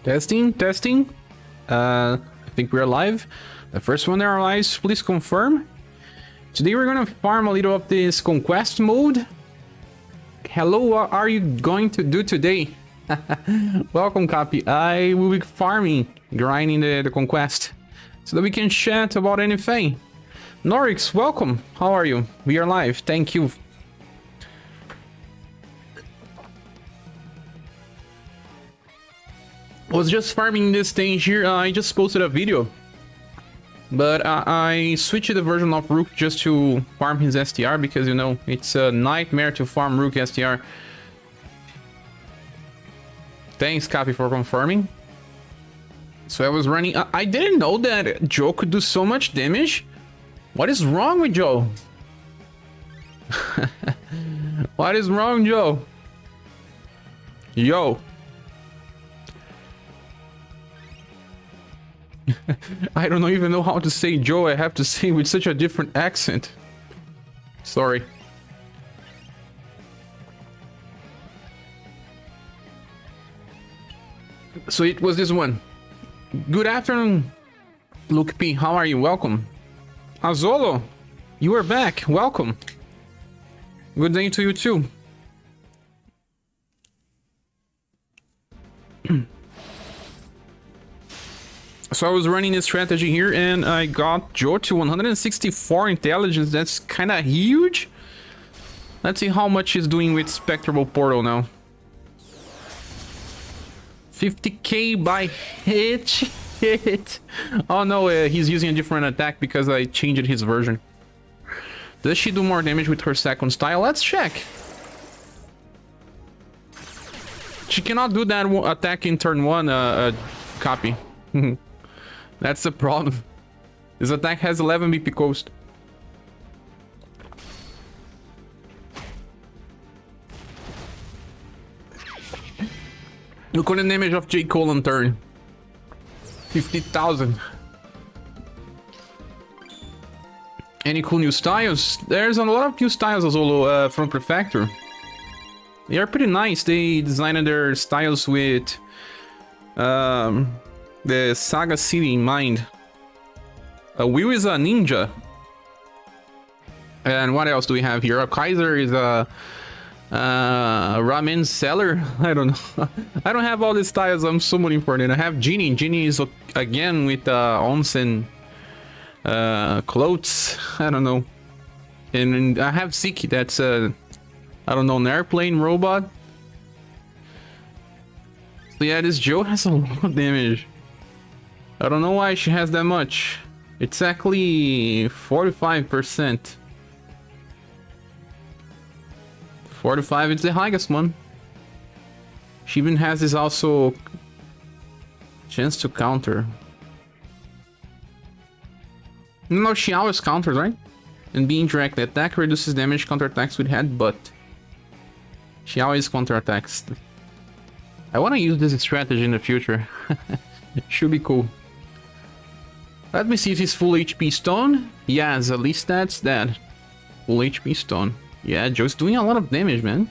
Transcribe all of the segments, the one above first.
Testing, testing. I think we're live. The first one in our lives, please confirm. Today we're gonna farm a little of this Conquest mode. Hello, what are you going to do today? Welcome, Copy. I will be farming, grinding the Conquest, so that we can chat about anything. Norix, welcome. How are you? We are live. Thank you. Was just farming this stage here. I just posted a video, but I switched the version of Rook just to farm his STR because, you know, it's a nightmare to farm Rook STR. Thanks, Copy, for confirming. So I was running. I didn't know that Joe could do so much damage. What is wrong with Joe? What is wrong, Joe? Yo. I don't even know how to say Joe. I have to say with such a different accent. Sorry. So it was this one. Good afternoon, Luke P. How are you? Welcome. Azolo, you are back. Welcome. Good day to you too. So I was running a strategy here and I got Joe to 164 intelligence. That's kind of huge. Let's see how much he's doing with Spectral Portal now. 50k by hit. Oh no, he's using a different attack because I changed his version. Does she do more damage with her second style? Let's check. She cannot do that attack in turn 1, Copy. That's the problem. This attack has 11 BP cost. Look at the damage of J. Cole on turn. 50,000. Any cool new styles? There's a lot of new styles as well from Prefecture. They are pretty nice. They designed their styles with the SaGa city in mind. Will is a ninja. And what else do we have here? A Kaiser is a ramen seller. I don't know. I don't have all these styles. I'm summoning for it. I have Genie. Genie is again with onsen clothes. I don't know. And I have Siki. That's I don't know, an airplane robot. So yeah, this Joe has a lot of damage. I don't know why she has that much. It's actually 45%. 45, it's the highest one. She even has this also chance to counter. No, she always counters, right? And being direct attack reduces damage counterattacks with headbutt. She always counterattacks. I want to use this strategy in the future. It should be cool. Let me see if he's full HP stone. Yes, at least that's that. Full HP stone. Yeah, Joe's doing a lot of damage, man.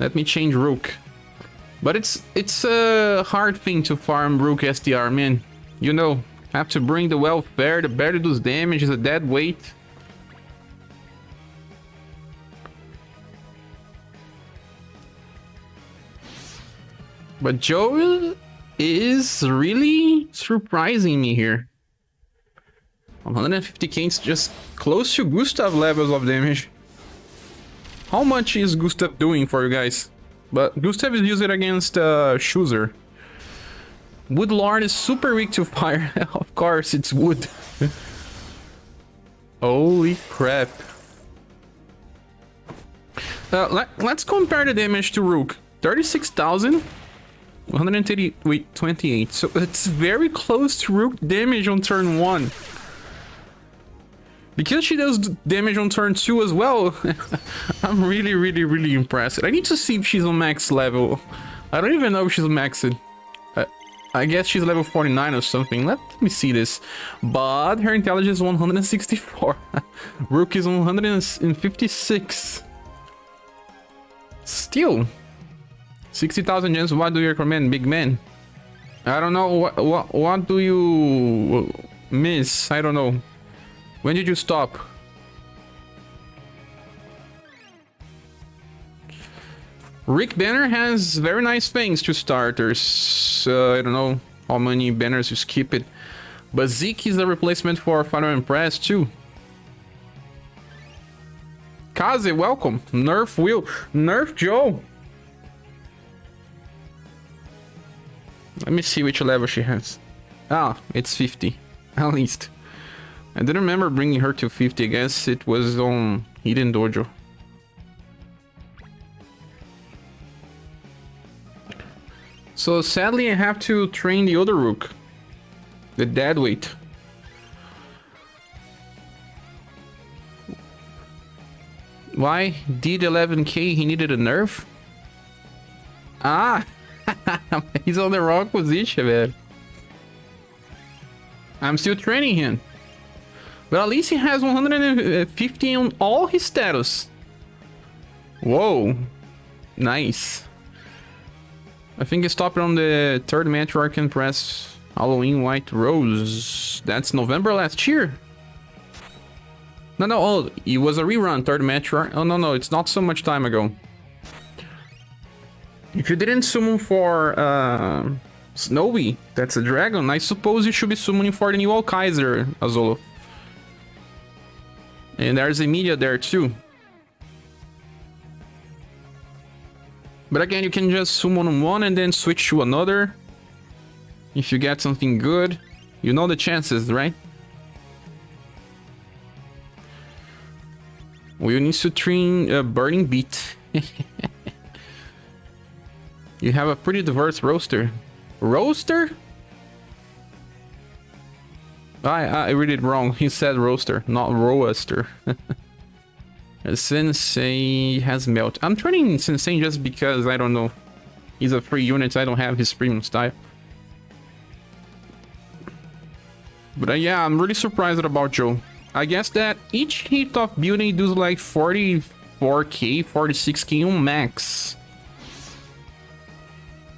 Let me change Rook. But it's a hard thing to farm Rook STR, man. You know, have to bring the welfare, the bear does damage, is a dead weight. But Joe is really surprising me here. 150k is just close to Gustav levels of damage. How much is Gustav doing for you guys? But Gustav is used against Schuzer. Wood Lord is super weak to fire. Of course, it's wood. Holy crap. Let's compare the damage to Rook. 36,000. 180 with 28, so it's very close to Rook damage on turn 1. Because she does damage on turn 2 as well. I'm really impressed. I need to see if she's on max level. I don't even know if she's maxed. I guess she's level 49 or something. Let me see this. But her intelligence is 164. Rook is 156. Still 60,000 gems. What do you recommend, big man? I don't know what do you miss? I don't know. When did you stop? Rick Banner has very nice things to starters. I don't know how many banners you skip it. But Zeke is the replacement for Final Impress too. Kaze, welcome. Nerf Will. Nerf Joe. Let me see which level she has. Ah, it's 50. At least. I didn't remember bringing her to 50. I guess it was on Hidden Dojo. So sadly I have to train the other Rook. The deadweight. Why? Did 11k he needed a nerf? Ah! He's on the wrong position, man. I'm still training him. But at least he has 150 on all his status. Whoa. Nice. I think he stopped on the third match where I can press Halloween White Rose. That's November last year. No, oh, it was a rerun, third match. Oh, no, it's not so much time ago. If you didn't summon for Snowy, that's a dragon, I suppose you should be summoning for the new Kaiser, Azolo. And there's Emilia there too. But again, you can just summon one and then switch to another. If you get something good, you know the chances, right? We need to train a Burning Beat. You have a pretty diverse roster. Roaster? I read it wrong. He said roaster, not roaster. Sensei has melt. I'm training Sensei just because, I don't know. He's a free unit, I don't have his premium style. But yeah, I'm really surprised about Joe. I guess that each hit of building does like 44k, 46k on max.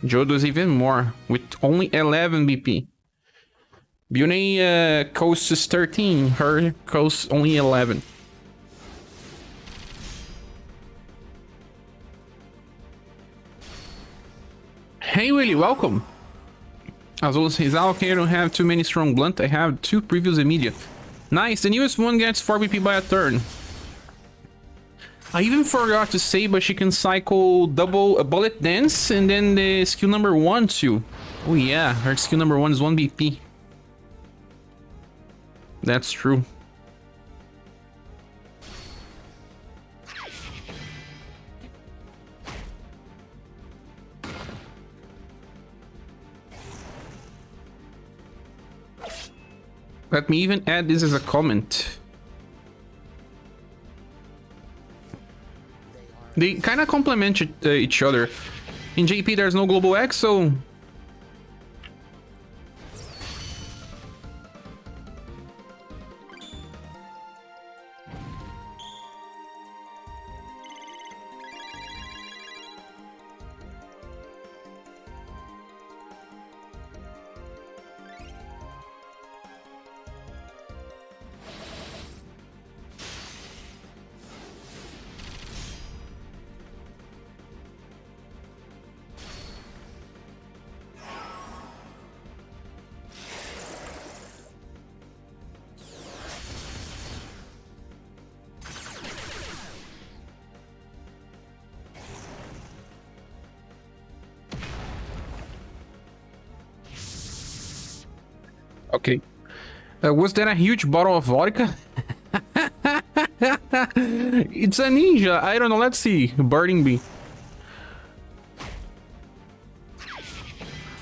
Joe does even more, with only 11 BP. Building costs 13, her costs only 11. Hey Willie, welcome. As well as okay, I don't have too many strong blunt, I have 2 previous immediate. Nice, the newest one gets 4 BP by a turn. I even forgot to say, but she can cycle double a bullet dance and then the skill number 1 too. Oh yeah, her skill number 1 is 1 BP. That's true. Let me even add this as a comment. They kind of complement each other. In JP there's no Global X, so... Okay. Was that a huge bottle of vodka? It's a ninja. I don't know. Let's see. Burning Bee.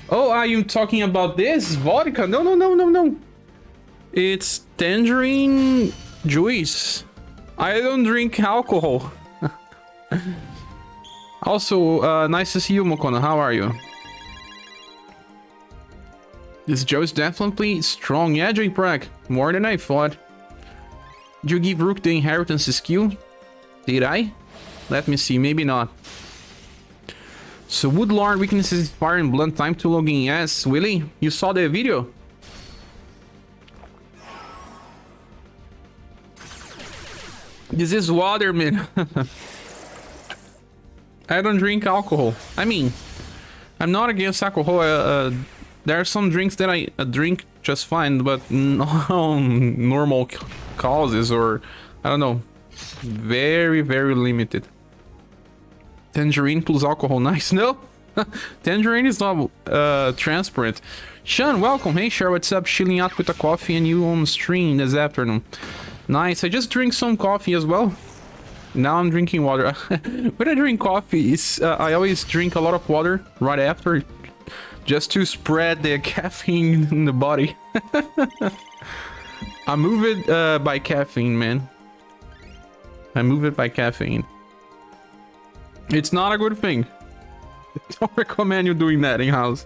Oh, are you talking about this? Vodka? No. It's tangerine juice. I don't drink alcohol. Also, nice to see you, Mokono. How are you? This Joe is definitely strong. Yeah, J-Prag. More than I thought. Did you give Rook the inheritance skill? Did I? Let me see. Maybe not. So Woodlord weaknesses fire and blunt time to login. Yes, Willie, you saw the video? This is water, man. I don't drink alcohol. I mean, I'm not against alcohol. There are some drinks that I drink just fine, but no normal causes, or I don't know. Very, very limited. Tangerine plus alcohol, nice. No, tangerine is not transparent. Sean, welcome. Hey, Cher, what's up? Chilling out with a coffee and you on stream this afternoon. Nice. I just drink some coffee as well. Now I'm drinking water. When I drink coffee, I always drink a lot of water right after, just to spread the caffeine in the body. I move it by caffeine, man. I move it by caffeine. It's not a good thing. I don't recommend you doing that in house.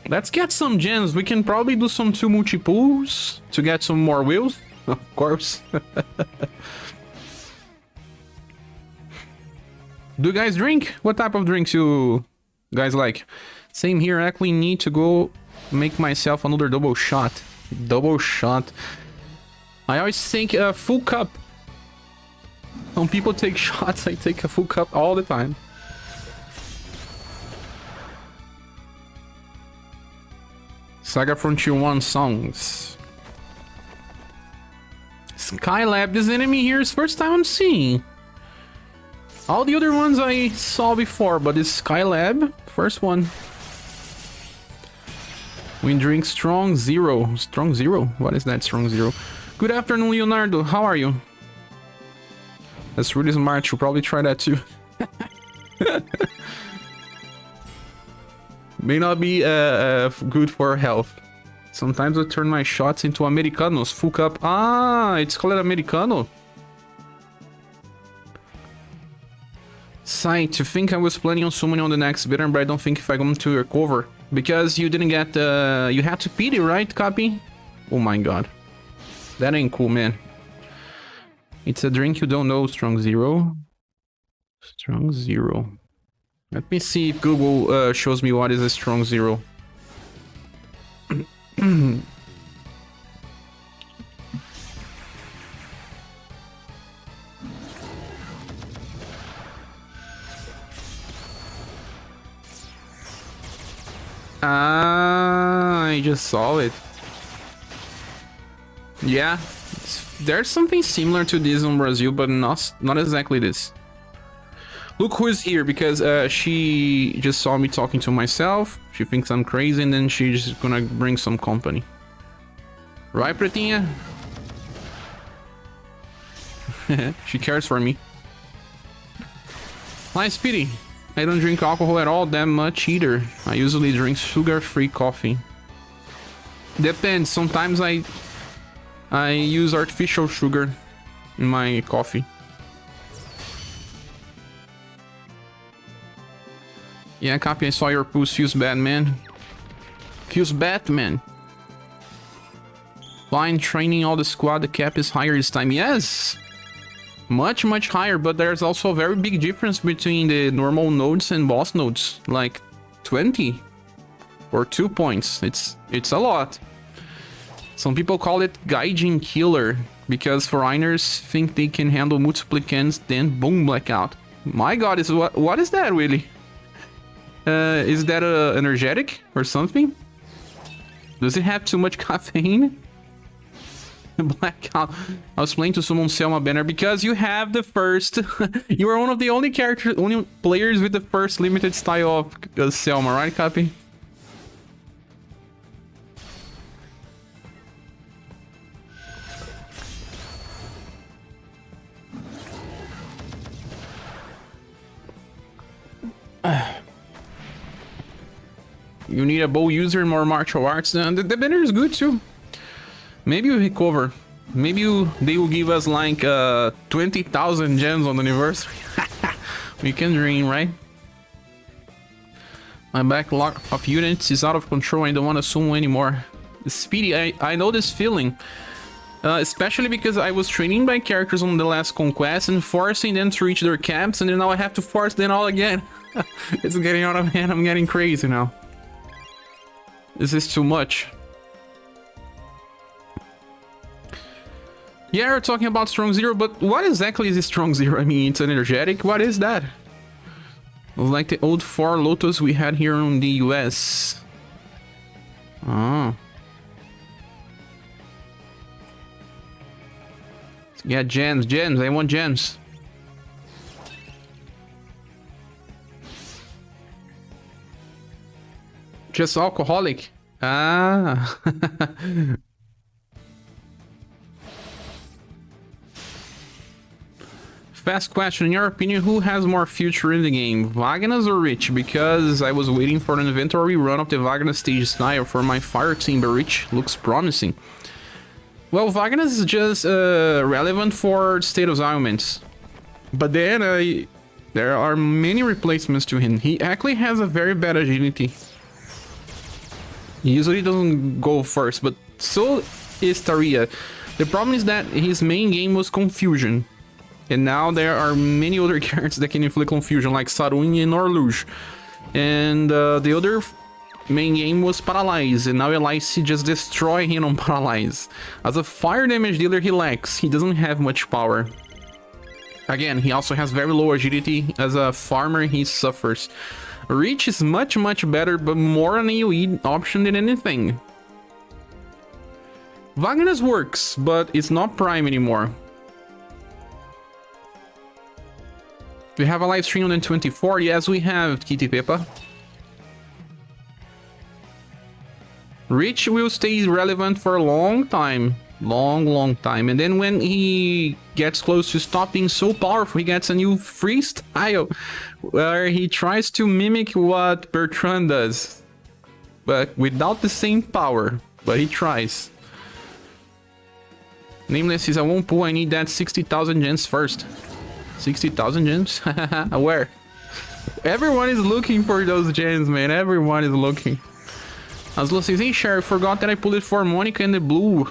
Let's get some gems. We can probably do some 2 multi-pools to get some more wheels. Of course. Do you guys drink? What type of drinks you guys like? Same here. I actually need to go make myself another double shot. Double shot. I always think a full cup. When people take shots, I take a full cup all the time. SaGa Frontier 1 songs. Skylab, this enemy here is first time I'm seeing. All the other ones I saw before, but this Skylab, first one. We drink Strong Zero. Strong Zero? What is that, Strong Zero? Good afternoon, Leonardo. How are you? That's really smart. You'll probably try that too. May not be good for health. Sometimes I turn my shots into Americanos. Full cup. Ah, it's called Americano. Sight, to think I was planning on summoning on the next bitter, but I don't think if I'm going to recover. Because you didn't get you had to pity, right, Copy? Oh my god. That ain't cool, man. It's a drink you don't know, Strong Zero. Strong Zero. Let me see if Google shows me what is a Strong Zero. Ah, I just saw it. Yeah, there's something similar to this in Brazil, but not exactly this. Look who is here, because she just saw me talking to myself. She thinks I'm crazy, and then she's just gonna bring some company. Right, Pretinha? She cares for me. Hi, Speedy. I don't drink alcohol at all that much either. I usually drink sugar-free coffee. Depends. Sometimes I use artificial sugar in my coffee. Yeah, Copy, I saw your post. Feels bad, man. Feels bad, man. Fine, training all the squad. The cap is higher this time. Yes! Much, much higher, but there's also a very big difference between the normal nodes and boss nodes. Like 20 or 2 points. It's a lot. Some people call it Gaijin Killer because foreigners think they can handle multiplicants, then boom, blackout. My god, what is that really? Is that energetic or something? Does it have too much caffeine? Blackout. I was playing to summon Selma banner because you have the first. You are one of the only players with the first limited style of Selma, right, Copy? You need a bow user and more martial arts. The banner is good too. Maybe we recover. Maybe they will give us like 20,000 gems on the anniversary. We can dream, right? My backlog of units is out of control. I don't want to summon anymore. Speedy, I know this feeling. Especially because I was training my characters on the last Conquest and forcing them to reach their camps, and then now I have to force them all again. It's getting out of hand, I'm getting crazy now. This is too much. Yeah, we're talking about Strong Zero, but what exactly is a Strong Zero? I mean, it's an energetic, what is that? Like the old 4 Lotus we had here in the US. Oh. Yeah, gems, I want gems. Just alcoholic? Ah. Fast question, in your opinion, who has more future in the game, Wagner's or Rich? Because I was waiting for an inventory run of the Wagner stage style for my fire team, but Rich looks promising. Well, Wagner's is just relevant for state of ailments. But then there are many replacements to him. He actually has a very bad agility. He usually doesn't go first, but so is Taria. The problem is that his main game was Confusion. And now there are many other characters that can inflict confusion, like Sarun and Orluge. And the other main game was Paralyze, and now Elice just destroy him on Paralyze. As a fire damage dealer, he lacks. He doesn't have much power. Again, he also has very low agility. As a farmer, he suffers. Reach is much better, but more an AoE option than anything. Wagner's works, but it's not Prime anymore. We have a live stream on the 24. Yes, we have, Kitty Peppa. Rich will stay relevant for a long time. Long time. And then when he gets close to stop being so powerful, he gets a new freestyle where he tries to mimic what Bertrand does, but without the same power. But he tries. Nameless is I won't pull. I need that 60,000 gems first. 60,000 gems? Where? Everyone is looking for those gems, man. Everyone is looking. Aslo says, hey, Sher, I forgot that I pulled it for Monica and the blue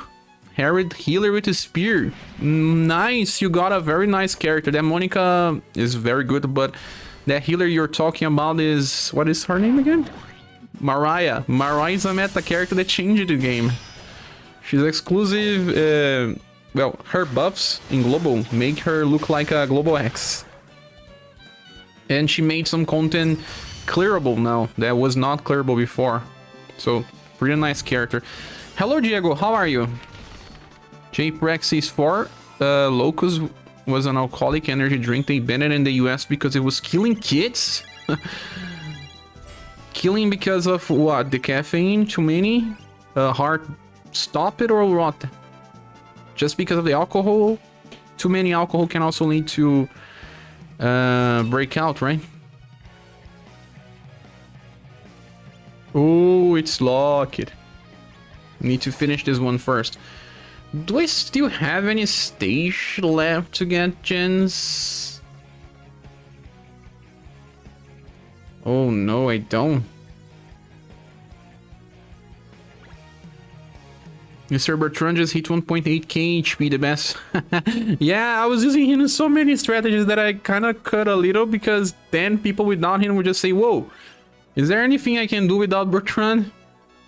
Harried healer with a spear. Nice, you got a very nice character. That Monica is very good, but that healer you're talking about is... what is her name again? Mariah. Mariah is a meta character that changed the game. She's exclusive... well, her buffs in Global make her look like a Global X. And she made some content clearable now that was not clearable before. So, pretty nice character. Hello, Diego, how are you? JPrexis 4. Locus was an alcoholic energy drink they banned in the US because it was killing kids? Killing because of what? The caffeine? Too many? Heart stop it or what? Just because of the alcohol? Too many alcohol can also lead to breakout, right? Oh, it's locked. Need to finish this one first. Do I still have any stage left to get gens? Oh no, I don't. Mr. Bertrand just hit 1.8k HP, the best. Yeah, I was using him in so many strategies that I kind of cut a little, because then people without him would just say, whoa, is there anything I can do without Bertrand?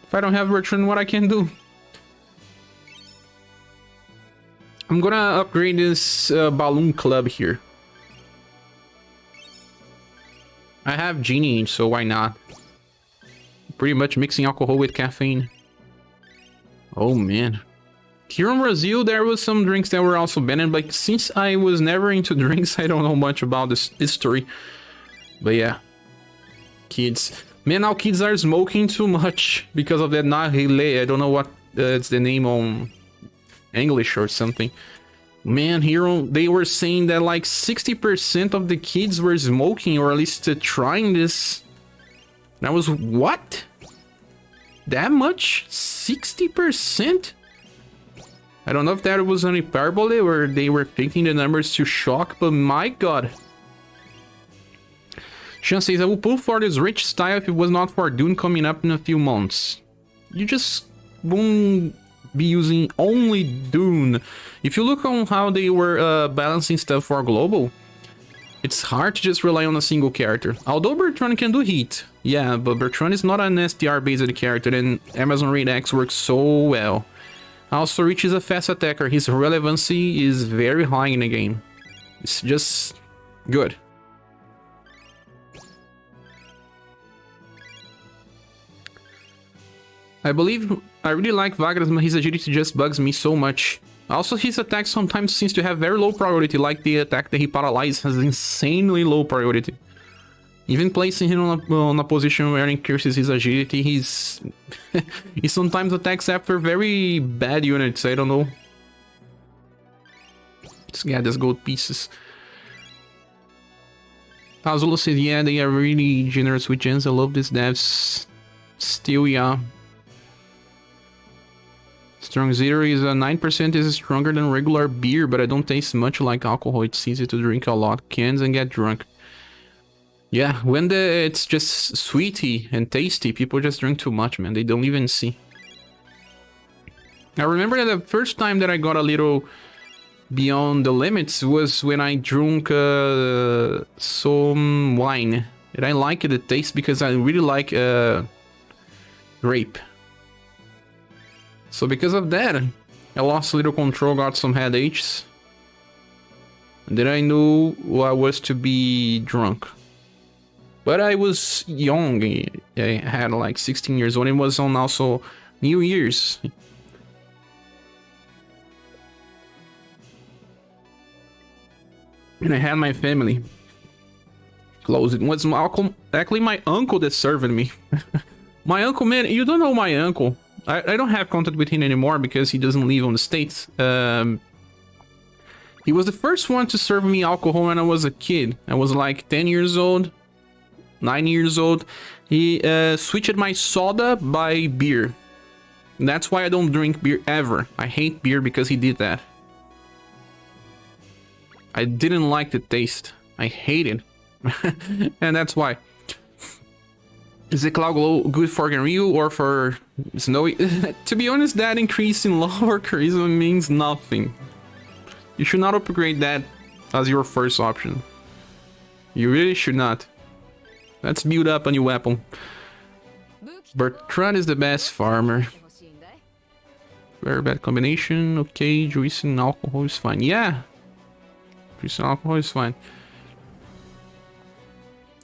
If I don't have Bertrand, what I can do? I'm gonna upgrade this balloon club here. I have Genie, so why not? Pretty much mixing alcohol with caffeine. Oh man. Here in Brazil, there was some drinks that were also banned, but since I was never into drinks, I don't know much about this history. But yeah. Kids. Man, now kids are smoking too much because of that narguilé. I don't know what it's the name on English or something. Man, here they were saying that like 60% of the kids were smoking, or at least trying this. And I was, what? That much? 60%? I don't know if that was an hyperbole or they were picking the numbers to shock, but my god. Sean says, I will pull for this rich style if it was not for Dune coming up in a few months. You just won't be using only Dune. If you look on how they were balancing stuff for global, it's hard to just rely on a single character. Although Bertrand can do heat. Yeah, but Bertrand is not an SDR-based character, and Amazon Raid X works so well. Also, Rich is a fast attacker. His relevancy is very high in the game. It's just good. I believe I really like Wagner's, but his agility just bugs me so much. Also, his attack sometimes seems to have very low priority, like the attack that he paralyzes has insanely low priority. Even placing him on a position where it increases his agility, he sometimes attacks after very bad units, I don't know. Let's get these gold pieces. Azula says, yeah, they are really generous with gens, I love these devs. Still, yeah. Strong Zero is a 9% is stronger than regular beer, but I don't taste much like alcohol. It's easy to drink a lot, cans and get drunk. Yeah, when it's just sweety and tasty, people just drink too much, man. They don't even see. I remember that the first time that I got a little beyond the limits was when I drank some wine. And I liked the taste because I really like grape. So because of that, I lost a little control, got some headaches. And then I knew I was to be drunk. But I was young, I had like 16 years old, it was on also New Year's. And I had my family close. It was actually my uncle that served me. My uncle, man, you don't know my uncle. I don't have contact with him anymore because he doesn't live on the States. He was the first one to serve me alcohol when I was a kid. I was like 10 years old, 9 years old. He switched my soda by beer. And that's why I don't drink beer ever. I hate beer because he did that. I didn't like the taste. I hate it. And that's why. Is the Cloud Glow good for Genryu or for Snowy? To be honest, that increase in love or charisma means nothing. You should not upgrade that as your first option. You really should not. Let's build up a new weapon. Bertrand is the best farmer. Very bad combination. Okay, juice and alcohol is fine. Yeah. Juice and alcohol is fine.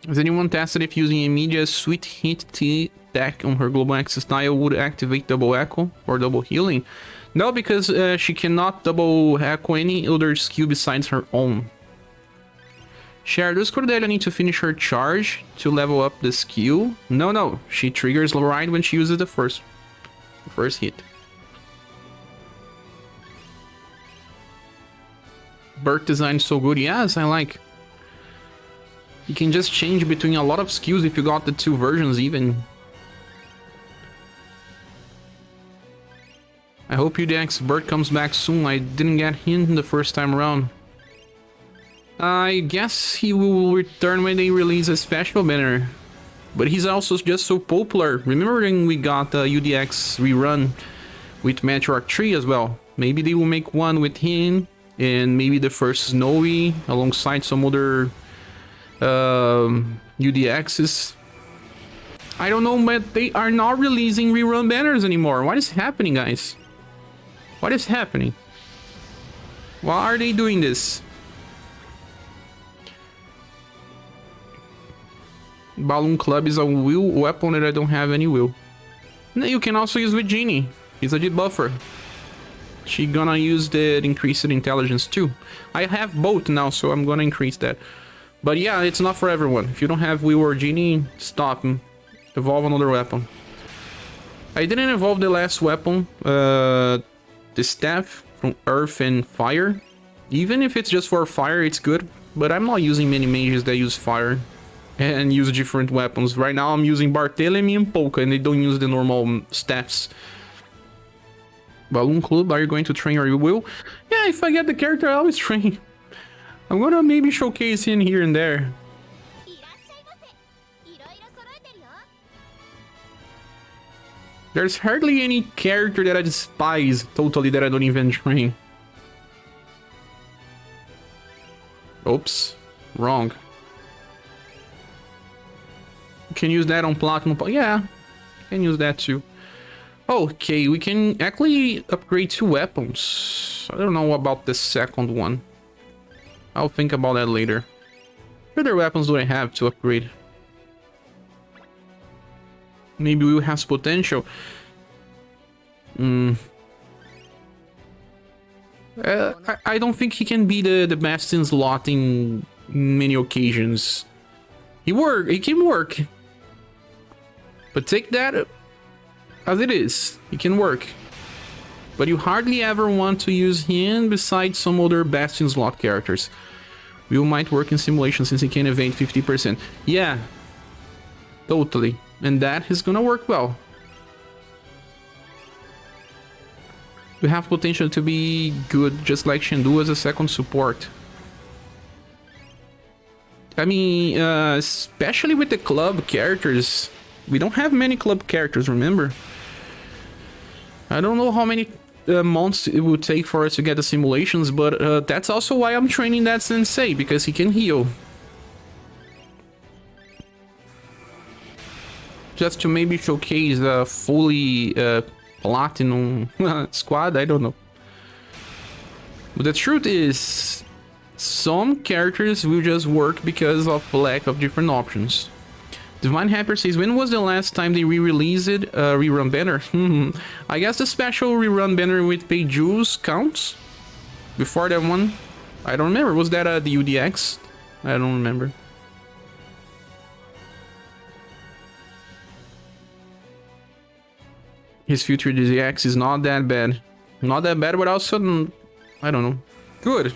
Has anyone tested if using Emidia's sweet hit tea deck on her Global Access style would activate double echo or double healing? No, because she cannot double echo any other skill besides her own. Cher, does Cordelia need to finish her charge to level up the skill? No, she triggers right when she uses the first hit. Bird design is so good. Yes, I like. You can just change between a lot of skills if you got the two versions even. I hope UDX Bird comes back soon. I didn't get him the first time around. I guess he will return when they release a special banner. But he's also just so popular. Remember when we got UDX rerun with Meteor 3 as well? Maybe they will make one with him and maybe the first Snowy alongside some other UDXs. I don't know, but they are not releasing rerun banners anymore. What is happening, guys? What is happening? Why are they doing this? Balloon Club is a will weapon that I don't have any will. You can also use with Genie. He's a debuffer. She gonna use the increased intelligence too. I have both now, so I'm gonna increase that. But yeah, it's not for everyone. If you don't have Will or Genie, stop him. Evolve another weapon. I didn't evolve the last weapon, the staff from Earth and Fire. Even if it's just for fire, it's good. But I'm not using many mages that use fire and use different weapons. Right now I'm using Barthélemy and Polka, and they don't use the normal staffs. Balloon Club, are you going to train or you will? Yeah, if I get the character, I always train. I'm gonna maybe showcase him here and there. There's hardly any character that I despise totally that I don't even train. Oops. Wrong. You can use that on Platinum. Yeah, can use that too. Okay, we can actually upgrade 2 weapons. I don't know about the second one. I'll think about that later. What other weapons do I have to upgrade? Maybe we have potential. I don't think he can be the best in slot in many occasions. He can work. But take that as it is. He can work. But you hardly ever want to use him besides some other best in slot characters. Will might work in simulation since he can evade 50%. Yeah. Totally. And that is gonna work well. We have potential to be good, just like Shendu as a second support. I mean, especially with the club characters. We don't have many club characters, remember? I don't know how many months it would take for us to get the simulations, but that's also why I'm training that sensei, because he can heal. Just to maybe showcase a fully platinum squad, I don't know. But the truth is, some characters will just work because of lack of different options. Divine Hyper says, when was the last time they re-released rerun banner? I guess the special rerun banner with paid jewels counts. Before that one, I don't remember. Was that the UDX? I don't remember. His future DZX is not that bad. Not that bad, but also, I don't know. Good.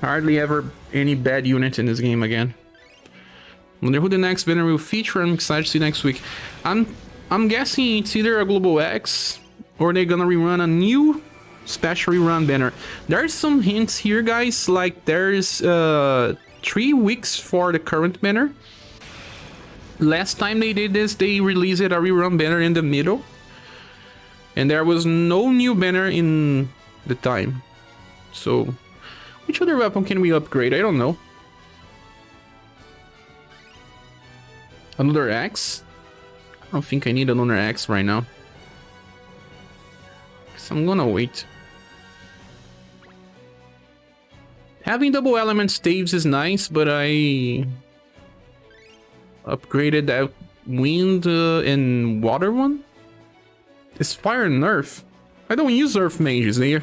Hardly ever any bad unit in this game again. Wonder who the next banner will feature. I'm excited to see next week. I'm guessing it's either a Global X or they're gonna rerun a new special rerun banner. There's some hints here, guys. Like there's 3 weeks for the current banner. Last time they did this, they released a rerun banner in the middle. And there was no new banner in the time. So, which other weapon can we upgrade? I don't know. Another axe? I don't think I need another axe right now. So I'm gonna wait. Having double element staves is nice, but I upgraded that wind and water one. Is fire nerf? I don't use earth mages. They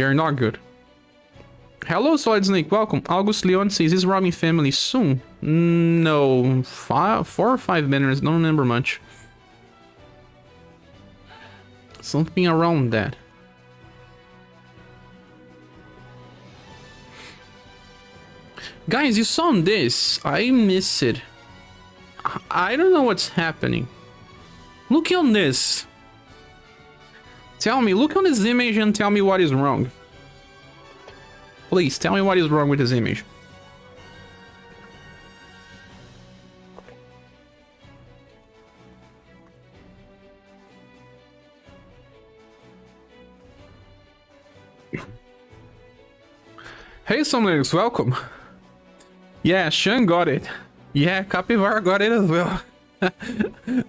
are not good. Hello, Solid Snake. Welcome. August Leon says, is Robin family soon? No, 4 or 5 banners. Don't remember much. Something around that. Guys, you saw this. I miss it. I don't know what's happening. Look on this. Tell me, look on this image and tell me what is wrong. Please, tell me what is wrong with this image. Hey, Somnix, welcome. Yeah, Sean got it. Yeah, Capivara got it as well.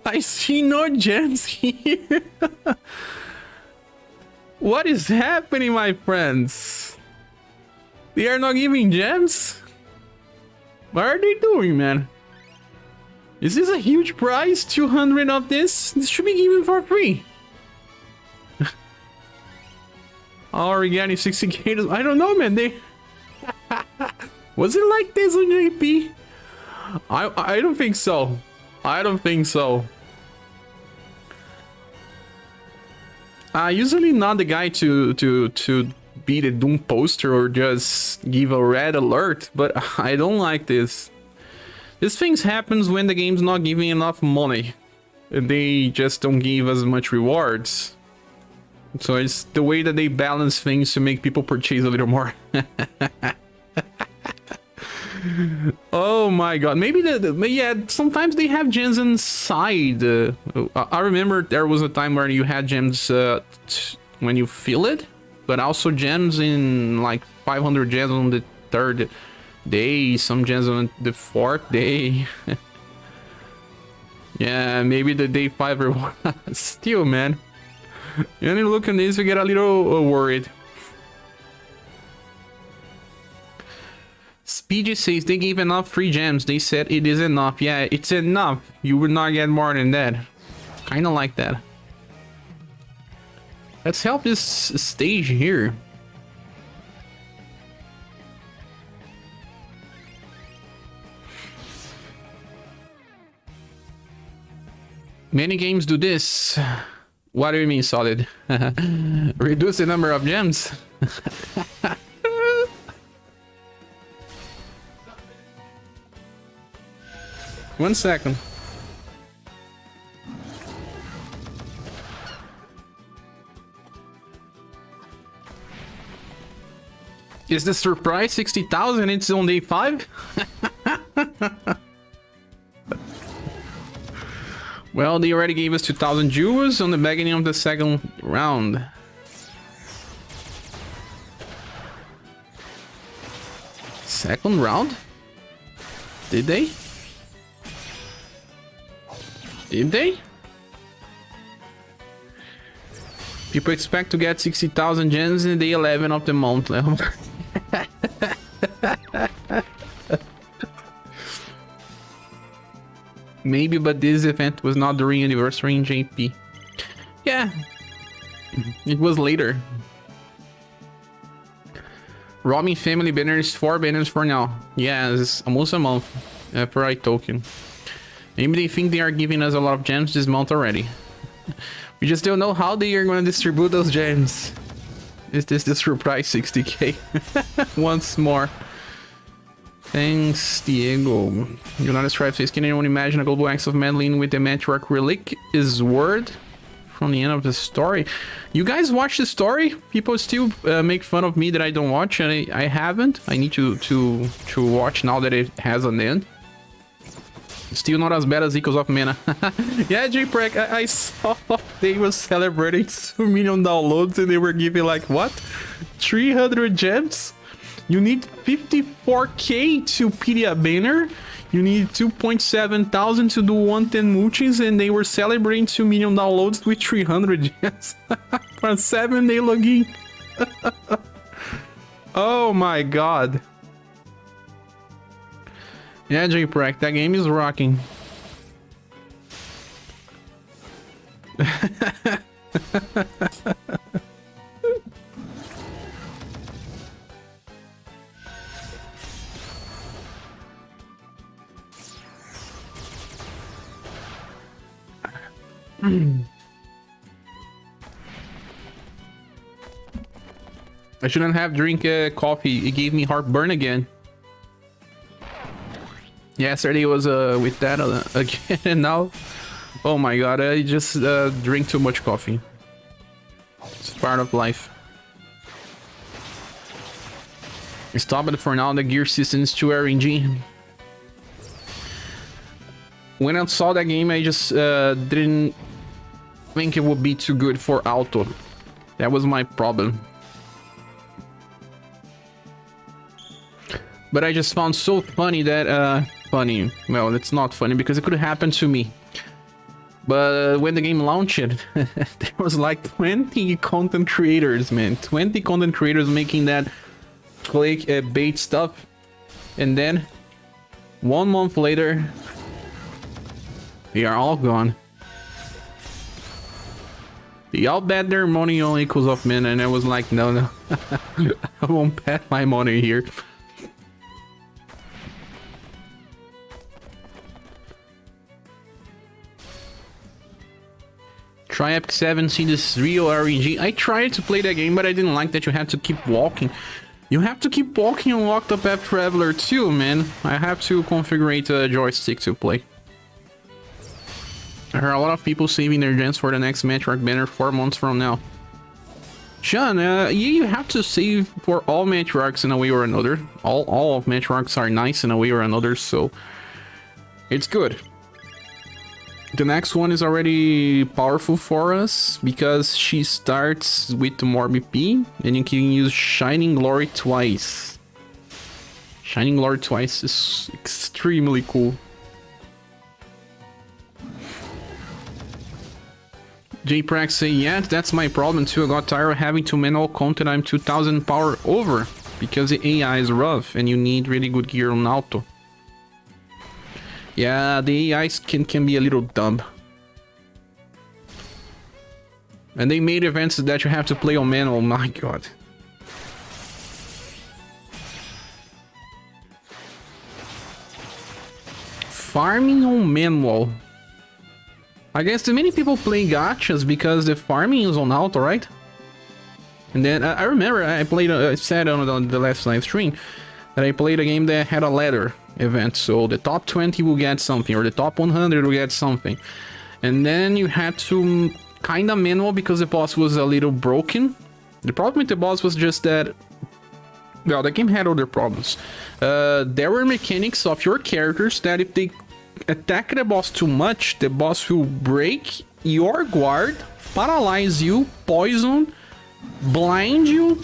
I see no gems here. What is happening, my friends? They are not giving gems? What are they doing, man? Is this a huge prize? 200 of this? This should be given for free. Origami 60k. I don't know, man. They was it like this on JP? I don't think so. I don't think so. Usually not the guy to be the Doom poster or just give a red alert, but I don't like this. This things happens when the game's not giving enough money. They just don't give as much rewards. So it's the way that they balance things to make people purchase a little more. Oh my god. Maybe yeah, sometimes they have gems inside. I remember there was a time where you had gems when you fill it, but also gems in like 500 gems on the 3rd day, some gems on the 4th day. Yeah, maybe the day 5 or still, man. When you look at this, you get a little worried. Speedy says they gave enough free gems. They said it is enough. Yeah, it's enough. You would not get more than that. Kinda like that. Let's help this stage here. Many games do this. What do you mean, Solid? Reduce the number of gems. 1 second. Is the surprise 60,000? It's on day 5? Well, they already gave us 2,000 jewels on the beginning of the 2nd round. Second round? Did they? Did they? People expect to get 60,000 gems in day 11 of the month. Maybe, but this event was not during anniversary in JP. Yeah, it was later. Robbing family banners, 4 banners for now. Yeah, it's almost a month per I token. Maybe they think they are giving us a lot of gems this month already. We just don't know how they are going to distribute those gems. Is this the surprise 60k? Once more. Thanks, Diego. United Stripe says, can anyone imagine a global axe of Madeline with the Matriarch relic is word from the end of the story? You guys watch the story? People still make fun of me that I don't watch, and I haven't. I need to watch now that it has an end. Still not as bad as Echoes of Mana. Yeah, J-Prek, I saw they were celebrating 2 million downloads and they were giving like, what? 300 gems? You need 54k to PD a banner. You need 2.7 thousand to do 110 multis, and they were celebrating 2 million downloads with 300 gems. For a 7-day login. Oh my god. Yeah, J-Prek, that game is rocking. I shouldn't have drink coffee. It gave me heartburn again. Yesterday was with that again, and now, oh my god, I just drink too much coffee. It's part of life. Stop it for now. The gear system is too RNG. When I saw that game, I just didn't think it would be too good for auto. That was my problem. But I just found so funny that funny. Well, it's not funny because it could happen to me. But when the game launched, there was like 20 content creators, man. 20 content creators making that click bait stuff. And then 1 month later, they are all gone. They all bet their money on Echoes of Mana, and I was like, no. I won't bet my money here. Try Epic 7, see this real RNG. I tried to play that game, but I didn't like that you had to keep walking. You have to keep walking on Locked Up App Traveler too, man. I have to configure a joystick to play. I heard a lot of people saving their gems for the next Matriarch banner 4 months from now. Sean, you have to save for all matriarchs in a way or another. All of matriarchs are nice in a way or another, so it's good. The next one is already powerful for us because she starts with more BP and you can use Shining Glory twice. Shining Glory twice is extremely cool. JPrax say, yeah, that's my problem too. I got tired of having to manual content. I'm 2000 power over because the AI is rough and you need really good gear on auto. Yeah, the AIs can be a little dumb. And they made events that you have to play on manual. My god. Farming on manual. I guess too many people play gachas because the farming is on auto, right? And then I remember I played, I said on the last live stream that I played a game that had a ladder event. So the top 20 will get something, or the top 100 will get something. And then you had to kind of manual because the boss was a little broken. The problem with the boss was just that, well, the game had other problems. There were mechanics of your characters that if they attack the boss too much, the boss will break your guard, paralyze you, poison, blind you.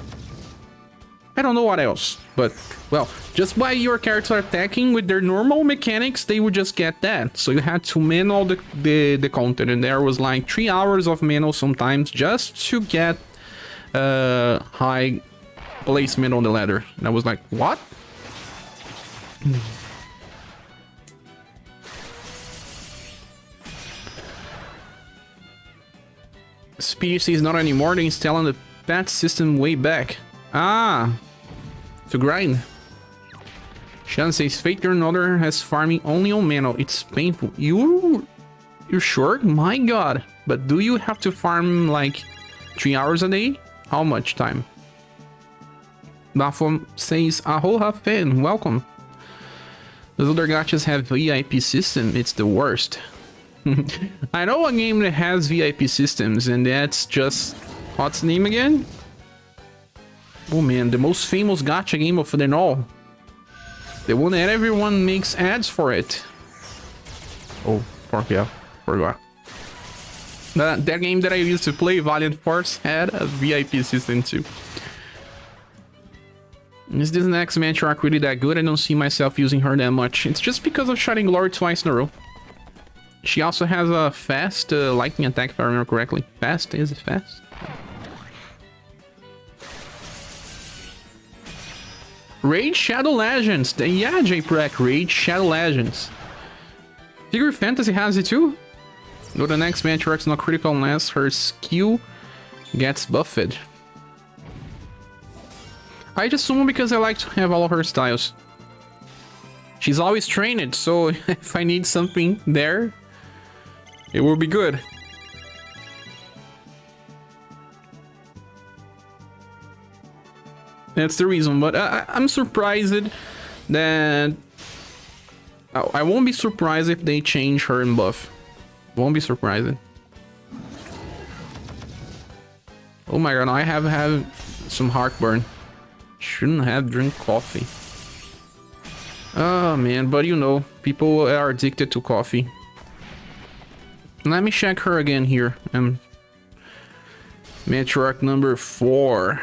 I don't know what else, but well, just by your character attacking with their normal mechanics, they would just get that. So you had to manual the content, and there was like 3 hours of manual sometimes just to get high placement on the ladder. And I was like, what? SPDC is not anymore, they installing the patch system way back. Ah, to grind. Sean says, Fate or another has farming only on manual. It's painful. You're sure? My god. But do you have to farm like 3 hours a day? How much time? Bafom says, Aloha fan, welcome. Those other gachas have VIP system, it's the worst. I know a game that has VIP systems, and that's just... What's the name again? Oh man, the most famous gacha game of them all. The one that everyone makes ads for it. Oh, fuck yeah, forgot. That game that I used to play, Valiant Force, had a VIP system too. Is this next matriarch really that good? I don't see myself using her that much. It's just because of Shining Glory twice in a row. She also has a fast lightning attack, if I remember correctly. Fast? Is it fast? Raid Shadow Legends! Yeah, JPrek, Raid Shadow Legends. Figure Fantasy has it too? No, the next matriarch's not critical unless her skill gets buffed. I just assume because I like to have all of her styles. She's always trained, so if I need something there, it will be good. That's the reason, but I'm surprised that... I won't be surprised if they change her in buff. Won't be surprised. Oh my god, I have had some heartburn. Shouldn't have drink coffee. Oh man, but you know, people are addicted to coffee. Let me check her again here. Matriarch number 4.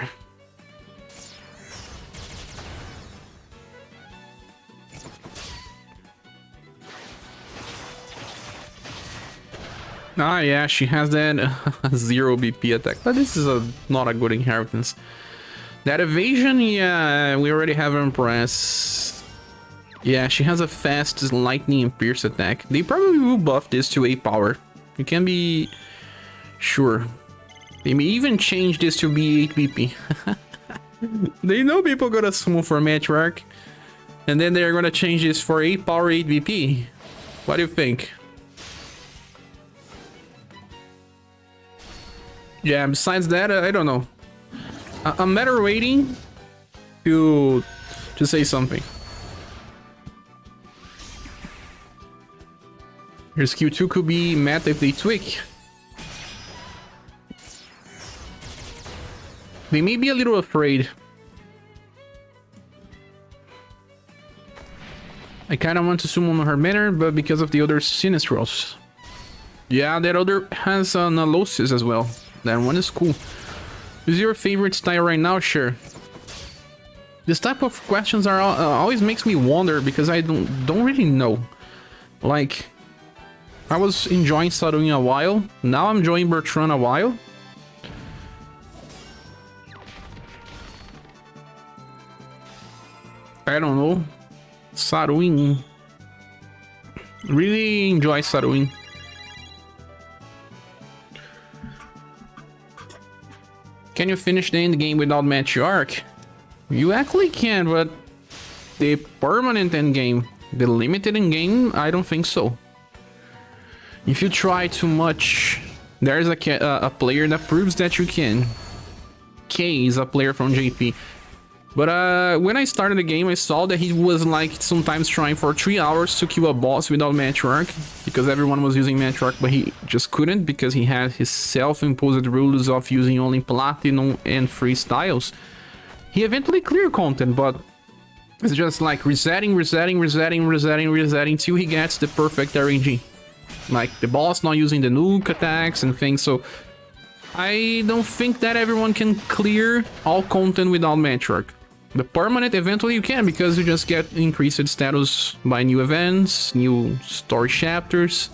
Ah yeah, she has that 0 BP attack, but this is not a good inheritance. That evasion, yeah, we already have her impressed. Yeah, she has a fast lightning and pierce attack. They probably will buff this to 8 power. You can be sure. They may even change this to be 8 BP. They know people gonna summon for matriarch, and then they're gonna change this for 8 power 8 BP. What do you think? Yeah, besides that, I don't know. I'm better waiting to say something. Here's Q2 could be mad if they tweak. They may be a little afraid. I kind of want to summon her banner, but because of the other Sinistrals. Yeah, that other has an Alosis as well. That one is cool. Is your favorite style right now? Sure. This type of questions are always makes me wonder because I don't really know. Like, I was enjoying Saruin a while. Now I'm enjoying Bertrand a while. I don't know. Saruin. Really enjoy Saruin. Can you finish the end game without Matriarch? You actually can, but the permanent end game, the limited end game, I don't think so. If you try too much, there's a player that proves that you can. K is a player from JP. But when I started the game, I saw that he was like sometimes trying for 3 hours to kill a boss without Matriarch, because everyone was using Matriarch, but he just couldn't because he had his self-imposed rules of using only Platinum and free styles. He eventually cleared content, but it's just like resetting till he gets the perfect RNG. Like the boss not using the nuke attacks and things, so I don't think that everyone can clear all content without Matriarch. The permanent, eventually you can, because you just get increased status by new events, new story chapters.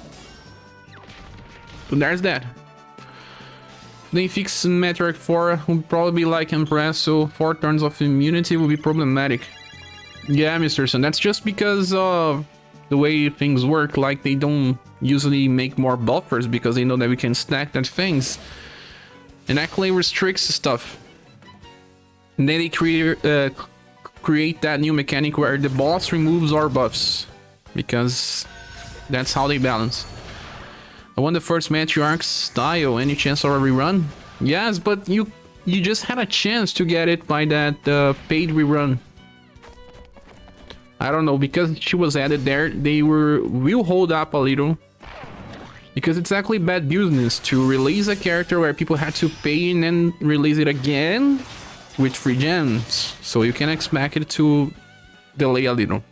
So there's that. Then fix Matriarch 4 would probably be like Empress, so 4 turns of immunity will be problematic. Yeah, Mr. Sun, that's just because of the way things work. Like, they don't usually make more buffers because they know that we can stack that things. And actually restricts stuff. And then they create that new mechanic where the boss removes our buffs, because that's how they balance. I won the first Matriarch style. Any chance of a rerun? Yes, but you just had a chance to get it by that paid rerun. I don't know, because she was added there, they will hold up a little. Because it's actually bad business to release a character where people had to pay and then release it again with free gems. So you can expect it to delay a little.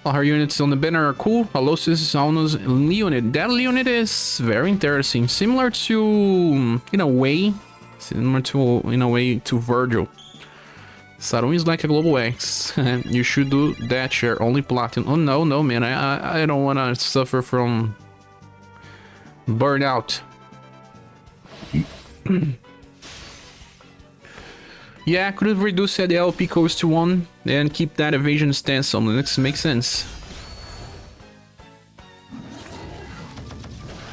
All her units on the banner are cool. Alosis, Zaunus, and Leonid. That Leonid is very interesting. Similar to, in a way to Virgil. Saruin is like a global X. You should do that, share only platinum. Oh no, man, I don't want to suffer from burnout. Yeah, could have reduced the LP cost to 1 and keep that evasion stance on. This makes sense.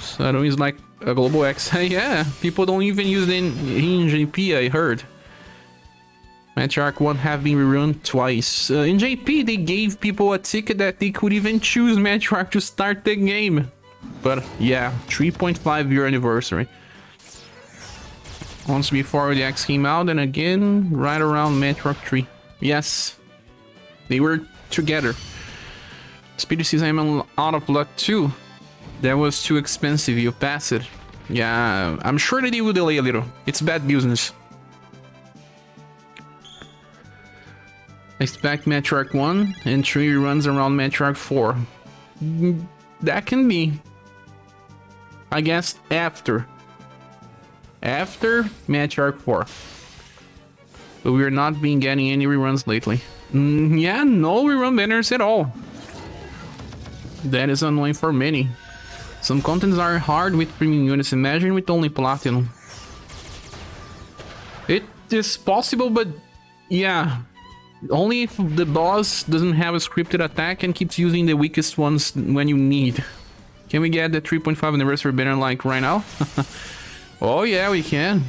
Saruin is like a global X. Yeah, people don't even use it in JP, I heard. Matriarch 1 have been rerun twice. In JP, they gave people a ticket that they could even choose Matriarch to start the game. But yeah, 3.5 year anniversary. Once before the X came out, and again right around Matriarch 3. Yes, they were together. Speedy says I'm out of luck too. That was too expensive, you pass it. Yeah, I'm sure that they will delay a little. It's bad business. Expect Matriarch 1 and 3 runs around Matriarch 4. That can be. I guess after Matriarch 4. But we're not been getting any reruns lately. Yeah, no rerun banners at all. That is annoying for many. Some contents are hard with premium units. Imagine with only platinum. It is possible, but yeah. Only if the boss doesn't have a scripted attack and keeps using the weakest ones when you need. Can we get the 3.5 anniversary banner like right now? Oh yeah, we can.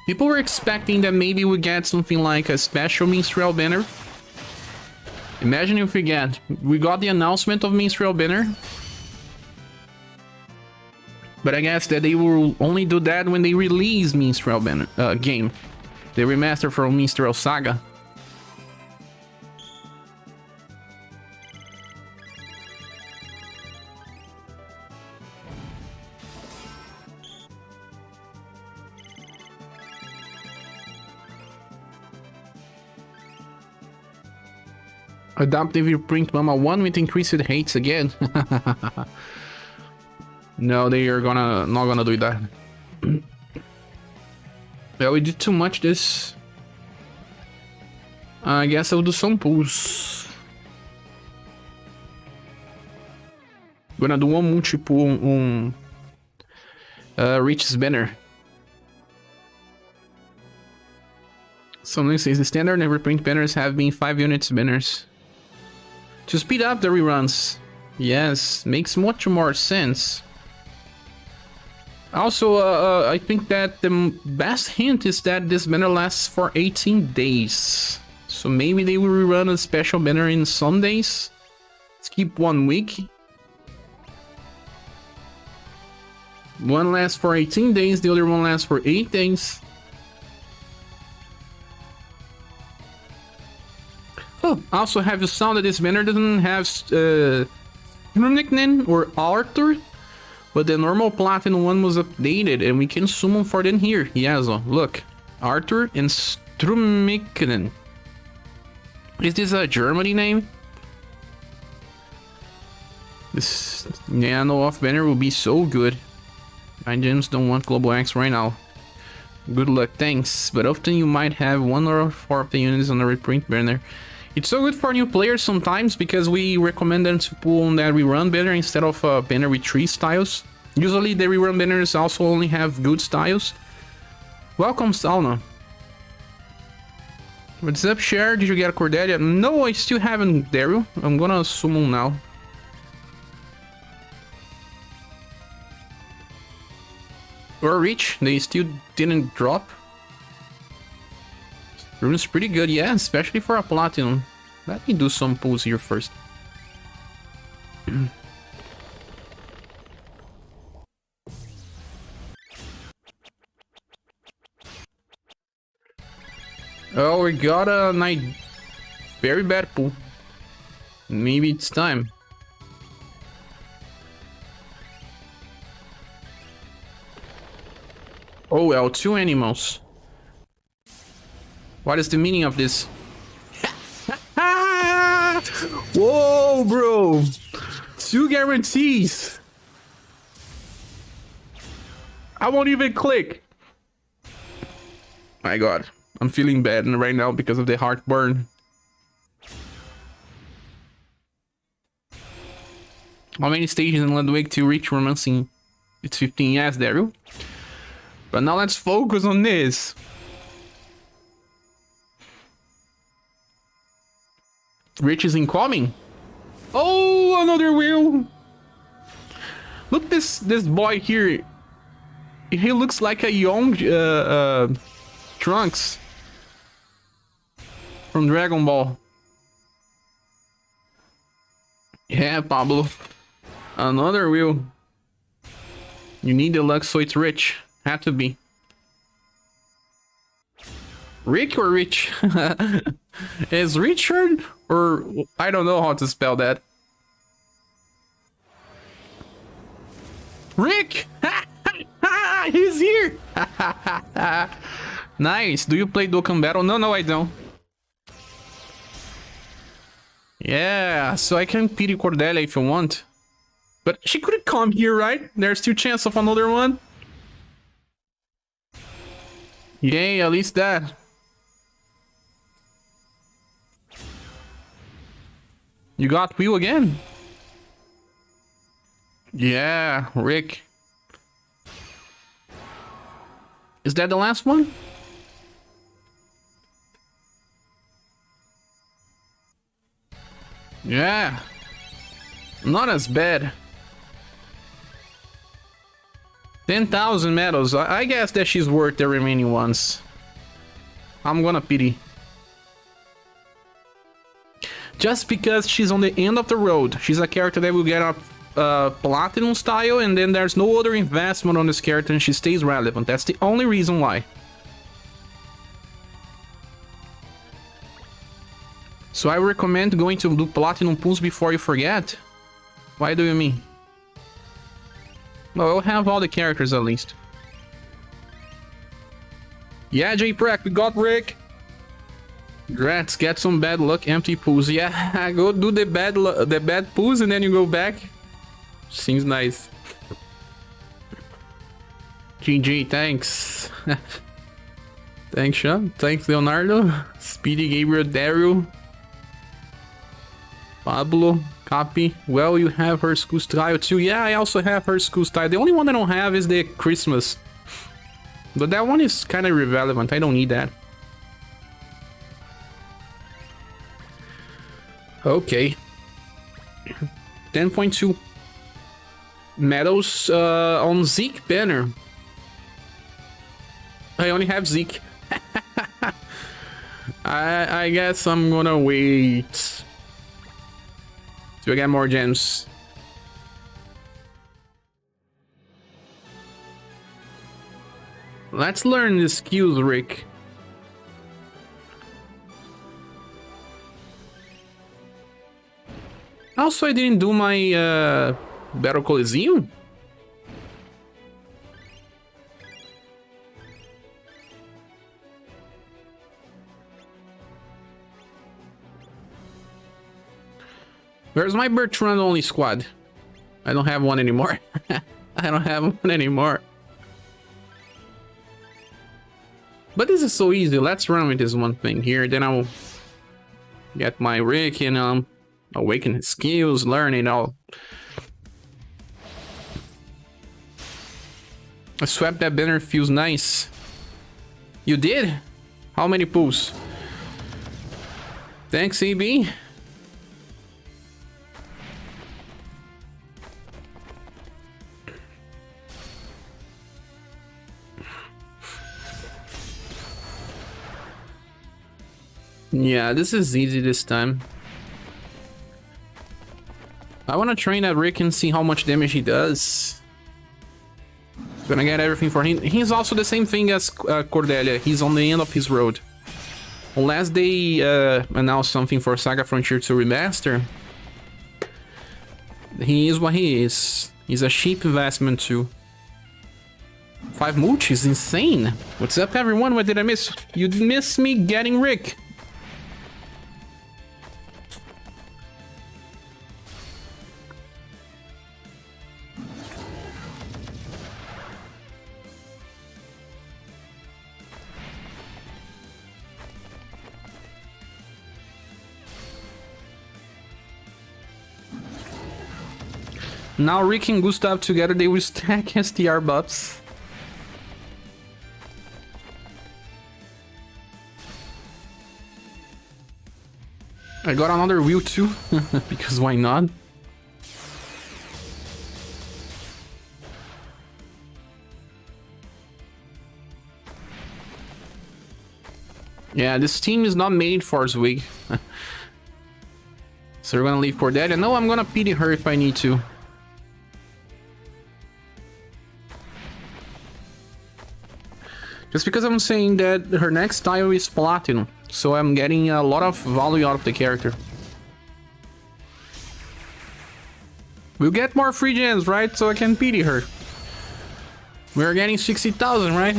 People were expecting that maybe we get something like a special Minstrel banner. Imagine if we got the announcement of Minstrel banner. But I guess that they will only do that when they release Minstrel banner game. The remaster from Minstrel SaGa. Adaptive reprint Mama 1 with increased hates again. No, they are not gonna do that. Yeah, we did too much this. I guess I'll do some pulls. Gonna do one multi-pull on Rich's banner. Something says the standard and reprint banners have been 5 units banners. To speed up the reruns. Yes, makes much more sense. Also, I think that the best hint is that this banner lasts for 18 days. So maybe they will rerun a special banner in some days. Let's keep 1 week. One lasts for 18 days, the other one lasts for 8 days. Oh, also have you saw that this banner doesn't have nickname or Arthur, but the normal platinum one was updated and we can summon for them here. Yeah, so look, Arthur and Strumiknen. Is this a Germany name? This Nano off banner will be so good. My gems don't want Global X right now. Good luck, thanks. But often you might have 1 or 4 of the units on the reprint banner. It's so good for new players sometimes because we recommend them to pull on that rerun banner instead of banner with 3 styles. Usually the rerun banners also only have good styles. Welcome, Sauna. What's up, Cher? Did you get a Cordelia? No, I still haven't, Daryl. I'm gonna summon now. Or Reach, they still didn't drop. Rune's pretty good, yeah, especially for a platinum. Let me do some pulls here first. Oh, we got a very bad pull. Maybe it's time. Oh well, 2 animals. What is the meaning of this? Whoa, bro! 2 guarantees! I won't even click! My god, I'm feeling bad right now because of the heartburn. How many stages in Ludwig to reach romancing? It's 15, yes, Daryl. But now let's focus on this. Rich is incoming. Oh, another wheel. Look this boy here. He looks like a young Trunks from Dragon Ball. Yeah, Pablo. Another wheel. You need the luck, so it's Rich. Had to be. Rick or Rich? Is Richard or I don't know how to spell that. Rick! He's here! Nice. Do you play Dokkan Battle? No, I don't. Yeah, so I can pity Cordelia if you want. But she couldn't come here, right? There's still chance of another one. Yay, at least that. You got Wheel again? Yeah, Rick. Is that the last one? Yeah. Not as bad. 10,000 medals. I guess that she's worth the remaining ones. I'm gonna pity. Just because she's on the end of the road. She's a character that will get a platinum style, and then there's no other investment on this character and she stays relevant. That's the only reason why. So I recommend going to do platinum pulls before you forget. Why do you mean? Well, I'll have all the characters at least. Yeah, J-Prek, we got Rick. Grats, get some bad luck, empty pools. Yeah, go do the bad pools and then you go back. Seems nice. GG, thanks. Thanks, Sean. Thanks, Leonardo. Speedy, Gabriel, Daryl. Pablo, copy. Well, you have her school style too. Yeah, I also have her school style. The only one I don't have is the Christmas. But that one is kind of irrelevant. I don't need that. Okay. 10.2 medals on Zeke banner. I only have Zeke. I guess I'm gonna wait till I get more gems. Let's learn the skills, Rick. Also, I didn't do my Battle Coliseum. Where's my Bertrand only squad? I don't have one anymore. I don't have one anymore. But this is so easy. Let's run with this one thing here. Then I'll get my Rick and awaken his skills, learn it all. I swept that banner, feels nice. You did? How many pulls? Thanks, EB. Yeah, this is easy this time. I want to train that Rick and see how much damage he does. Gonna get everything for him. He's also the same thing as Cordelia. He's on the end of his road. Unless they announce something for SaGa Frontier to remaster, he is what he is. He's a cheap investment too. 5 mulch is insane. What's up, everyone? What did I miss? You missed me getting Rick. Now Rick and Gustav together, they will stack STR buffs. I got another wheel too, because why not? Yeah, this team is not made for Zwig. So we're gonna leave Cordelia. No, I'm gonna pity her if I need to. Just because I'm saying that her next tile is Platinum, so I'm getting a lot of value out of the character. We'll get more free gems, right? So I can pity her. We're getting 60,000, right?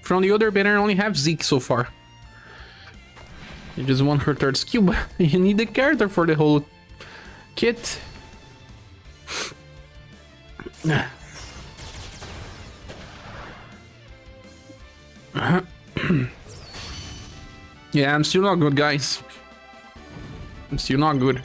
From the other banner, I only have Zeke so far. You just want her third skill, but you need the character for the whole kit. Yeah, I'm still not good, guys. I'm still not good.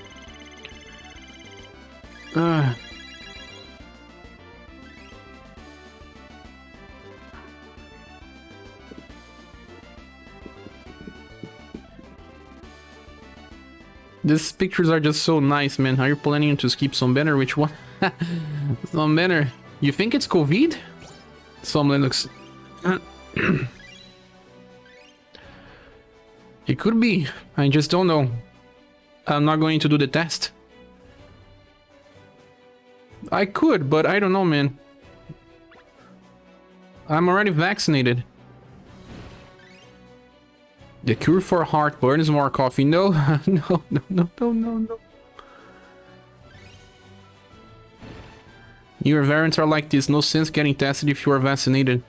These pictures are just so nice, man. Are you planning to skip some banner? Which one? Some banner. You think it's COVID? Some Linux. It could be. I just don't know. I'm not going to do the test. I could, but I don't know, man. I'm already vaccinated. The cure for heartburn is more coffee. No, no, no, no, no, no, no. Your variants are like this. No sense getting tested if you are vaccinated.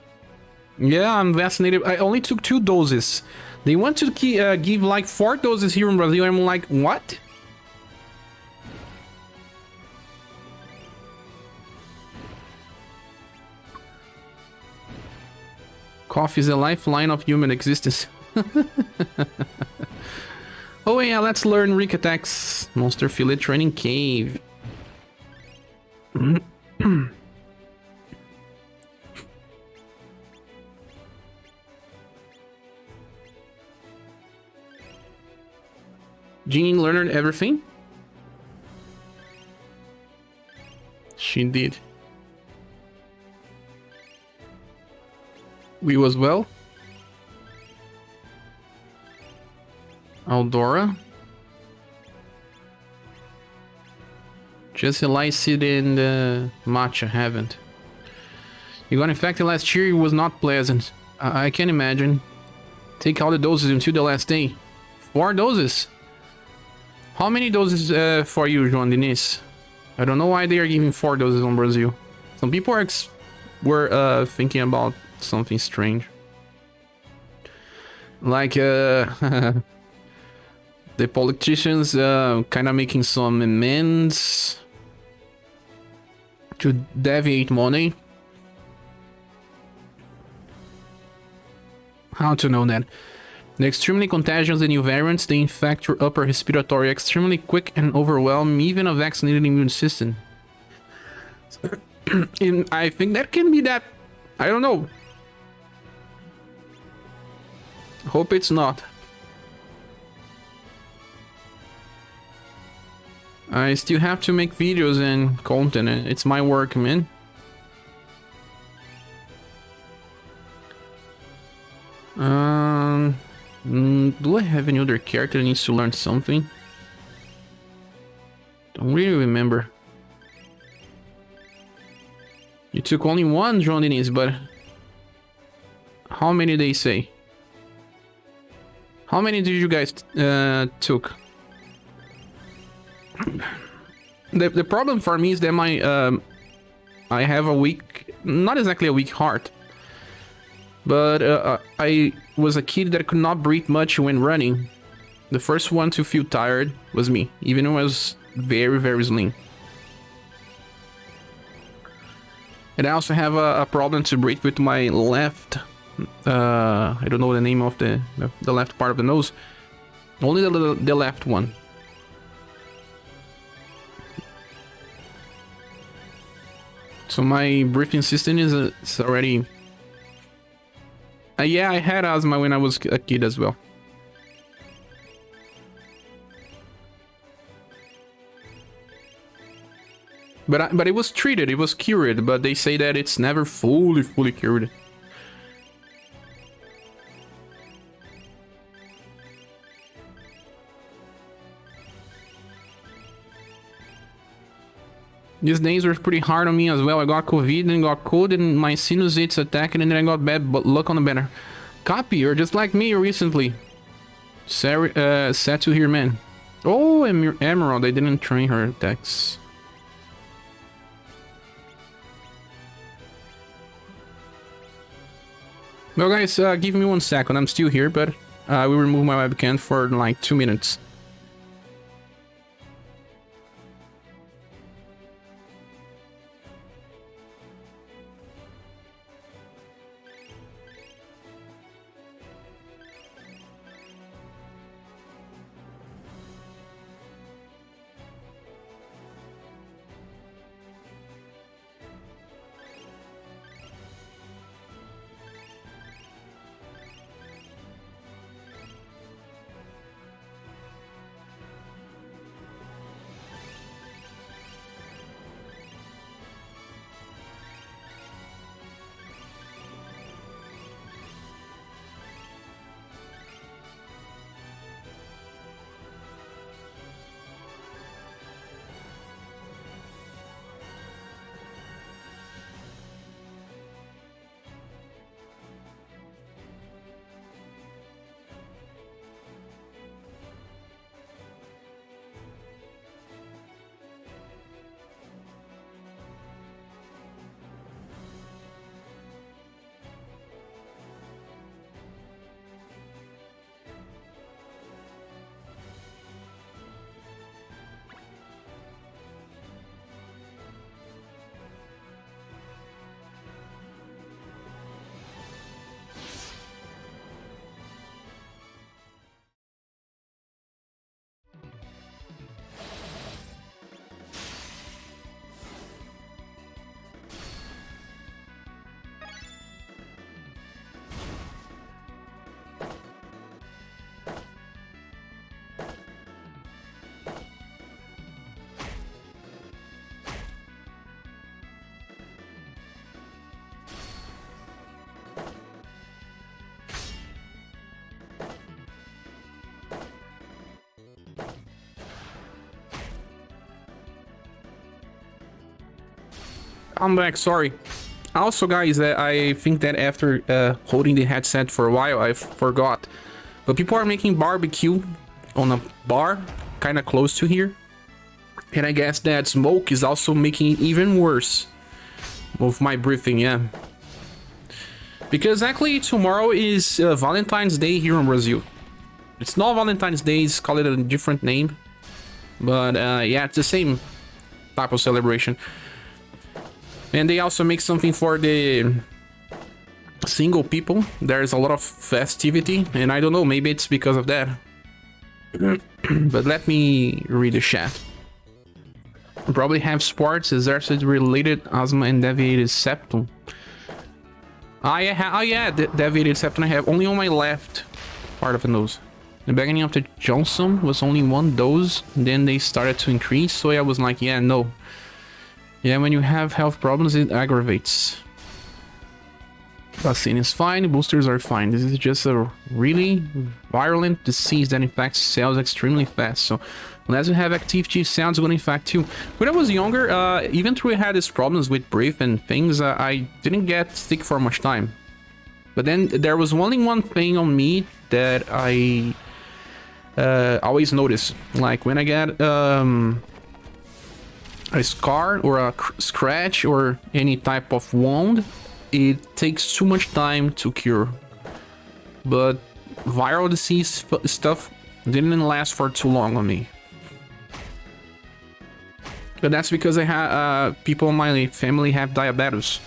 Yeah, I'm vaccinated. I only took 2 doses. They want to give like 4 doses here in Brazil. I'm like, what? Coffee is a lifeline of human existence. Oh yeah, let's learn Rick attacks. Monster Fillet Training Cave. Jeannie learned everything? She did. We was well. Aldora. Just Elicit and Matcha haven't. You got infected last year, it was not pleasant. I can imagine. Take all the doses until the last day. 4 doses? How many doses for you, João Diniz? I don't know why they are giving 4 doses on Brazil. Some people were thinking about something strange. Like, the politicians kind of making some amends to deviate money. How to know that? The extremely contagious and new variants, they infect your upper respiratory extremely quick and overwhelm even a vaccinated immune system. And I think that can be that. I don't know. Hope it's not. I still have to make videos and content. It's my work, man. Do I have any other character that needs to learn something? Don't really remember. You took only 1, João Diniz, but how many they say? How many did you guys took? The problem for me is that my I have a weak, not exactly a weak heart, but I was a kid that could not breathe much when running. The first one to feel tired was me, even when I was very, very slim. And I also have a problem to breathe with my left, I don't know the name of the left part of the nose, only the left one. So my breathing system is already... yeah, I had asthma when I was a kid as well. But it was treated, it was cured, but they say that it's never fully cured. These days were pretty hard on me as well. I got COVID and got cold and my sinusitis attacked and then I got bad luck on the banner. Copy, you're just like me recently. Sad to hear, man. Oh, Emerald, I didn't train her attacks. Well guys, give me 1 second, I'm still here, but I will remove my webcam for like 2 minutes. I'm back, sorry. Also, guys, I think that after holding the headset for a while, I forgot. But people are making barbecue on a bar kind of close to here. And I guess that smoke is also making it even worse with my breathing, yeah. Because actually tomorrow is Valentine's Day here in Brazil. It's not Valentine's Day, it's called it a different name. But yeah, it's the same type of celebration. And they also make something for the single people. There's a lot of festivity, and I don't know, maybe it's because of that. But let me read the chat. Probably have sports, exercise-related asthma, and deviated septum. Yeah, deviated septum I have only on my left part of the nose. The beginning of the Johnson was only one dose, then they started to increase, so I was like, yeah, no. Yeah, when you have health problems, it aggravates. Vaccine is fine, boosters are fine. This is just a really virulent disease that infects cells extremely fast, so unless you have activity, cells will infect too. When I was younger, even though I had these problems with breath and things, I didn't get sick for much time. But then there was only one thing on me that I always notice. Like when I get a scar or a scratch or any type of wound, it takes too much time to cure. But viral disease stuff didn't last for too long on me. But that's because I have people in my family have diabetes,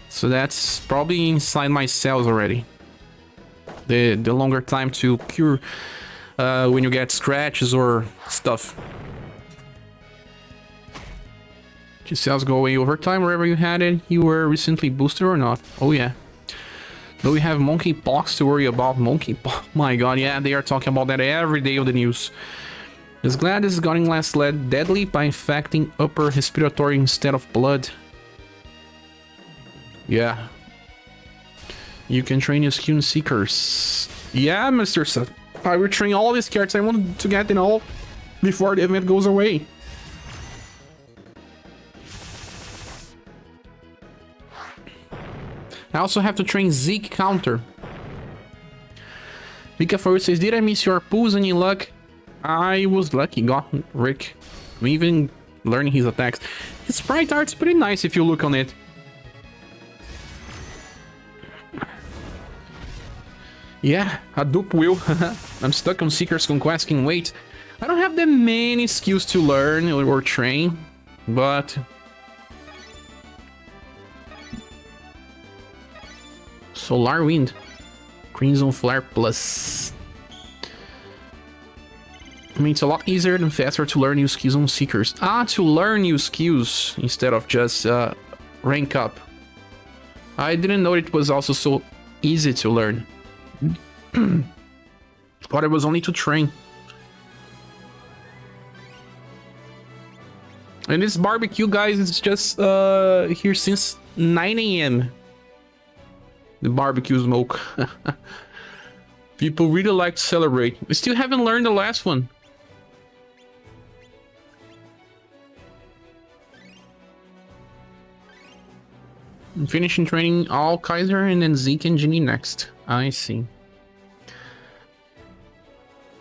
so that's probably inside my cells already. The longer time to cure when you get scratches or stuff. Your cells go away over time wherever you had it. You were recently boosted or not? Oh yeah. Do we have monkeypox to worry about? Monkeypox? My god, yeah, they are talking about that every day on the news. Is glad this is getting less deadly by infecting upper respiratory instead of blood. Yeah. You can train your skin seekers. Yeah, Mr. Sut. I will train all these cards. I want to get them all before the event goes away. I also have to train Zeke counter. Mika Forward says, did I miss your pulls? Any luck? I was lucky, got Rick. I'm even learning his attacks. His sprite art's pretty nice if you look on it. Yeah, a dupe will. I'm stuck on Seeker's Conquest, can wait. I don't have that many skills to learn or train, but... Solar Wind. Crimson Flare Plus. I mean, it's a lot easier and faster to learn new skills on Seekers. To learn new skills instead of just rank up. I didn't know it was also so easy to learn. But it was only to train. And this barbecue, guys, is just here since 9 AM. The barbecue smoke. People really like to celebrate. We still haven't learned the last one. I'm finishing training all Kaiser and then Zeke and Ginny next. I see.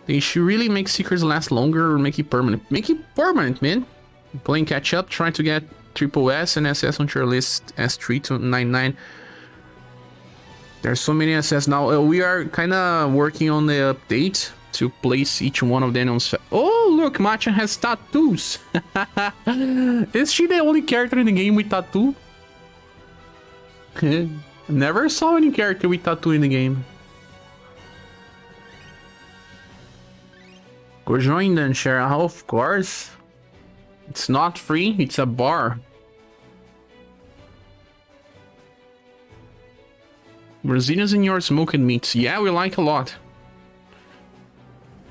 They should really make Seekers last longer or make it permanent. Make it permanent, man. Playing catch up, trying to get triple S and SS on your list S3 to 99. There's so many SS now. We are kind of working on the update to place each one of them on... Oh, look, Matcha has tattoos. Is she the only character in the game with tattoo? Never saw any character with tattoo in the game. Go join then, Cheryl. Of course. It's not free, it's a bar. Brazilians in your smoked meats. Yeah, we like a lot.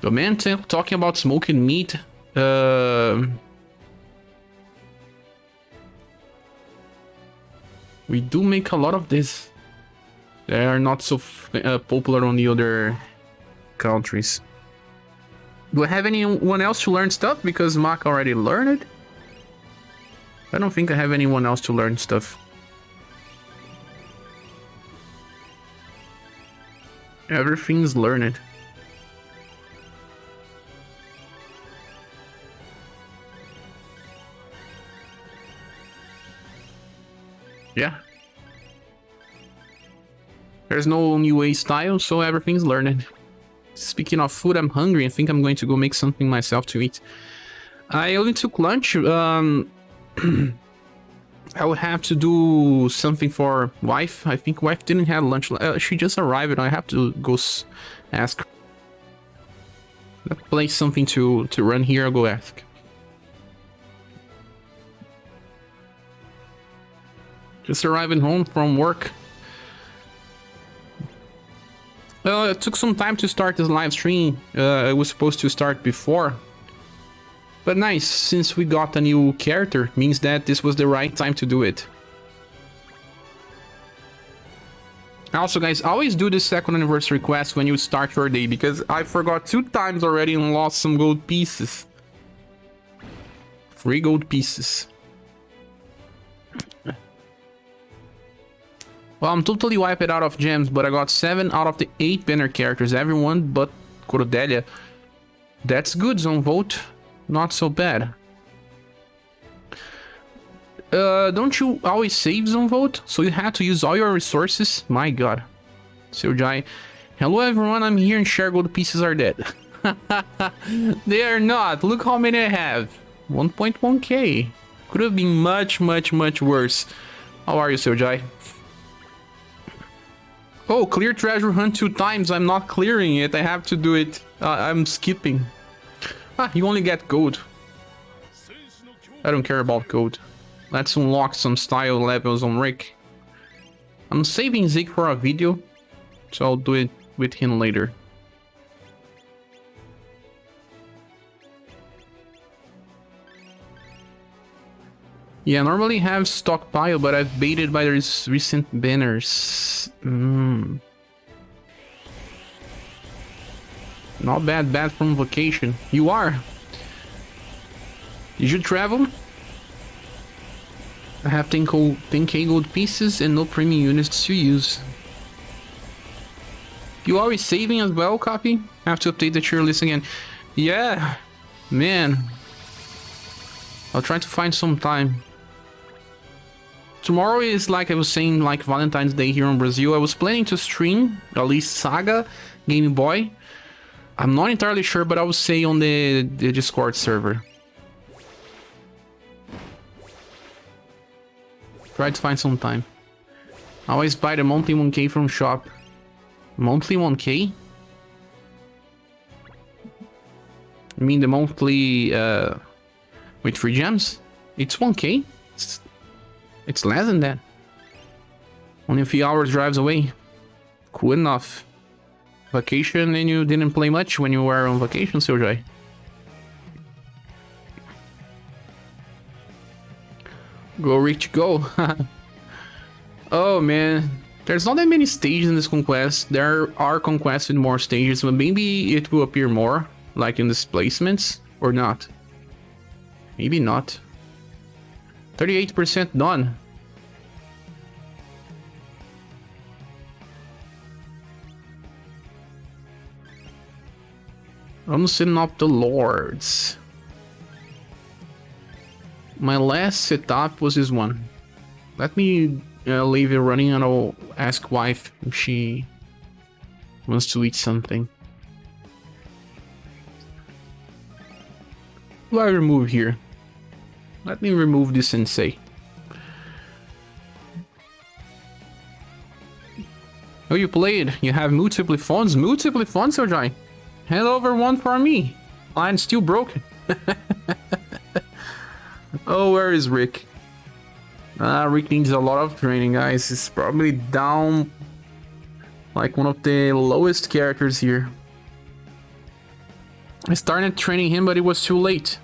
The man talking about smoked meat. We do make a lot of this. They are not so popular on the other countries. Do I have anyone else to learn stuff? Because Mark already learned it. I don't think I have anyone else to learn stuff. Everything's learned. Yeah. There's no new way style, so everything's learned. Speaking of food, I'm hungry. I think I'm going to go make something myself to eat. I only took lunch. I would have to do something for wife. I think wife didn't have lunch. She just arrived and I have to go ask her. Let's play something to run here. I'll go ask. Just arriving home from work. It took some time to start this live stream. It was supposed to start before. But nice, since we got a new character, means that this was the right time to do it. Also guys, always do the second anniversary quest when you start your day, because I forgot 2 times already and lost some gold pieces. 3 gold pieces. Well, I'm totally wiped out of gems, but I got 7 out of the 8 banner characters, everyone but Cordelia. That's good, Zone Vote. Not so bad. Don't you always save Zone Vote? So you have to use all your resources? My god. SaGa. Hello everyone, I'm here and share gold pieces are dead. They are not. Look how many I have. 1.1k. Could have been much worse. How are you, SaGa? Oh, clear treasure hunt 2 times. I'm not clearing it. I have to do it. I'm skipping. Ah, you only get gold. I don't care about gold. Let's unlock some style levels on Rick. I'm saving Zeke for a video, so I'll do it with him later. Yeah, I normally have stockpile, but I've baited by these recent banners. Not bad from vacation. You are? Did you travel? I have 10k gold pieces and no premium units to use. You always saving as well, copy? I have to update the tier list again. Yeah, man. I'll try to find some time. Tomorrow is, like I was saying, like Valentine's Day here in Brazil. I was planning to stream at least SaGa, Game Boy. I'm not entirely sure, but I would say on the Discord server. Try to find some time. I always buy the monthly 1k from shop. Monthly 1k? I mean the monthly with 3 gems? It's 1k? It's less than that. Only a few hours drives away. Cool enough. Vacation and you didn't play much when you were on vacation, SaGa. Go Rich, go. Oh man, there's not that many stages in this conquest. There are conquests with more stages, but maybe it will appear more, like in displacements, or not. Maybe not. 38% done. I'm setting up the lords. My last setup was this one. Let me leave it running and I'll ask wife if she wants to eat something. What do I remove here? Let me remove this sensei. Oh, you played? You have multiple phones? Multiple phones, SaGa? Hand over one for me. Mine's still broken. Oh, where is Rick? Rick needs a lot of training, guys. He's probably down like one of the lowest characters here. I started training him, but it was too late.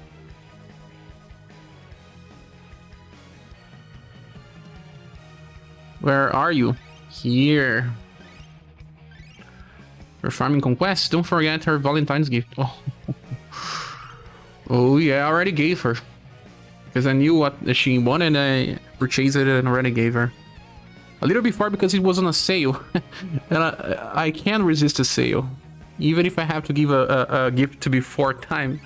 Where are you? Here. We're farming Conquest. Don't forget her Valentine's gift. Oh, oh yeah, I already gave her. Because I knew what she wanted, I purchased it and already gave her. A little before because it was on a sale. And I can't resist a sale. Even if I have to give a gift before time.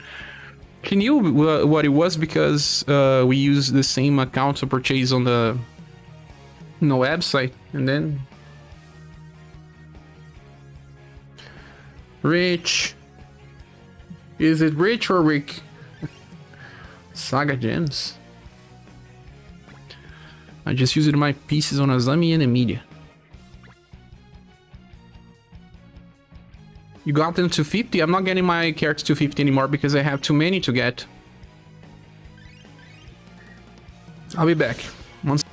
She knew what it was because we used the same account to purchase on the website. And then... Rich. Is it Rich or Rick? SaGa gems. I just used my pieces on Azami and Emilia. You got them to 50? I'm not getting my characters to 50 anymore because I have too many to get. I'll be back. Once.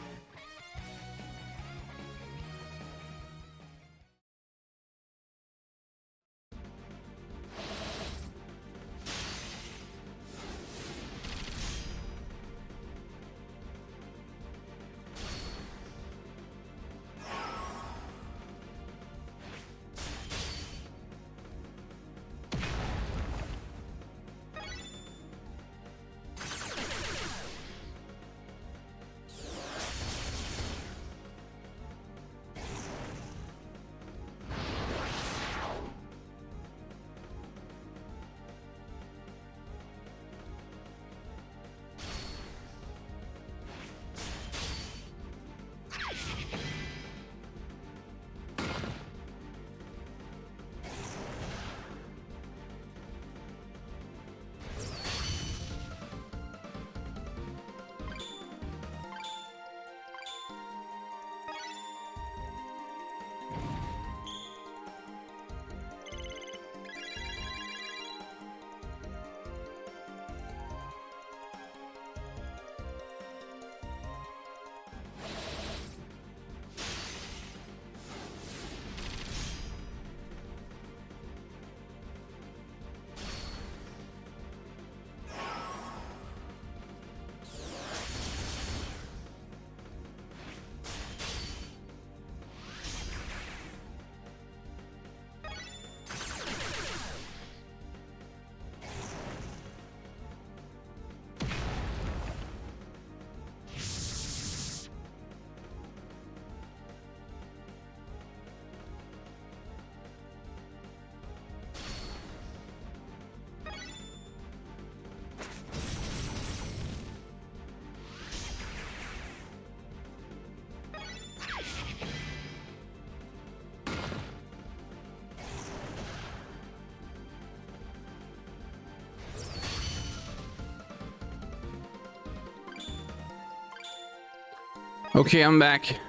Okay, I'm back.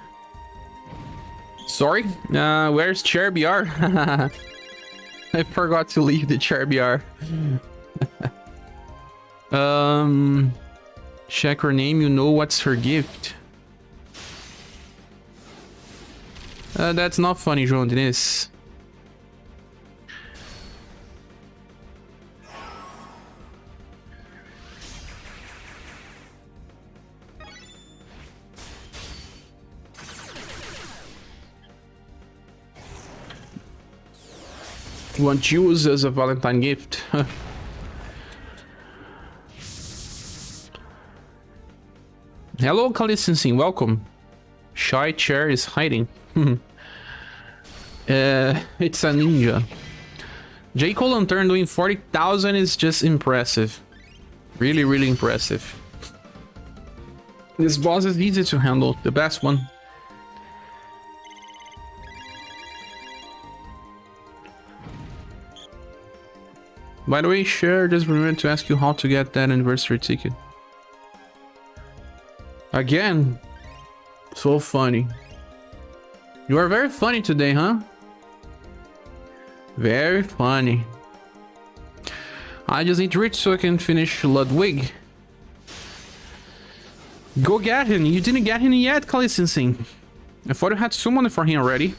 Sorry, where's ScherBR? I forgot to leave the ScherBR. Check her name, you know what's her gift. That's not funny, João Diniz. You want to use as a Valentine gift? Hello, Kalisensing, welcome. Shy chair is hiding. It's a ninja. J. Lantern doing 40,000 is just impressive. Really, really impressive. This boss is easy to handle, the best one. By the way, Cher, just remember to ask you how to get that anniversary ticket. Again? So funny. You are very funny today, huh? Very funny. I just need Rich so I can finish Ludwig. Go get him. You didn't get him yet, Kalisensing. I thought you had someone for him already.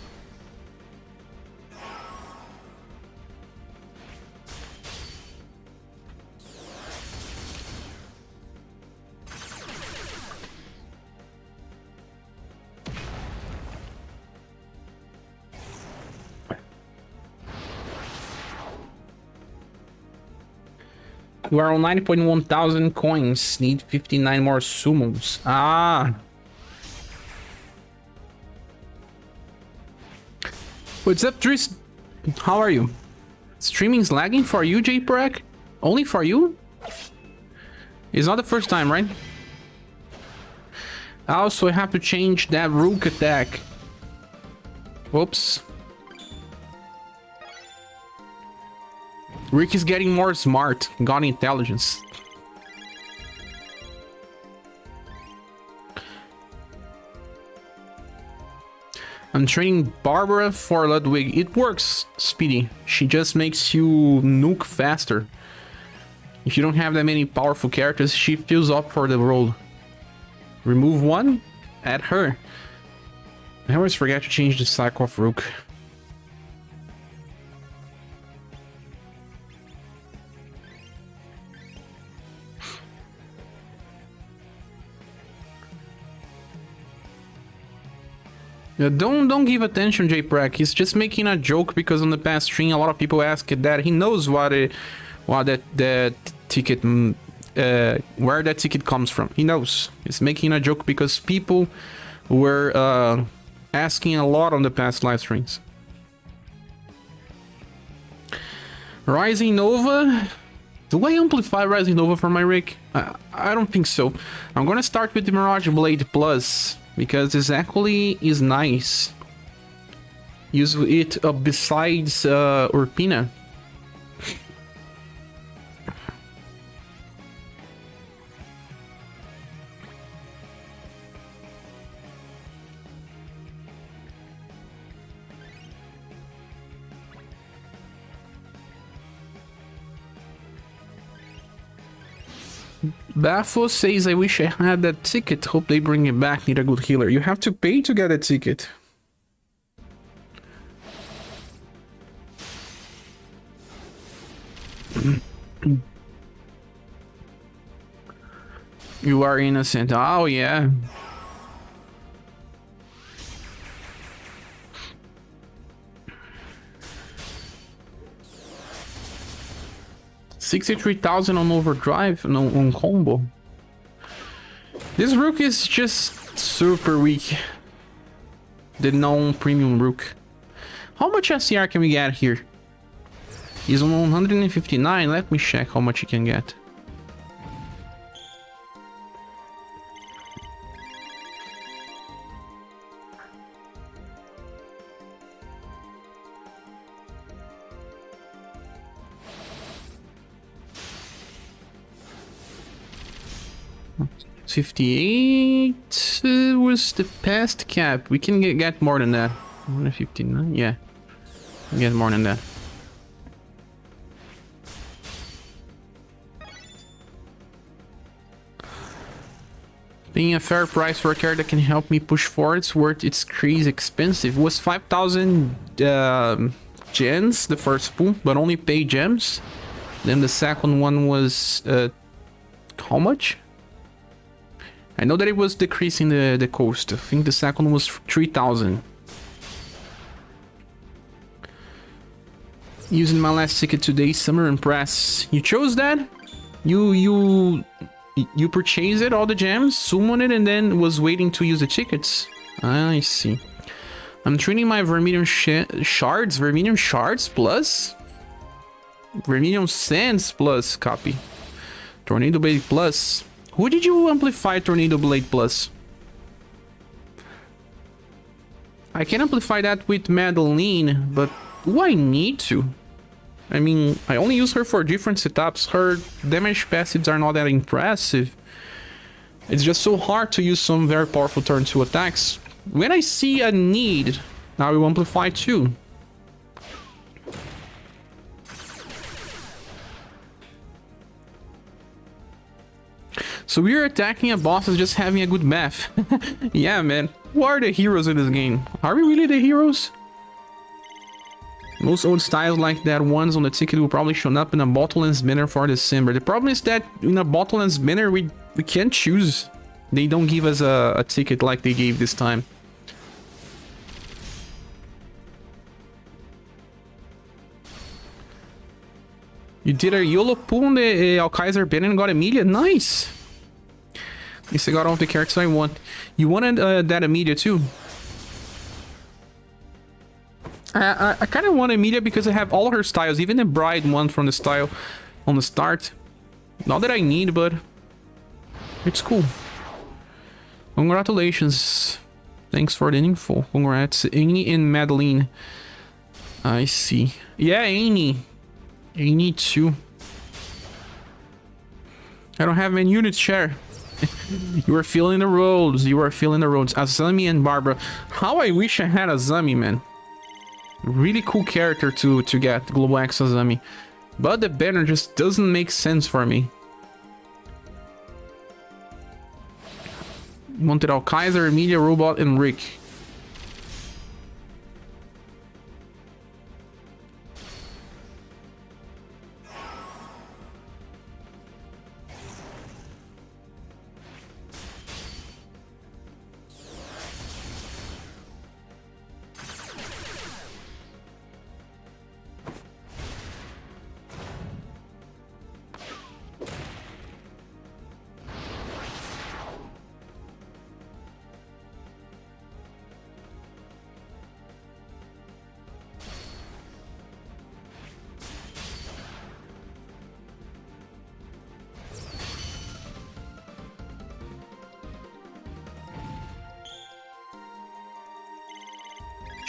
We are on 90.1 thousand coins. Need 59 more summons. Ah. What's up, Tris? How are you? Streaming's lagging for you, JPREC? Only for you? It's not the first time, right? Also, I have to change that rook attack. Whoops. Rick is getting more smart. Got intelligence. I'm training Barbara for Ludwig. It works, Speedy. She just makes you nuke faster. If you don't have that many powerful characters, she fills up for the role. Remove one, add her. I always forget to change the cycle of Rook. Yeah, don't give attention, JPREC. He's just making a joke because on the past stream a lot of people asked that. He knows what that ticket where that ticket comes from. He knows. He's making a joke because people were asking a lot on the past live streams. Rising Nova. Do I amplify Rising Nova for my rig? I don't think so. I'm gonna start with the Mirage Blade Plus because this actually is nice. Use it besides Urpina. Bafo says, I wish I had that ticket. Hope they bring it back. Need a good healer. You have to pay to get a ticket. You are innocent. Oh, yeah. $63,000 on overdrive on combo. This rook is just super weak. The non-premium rook. How much SCR can we get here? He's on 159. Let me check how much he can get. $58 was the past cap. We can get more than that. 159, yeah. Get more than that. Being a fair price for a card that can help me push forward, it's worth its crazy expensive. It was 5,000 gems, the first pool, but only pay gems. Then the second one was how much? I know that it was decreasing the cost. I think the second was 3,000. Using my last ticket today, Summer and Press. You chose that? You purchased it, all the gems, summoned it, and then was waiting to use the tickets. I see. I'm training my Vermilion Shards. Vermilion Shards plus? Vermilion Sands plus copy. Tornado Blade plus. Who did you amplify Tornado Blade plus? I can amplify that with Madeline, but do I need to? I mean, I only use her for different setups. Her damage passives are not that impressive. It's just so hard to use some very powerful turn 2 attacks. When I see a need, I will amplify too. So we're attacking a boss that's just having a good math. Yeah, man. Who are the heroes in this game? Are we really the heroes? Most old styles like that ones on the ticket will probably show up in a bottle-lens banner for December. The problem is that in a bottle-lens banner, we can't choose. They don't give us a ticket like they gave this time. You did a YOLO pull on the Alkaiser Ben and got Emilia? Nice! At least I got all the characters I want. You wanted that Emilia too? I kind of want Emilia because I have all her styles, even the Bride one from the style on the start. Not that I need, but it's cool. Congratulations. Thanks for the info. Congrats. Annie and Madeline. I see. Yeah, Annie. Annie too. I don't have many units, share. You are feeling the roads. You are feeling the roads. Azami and Barbara. How I wish I had Azami, man. Really cool character to get, Global X Azami. But the banner just doesn't make sense for me. Wanted Alkaiser, Emilia, Robot, and Rick.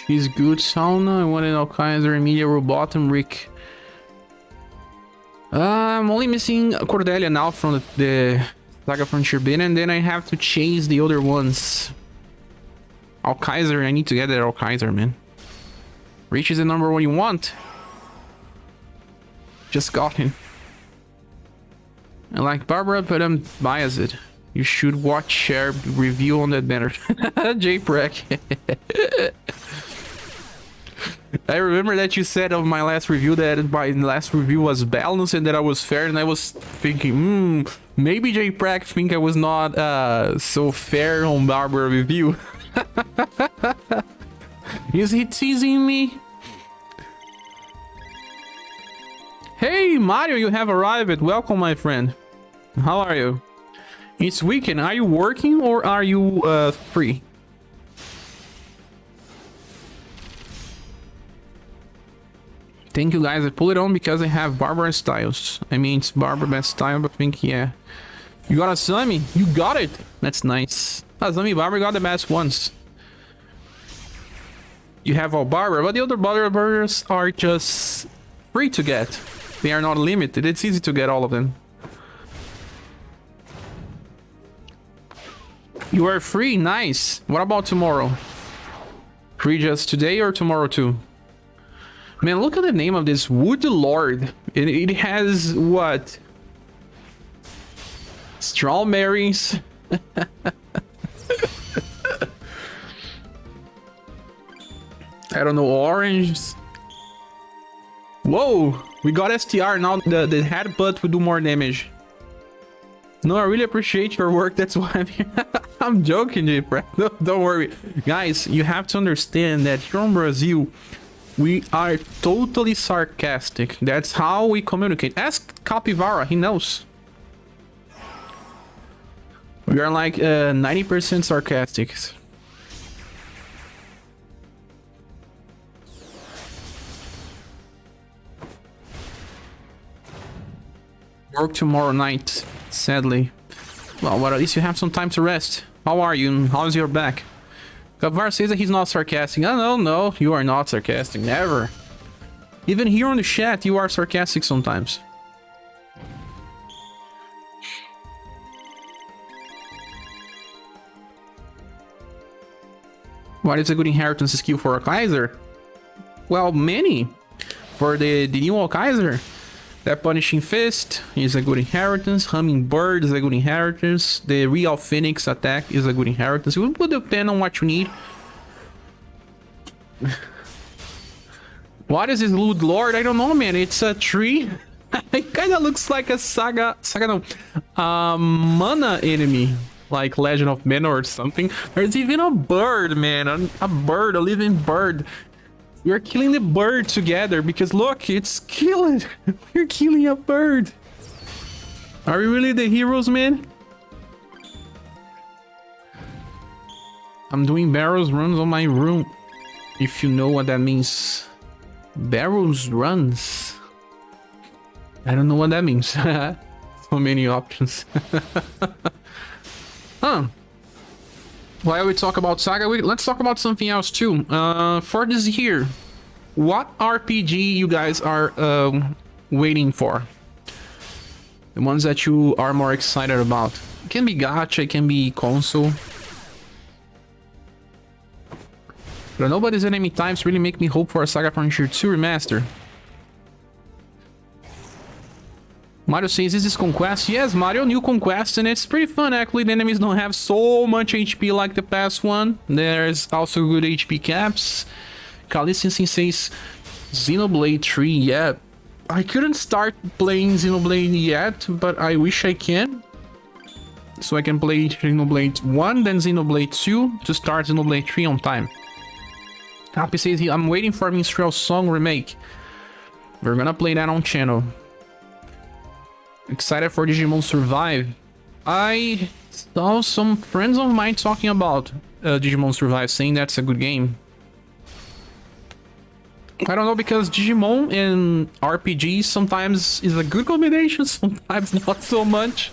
She's good, Sauna. I wanted Alkaiser, Emilia, Robot, and Rick. I'm only missing Cordelia now from the SaGa Frontier bin, and then I have to chase the other ones. Alkaiser, I need to get that Alkaiser, man. Rich is the number one you want. Just got him. I like Barbara, but I'm biased. You should watch share review on that banner. JPrek. I remember that you said of my last review that my last review was balanced and that I was fair, and I was thinking, maybe JPrek think I was not so fair on Barbara review. Is he teasing me? Hey Mario, you have arrived. Welcome, my friend. How are you? It's weekend. Are you working or are you free? Thank you guys. I pull it on because I have Barbara styles. I mean, it's Barbara best style, but I think, yeah. You got Azami. You got it. That's nice. Azami, Barbara got the best ones. You have all Barbara, but the other Barbars are just free to get. They are not limited. It's easy to get all of them. You are free. Nice. What about tomorrow? Free just today or tomorrow too? Man, look at the name of this Wood Lord. It has what? Strawberries. I don't know, oranges. Whoa, we got STR now. The headbutt will do more damage. No, I really appreciate your work. That's why I'm here. I'm joking, JPrek. No, don't worry. Guys, you have to understand that here in Brazil, we are totally sarcastic. That's how we communicate. Ask Capivara, he knows. We are like 90% sarcastic. Work tomorrow night, sadly. Well, at least you have some time to rest. How are you? How's your back? Kavar says that he's not sarcastic. Oh, no, you are not sarcastic. Never. Even here on the chat, you are sarcastic sometimes. What is a good inheritance skill for a Kaiser? Well, many. For the new Kaiser. That Punishing Fist is a good inheritance. Hummingbird is a good inheritance. The Real Phoenix attack is a good inheritance. It will depend on what you need. What is this Loot Lord? I don't know, man. It's a tree. It kind of looks like a SaGa no, mana enemy. Like Legend of Mana or something. There's even a bird, man. A bird, a living bird. We're killing the bird together because look, it's killing. We're killing a bird. Are we really the heroes, man? I'm doing barrels runs on my room. If you know what that means. Barrels runs. I don't know what that means. So many options. Huh. While we talk about SaGa, let's talk about something else too. For this year, what RPG you guys are waiting for? The ones that you are more excited about. It can be gacha, it can be console. But nobody's enemy types really make me hope for a SaGa Frontier 2 remaster. Mario says, is this Conquest? Yes, Mario, new Conquest, and it's pretty fun actually. The enemies don't have so much HP like the past one. There's also good HP caps. Kalistin says, Xenoblade 3, yeah. I couldn't start playing Xenoblade yet, but I wish I can. So I can play Xenoblade 1, then Xenoblade 2 to start Xenoblade 3 on time. Happy says, I'm waiting for Minstrel Song remake. We're gonna play that on channel. Excited for Digimon Survive. I saw some friends of mine talking about Digimon Survive, saying that's a good game. I don't know, because Digimon and RPGs sometimes is a good combination, sometimes not so much.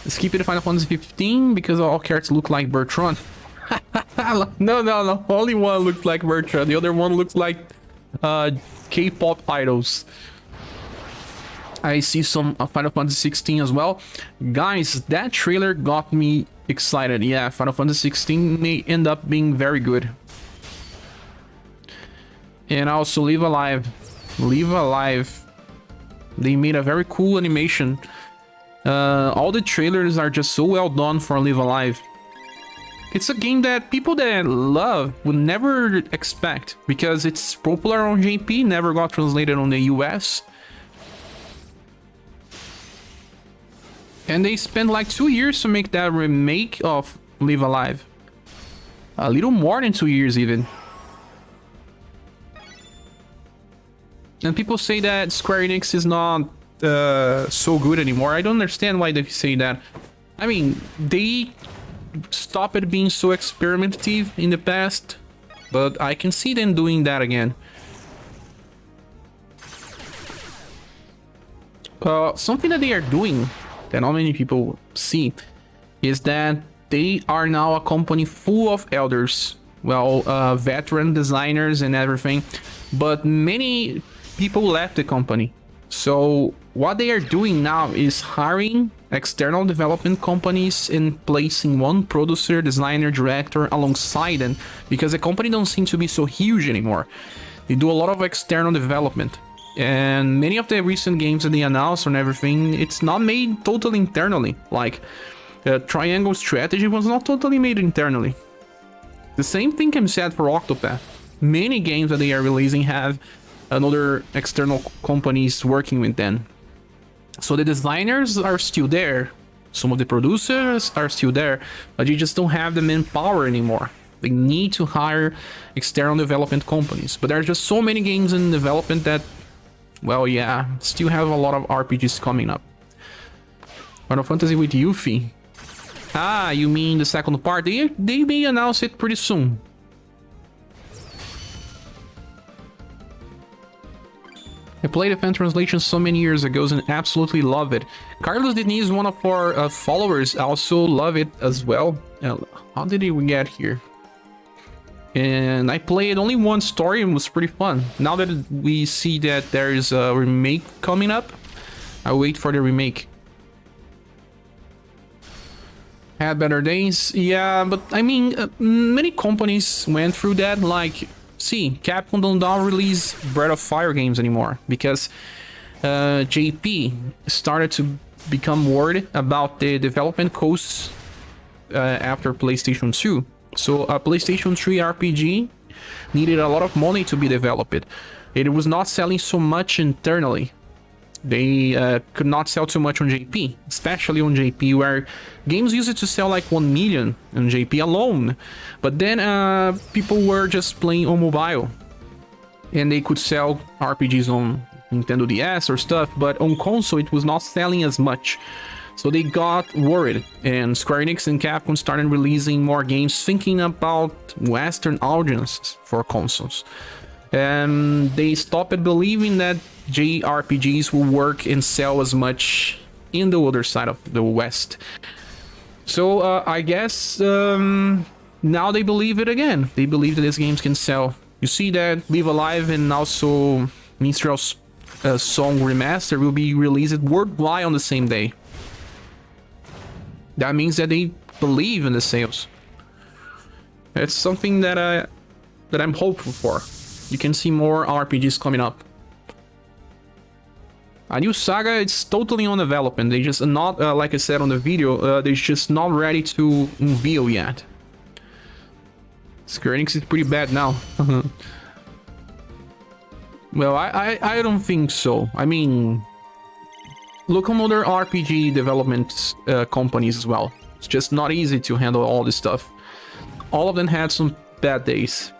Skip it Final Fantasy 15 because all characters look like Bertrand. No. Only one looks like Bertrand. The other one looks like K-pop idols. I see some Final Fantasy 16 as well. Guys, that trailer got me excited. Yeah, Final Fantasy 16 may end up being very good. And also Live Alive. Live Alive. They made a very cool animation. All the trailers are just so well done for Live Alive. It's a game that people that love would never expect, because it's popular on JP, never got translated on the US. And they spent like 2 years to make that remake of Live Alive. A little more than 2 years even. And people say that Square Enix is not so good anymore. I don't understand why they say that. I mean, they stopped being so experimentative in the past, but I can see them doing that again. Something that they are doing that not many people see is that they are now a company full of elders, well, veteran designers and everything, but many people left the company. So what they are doing now is hiring external development companies and placing one producer, designer, director alongside them, because the company don't seem to be so huge anymore. They do a lot of external development. And many of the recent games that they announced and everything, it's not made totally internally. Like, Triangle Strategy was not totally made internally. The same thing can be said for Octopath. Many games that they are releasing have another external companies working with them. So the designers are still there. Some of the producers are still there, but you just don't have the manpower anymore. They need to hire external development companies. But there are just so many games in development that, well, yeah, still have a lot of RPGs coming up. Final Fantasy with Yuffie. Ah, you mean the second part? They may announce it pretty soon. I played a fan translation so many years ago and absolutely love it. Carlos Diniz, one of our followers, also love it as well. How did we get here? And I played only one story and it was pretty fun. Now that we see that there is a remake coming up, I'll wait for the remake. Had better days? Yeah, but I mean, many companies went through that. Like, see, Capcom don't now release Breath of Fire games anymore because JP started to become worried about the development costs after PlayStation 2. So a PlayStation 3 RPG needed a lot of money to be developed. It was not selling so much internally. They could not sell too much on JP, especially on JP, where games used to sell like 1 million on JP alone. But then people were just playing on mobile, and they could sell RPGs on Nintendo DS or stuff, but on console it was not selling as much. So they got worried, and Square Enix and Capcom started releasing more games thinking about Western audiences for consoles. And they stopped believing that JRPGs will work and sell as much in the other side of the West. So I guess now they believe it again. They believe that these games can sell. You see that Live Alive and also Minstrel's Song Remaster will be released worldwide on the same day. That means that they believe in the sales. It's something that I'm hopeful for. You can see more RPGs coming up. A new SaGa, it's totally on development. They just not, like I said on the video, they're just not ready to unveil yet. Square Enix is pretty bad now. Well, I don't think so. I mean, look on other RPG development companies as well. It's just not easy to handle all this stuff. All of them had some bad days.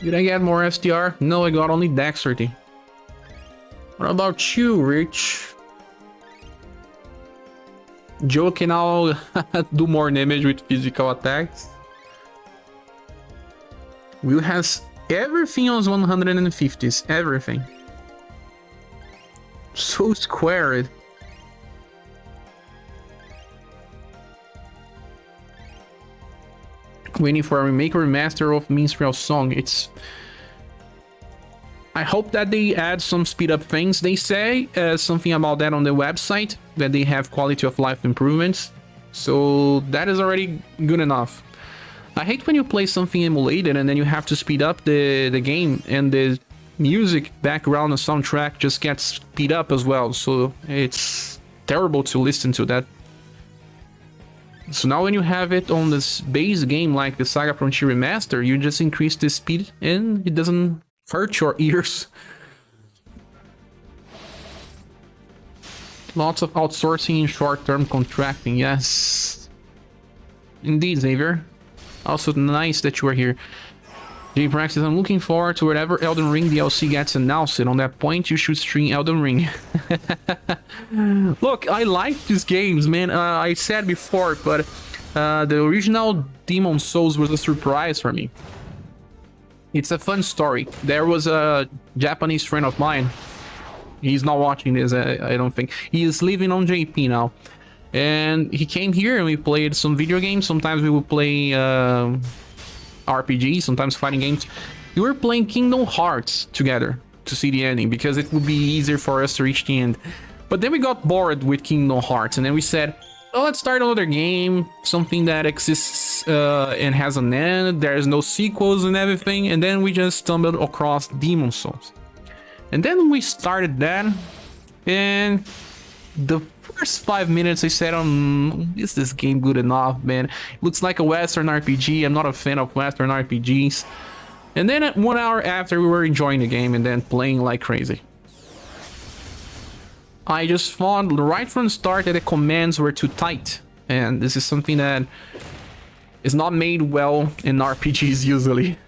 Did I get more SDR? No, I got only Dexterity. What about you, Rich? Joe can now do more damage with physical attacks. Will has everything on 150s, everything. So squared. Waiting for a remake or remaster of Minstrel Song. I hope that they add some speed up things. They say something about that on the website, that they have quality of life improvements. So that is already good enough. I hate when you play something emulated and then you have to speed up the game and the music background and soundtrack just gets speed up as well. So it's terrible to listen to that. So now when you have it on this base game like the SaGa Frontier Remaster, you just increase the speed and it doesn't hurt your ears. Lots of outsourcing and short-term contracting, yes. Indeed, Xavier. Also nice that you are here. J Praxis, I'm looking forward to whatever Elden Ring DLC gets announced, and on that point you should stream Elden Ring. Look, I like these games, man. I said before, but the original Demon Souls was a surprise for me. It's a fun story. There was a Japanese friend of mine. He's not watching this, I don't think. He is living on JP now. And he came here and we played some video games. Sometimes we would play RPGs, sometimes fighting games. We were playing Kingdom Hearts together to see the ending because it would be easier for us to reach the end. But then we got bored with Kingdom Hearts and then we said, oh, let's start another game, something that exists and has an end, there's no sequels and everything, and then we just stumbled across Demon Souls. And then we started that, and the first 5 minutes I said, is this game good enough, man? It looks like a Western RPG, I'm not a fan of Western RPGs. And then 1 hour after, we were enjoying the game and then playing like crazy. I just found right from the start that the commands were too tight, and this is something that is not made well in RPGs usually.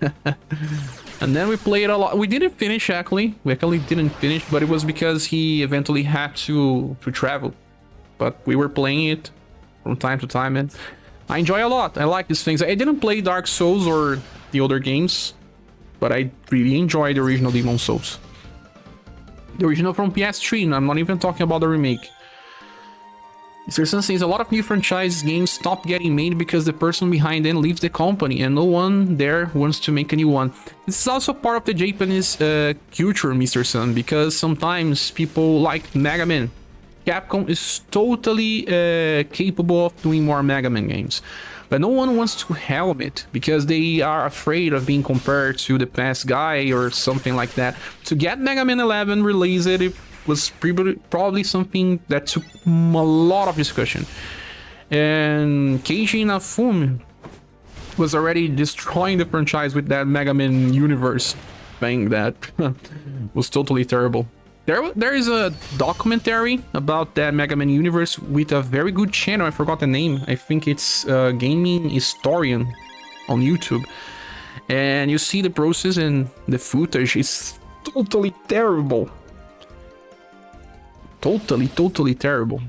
And then we played a lot. We didn't finish actually. We actually didn't finish, but it was because he eventually had to travel. But we were playing it from time to time, and I enjoy a lot. I like these things. I didn't play Dark Souls or the other games, but I really enjoyed the original Demon Souls. The original from PS3, and I'm not even talking about the remake. Mr. Sun says a lot of new franchise games stop getting made because the person behind them leaves the company and no one there wants to make a new one. This is also part of the Japanese culture, Mr. Sun, because sometimes people like Mega Man. Capcom is totally capable of doing more Mega Man games. But no one wants to helm it because they are afraid of being compared to the past guy or something like that. To get Mega Man 11 released, it was probably something that took a lot of discussion. And Keiji Inafune was already destroying the franchise with that Mega Man universe thing that was totally terrible. There is a documentary about that Mega Man universe with a very good channel. I forgot the name. I think it's Gaming Historian on YouTube. And you see the process and the footage is totally terrible. Totally terrible.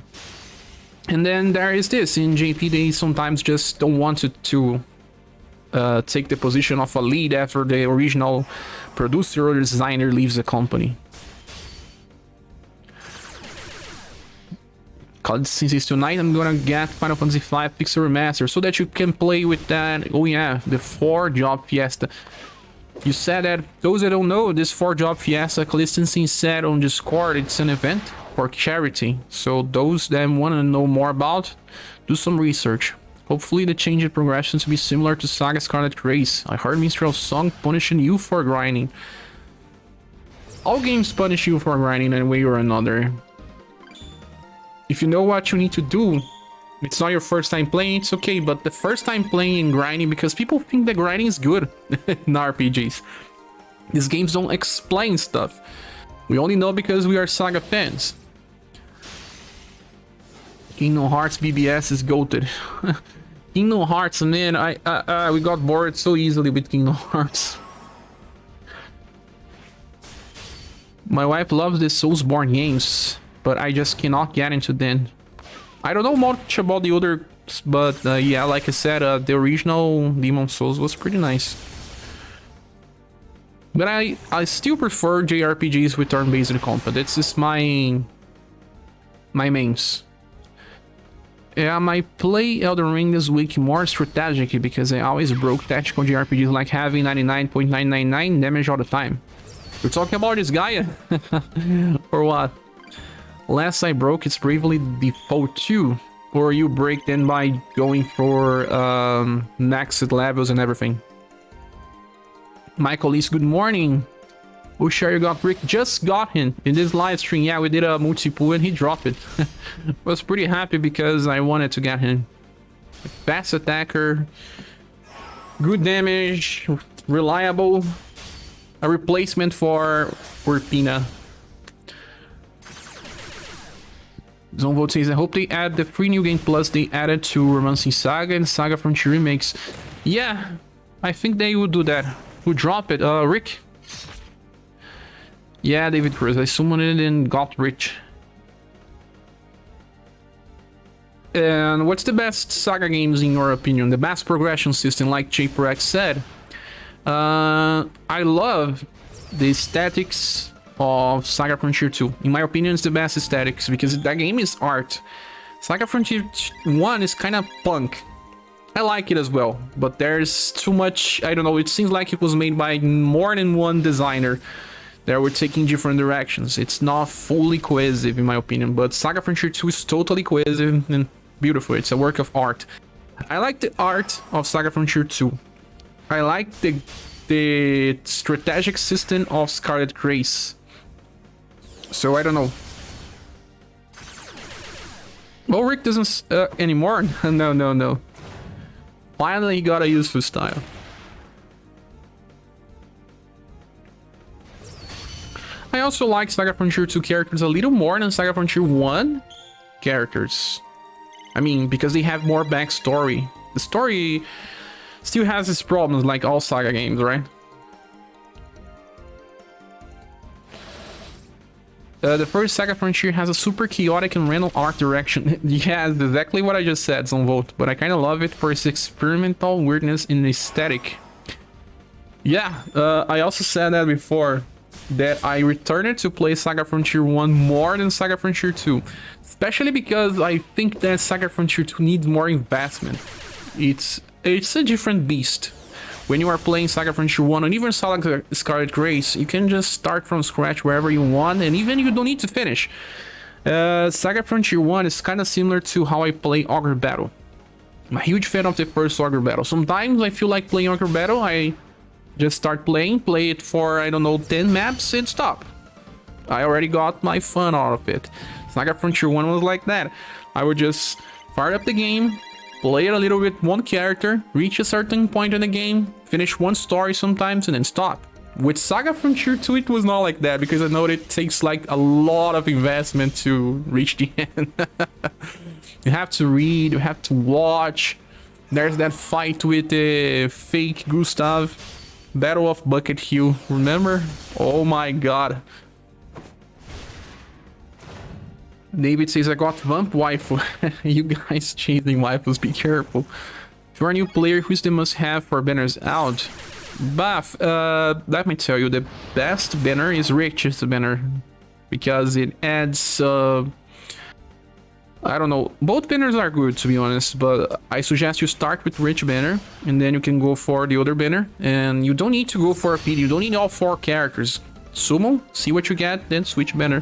And then there is this. In JP, they sometimes just don't want to take the position of a lead after the original producer or designer leaves the company. Since it's tonight, I'm gonna get Final Fantasy V Pixel Remaster so that you can play with that. Oh yeah, the 4-job Fiesta. You said that, those that don't know, this 4-job Fiesta, Callistency said on Discord, it's an event for charity. So those that want to know more about, do some research. Hopefully the change in progressions will be similar to SaGa Scarlet Grace. I heard Minstrel's song punishing you for grinding. All games punish you for grinding in a way or another. If you know what you need to do, it's not your first time playing, it's okay, but the first time playing and grinding, because people think that grinding is good in RPGs. These games don't explain stuff. We only know because we are SaGa fans. Kingdom Hearts BBS is goated. Kingdom Hearts, man, we got bored so easily with Kingdom Hearts. My wife loves the Soulsborne games, but I just cannot get into them. I don't know much about the others, but yeah, like I said, the original Demon Souls was pretty nice. But I still prefer JRPGs with turn-based combat. It's just my mains. Yeah, I might play Elden Ring this week more strategically because I always broke tactical JRPGs like having 99.999 damage all the time. We're talking about this guy? Or what? Last I broke, it's Bravely Default 2. Or you break then by going for maxed levels and everything. Michael Lees, good morning. Oh, sure you got Rick. Just got him in this live stream. Yeah, we did a multi-pool and he dropped it. Was pretty happy because I wanted to get him. Fast attacker. Good damage. Reliable. A replacement for Pina. Zonvolt says, I hope they add the free New Game Plus they added to Romancing Saga and Saga Frontier Remakes. Yeah, I think they will do that. Who drop it? Rick? Yeah, David Cruz. I summoned it and got rich. And what's the best Saga games in your opinion? The best progression system, like Chaperex said. I love the aesthetics of Saga Frontier 2. In my opinion, it's the best aesthetics because that game is art. Saga Frontier 1 is kind of punk. I like it as well, but there's too much, I don't know, it seems like it was made by more than one designer that were taking different directions. It's not fully cohesive in my opinion, but Saga Frontier 2 is totally cohesive and beautiful. It's a work of art. I like the art of Saga Frontier 2. I like the strategic system of Scarlet Grace. So I don't know. Well, Rick doesn't anymore. No. Finally, he got a useful style. I also like Saga Frontier 2 characters a little more than Saga Frontier 1 characters. I mean, because they have more backstory. The story still has its problems like all Saga games, right? The first Saga Frontier has a super chaotic and random art direction. Yeah, that's exactly what I just said, Zonvolt. But I kind of love it for its experimental weirdness in aesthetic. Yeah, I also said that before. That I returned to play Saga Frontier 1 more than Saga Frontier 2. Especially because I think that Saga Frontier 2 needs more investment. It's a different beast. When you are playing Saga Frontier 1 and even Saga Scarlet Grace, you can just start from scratch wherever you want, and even you don't need to finish. Saga Frontier 1 is kind of similar to how I play Ogre Battle. I'm a huge fan of the first Ogre Battle. Sometimes I feel like playing Ogre Battle, I just start playing, play it for, I don't know, 10 maps and stop. I already got my fun out of it. Saga Frontier 1 was like that. I would just fire up the game, play it a little bit one character, reach a certain point in the game, finish one story sometimes, and then stop. With SaGa Frontier 2, it was not like that, because I know it takes like a lot of investment to reach the end. You have to read, you have to watch. There's that fight with the fake Gustav. Battle of Bucket Hill, remember? Oh my god. David says, I got Vamp Waifu. You guys chasing waifus, be careful. If you're a new player, who's the must-have for banners out? Buff, let me tell you, the best banner is Richest banner. Because it adds, I don't know, both banners are good to be honest, but I suggest you start with Rich banner, and then you can go for the other banner. And you don't need to go for a PD, you don't need all 4 characters. Summon, see what you get, then switch banner.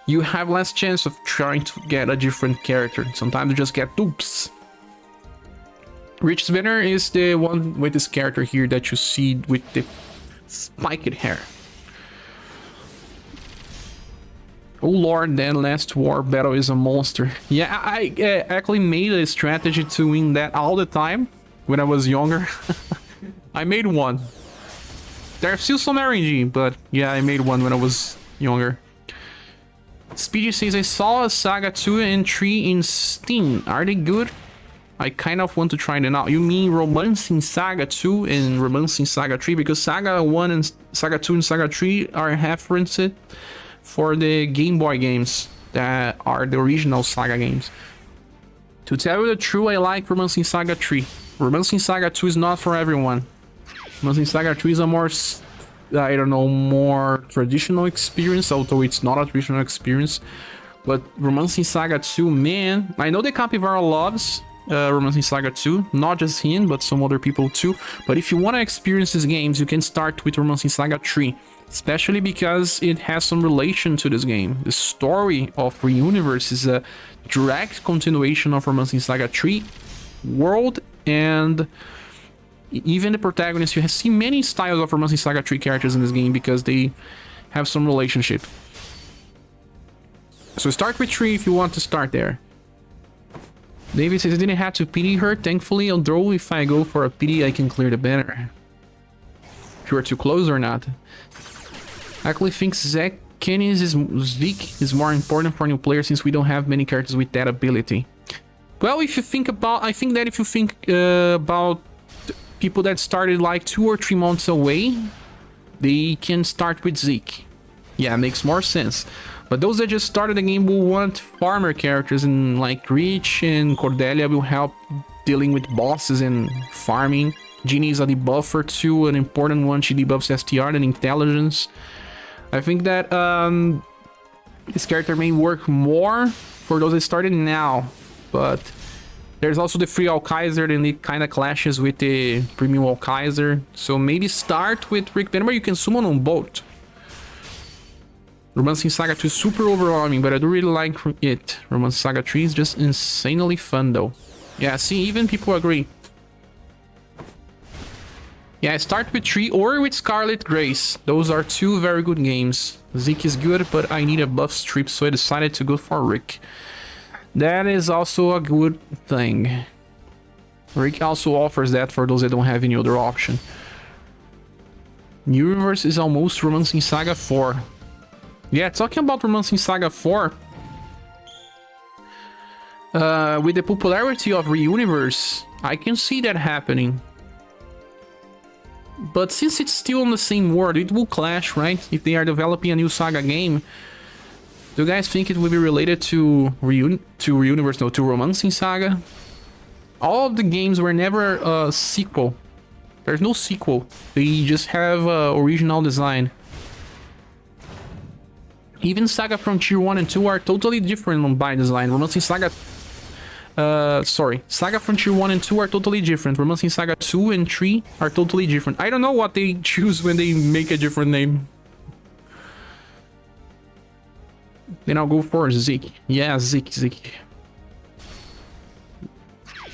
You have less chance of trying to get a different character. Sometimes you just get dupes. Rich's banner is the one with this character here that you see with the spiked hair. Oh lord, that last war battle is a monster. Yeah, I actually made a strategy to win that all the time when I was younger. I made one. There's still some RNG, but yeah, I made one when I was younger. Speedy says, I saw a SaGa 2 and 3 in Steam. Are they good? I kind of want to try them out. You mean Romancing SaGa 2 and Romancing SaGa 3? Because SaGa 1 and SaGa 2 and SaGa 3 are referenced for the Game Boy games that are the original SaGa games. To tell you the truth, I like Romancing SaGa 3. Romancing SaGa 2 is not for everyone. Romancing SaGa 3 is a more, I don't know, more traditional experience, although it's not a traditional experience. But Romancing SaGa 2, man, I know the Capivara loves Romancing SaGa 2, not just him, but some other people too. But if you want to experience these games, you can start with Romancing SaGa 3, especially because it has some relation to this game. The story of UniverSe is a direct continuation of Romancing SaGa 3 world, and even the protagonist, you see many styles of Romancing SaGa 3 characters in this game because they have some relationship. So start with 3 if you want to start there. David says, I didn't have to pity her. Thankfully, although if I go for a pity, I can clear the banner. If you are too close or not. I actually think Zeke is more important for new players since we don't have many characters with that ability. Well, if you think about, I think that if you think about people that started like 2 or 3 months away, they can start with Zeke. Yeah, it makes more sense. But those that just started the game will want farmer characters, and like Rich and Cordelia will help dealing with bosses and farming. Jeannie is a debuffer too, an important one. She debuffs STR and intelligence. I think that this character may work more for those that started now, but there's also the free Alkaiser, and it kind of clashes with the premium Alkaiser. So maybe start with Rick Banner, you can summon on both. Romancing SaGa 2 is super overwhelming, but I do really like it. Romancing SaGa 3 is just insanely fun though. Yeah, see, even people agree. Yeah, start with 3 or with Scarlet Grace. Those are 2 very good games. Zeke is good, but I need a buff strip, so I decided to go for Rick. That is also a good thing. Rick also offers that for those that don't have any other option. UniverSe is almost Romancing SaGa 4. Yeah, talking about Romancing SaGa 4, with the popularity of UniverSe, I can see that happening. But since it's still on the same world, it will clash, right? If they are developing a new SaGa game, do you guys think it will be related to UniverSe, no, to Romancing SaGa? All of the games were never a sequel. There's no sequel. They just have original design. Even SaGa Frontier 1 and 2 are totally different by design. Romancing SaGa... SaGa Frontier 1 and 2 are totally different. Romancing SaGa 2 and 3 are totally different. I don't know what they choose when they make a different name. Then I'll go for Zeke. Yeah, Zeke.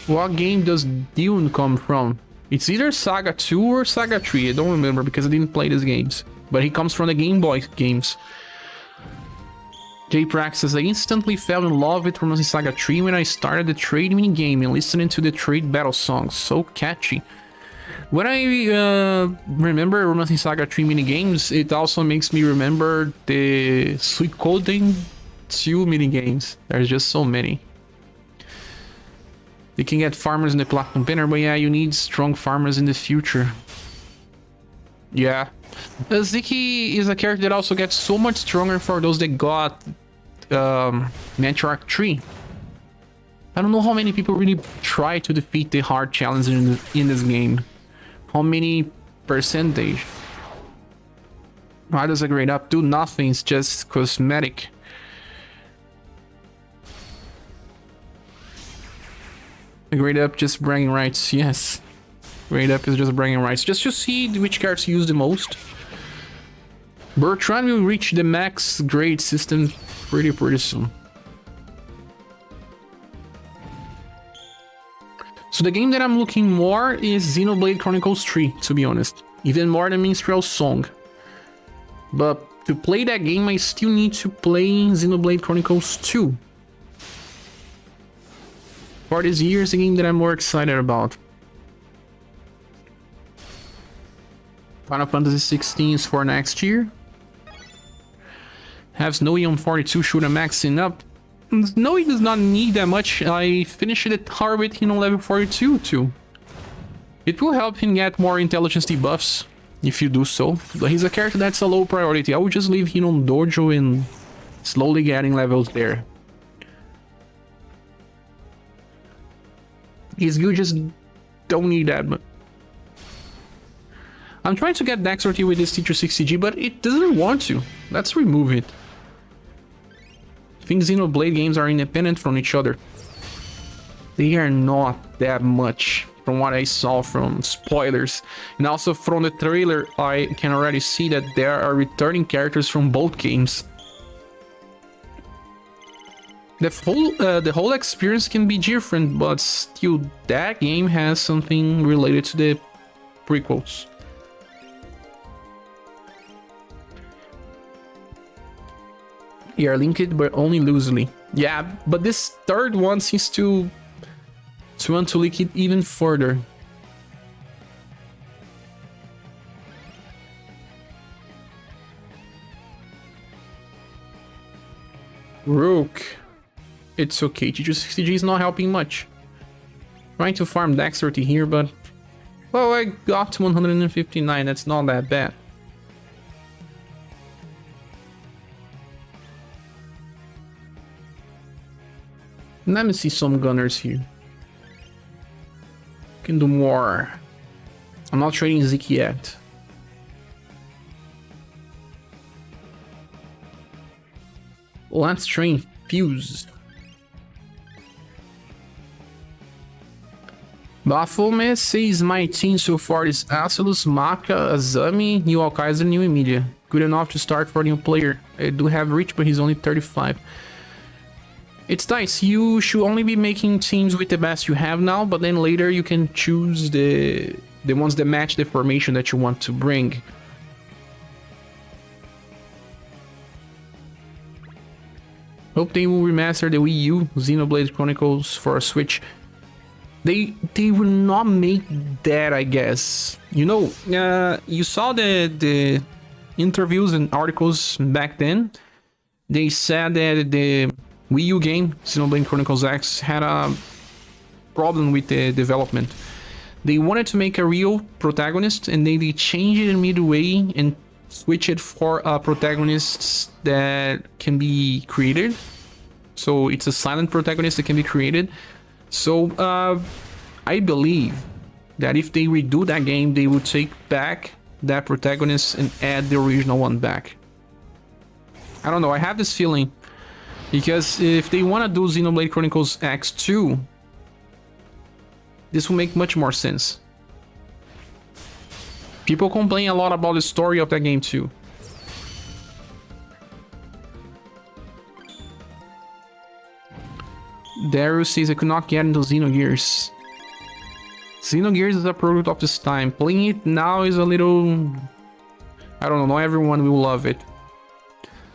What game does Dune come from? It's either SaGa 2 or SaGa 3. I don't remember because I didn't play these games. But he comes from the Game Boy games. J-Prax says, I instantly fell in love with Romancing SaGa 3 when I started the trade minigame and listening to the trade battle songs. So catchy. When I remember Romancing Saga 3 minigames, it also makes me remember the Sweet Coding 2 minigames. There's just so many. You can get farmers in the Platinum banner, but yeah, you need strong farmers in the future. Yeah. Ziki is a character that also gets so much stronger for those that got Matriarch 3. I don't know how many people really try to defeat the hard challenge in this game. How many percentage? Why does a grade up do nothing? It's just cosmetic. A grade up just bragging rights, yes. Grade up is just bragging rights. Just to see which cards use the most. Bertrand will reach the max grade system pretty soon. So the game that I'm looking more is Xenoblade Chronicles 3, to be honest. Even more than Minstrel's Song. But to play that game, I still need to play Xenoblade Chronicles 2. For this year is a game that I'm more excited about. Final Fantasy 16 is for next year. Have Snowy on 42 should I'm maxing up. Snowy does not need that much. I finished the tower with him on level 42 too. It will help him get more intelligence debuffs if you do so. But he's a character that's a low priority. I would just leave him on Dojo and slowly getting levels there. His guild just don't need that, but I'm trying to get Dexterity with this Teacher 60G, but it doesn't want to. Let's remove it. I think Xenoblade games are independent from each other. They are not that much from what I saw from spoilers. And also from the trailer, I can already see that there are returning characters from both games. The whole experience can be different, but still that game has something related to the prequels. They are linked, but only loosely. Yeah, but this third one seems to want to link it even further. Rook. It's okay, G260G is not helping much. Trying to farm Dexterity here, but... well, I got to 159, that's not that bad. Let me see some gunners here. Can do more. I'm not trading Ziki yet. Let's train Fuse. Baphomet says my team so far is Acelus, Maka, Azami, New Alkaiser, New Emilia. Good enough to start for a new player. I do have Rich, but he's only 35. It's nice. You should only be making teams with the best you have now, but then later you can choose the ones that match the formation that you want to bring. Hope they will remaster the Wii U Xenoblade Chronicles for a Switch. They will not make that, I guess. You know, you saw the interviews and articles back then. They said that the Wii U game, Xenoblade Chronicles X, had a problem with the development. They wanted to make a real protagonist, and they changed it midway and switch it for a protagonist that can be created. So it's a silent protagonist that can be created. So I believe that if they redo that game, they will take back that protagonist and add the original one back. I don't know, I have this feeling. Because if they want to do Xenoblade Chronicles X2, this will make much more sense. People complain a lot about the story of that game too. Darius says I could not get into Xenogears. Xenogears is a product of this time. Playing it now is a little... I don't know, not everyone will love it.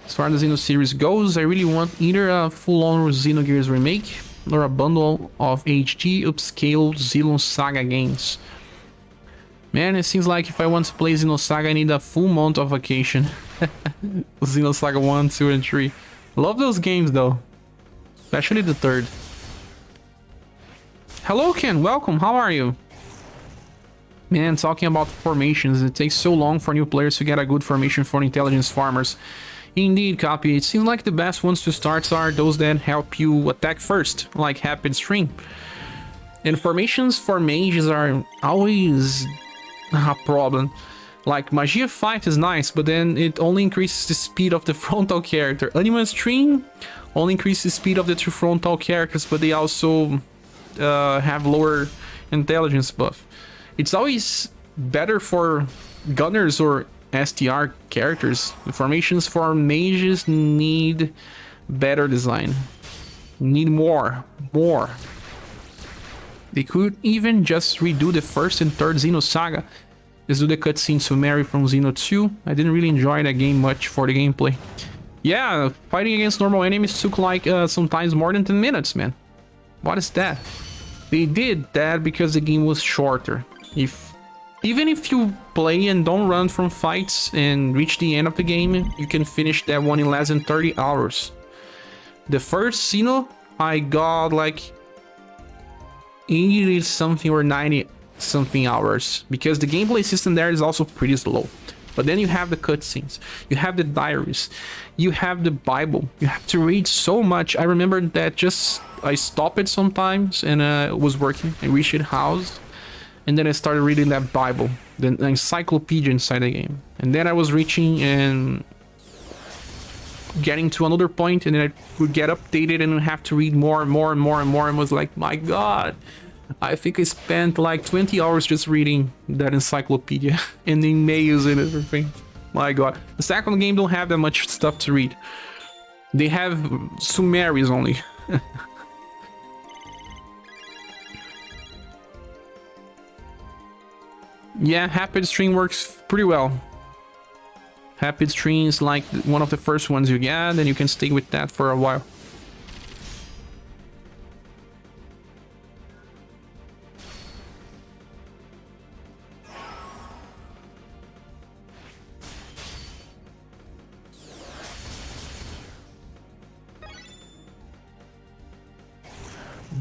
As far as the Xeno series goes, I really want either a full-on Xenogears remake or a bundle of HD upscale Xeno SaGa games. Man, it seems like if I want to play SaGa, I need a full month of vacation. SaGa 1, 2, and 3. Love those games though. Especially the third. Hello Ken, welcome, how are you? Man, talking about formations, it takes so long for new players to get a good formation for intelligence farmers. Indeed, Copy. It seems like the best ones to start are those that help you attack first, like Rapid String. And formations for mages are always a problem. Like, Magia 5 is nice, but then it only increases the speed of the frontal character. Anima String only increases the speed of the two frontal characters, but they also have lower intelligence buff. It's always better for gunners or STR characters. The formations for mages need better design. Need more. They could even just redo the first and third SaGa. Let's do the cutscene summary from Xeno 2. I didn't really enjoy that game much for the gameplay. Yeah, fighting against normal enemies took like sometimes more than 10 minutes, man. What is that? They did that because the game was shorter. Even if you play and don't run from fights and reach the end of the game, you can finish that one in less than 30 hours. The first Xeno, I got like 80 something or 90 something hours, because the gameplay system there is also pretty slow. But then you have the cutscenes, you have the diaries, you have the Bible, you have to read so much. I remember that I stopped it sometimes and it was working. I reached the house and then I started reading that Bible, the encyclopedia inside the game. And then I was reaching and getting to another point, and then I would get updated and have to read more and more and more and more, and was like, my god, I think I spent like 20 hours just reading that encyclopedia and the emails and everything. My god. The second game don't have that much stuff to read. They have summaries only. Yeah, Rapid String works pretty well. Rapid String is like one of the first ones you get, and you can stay with that for a while.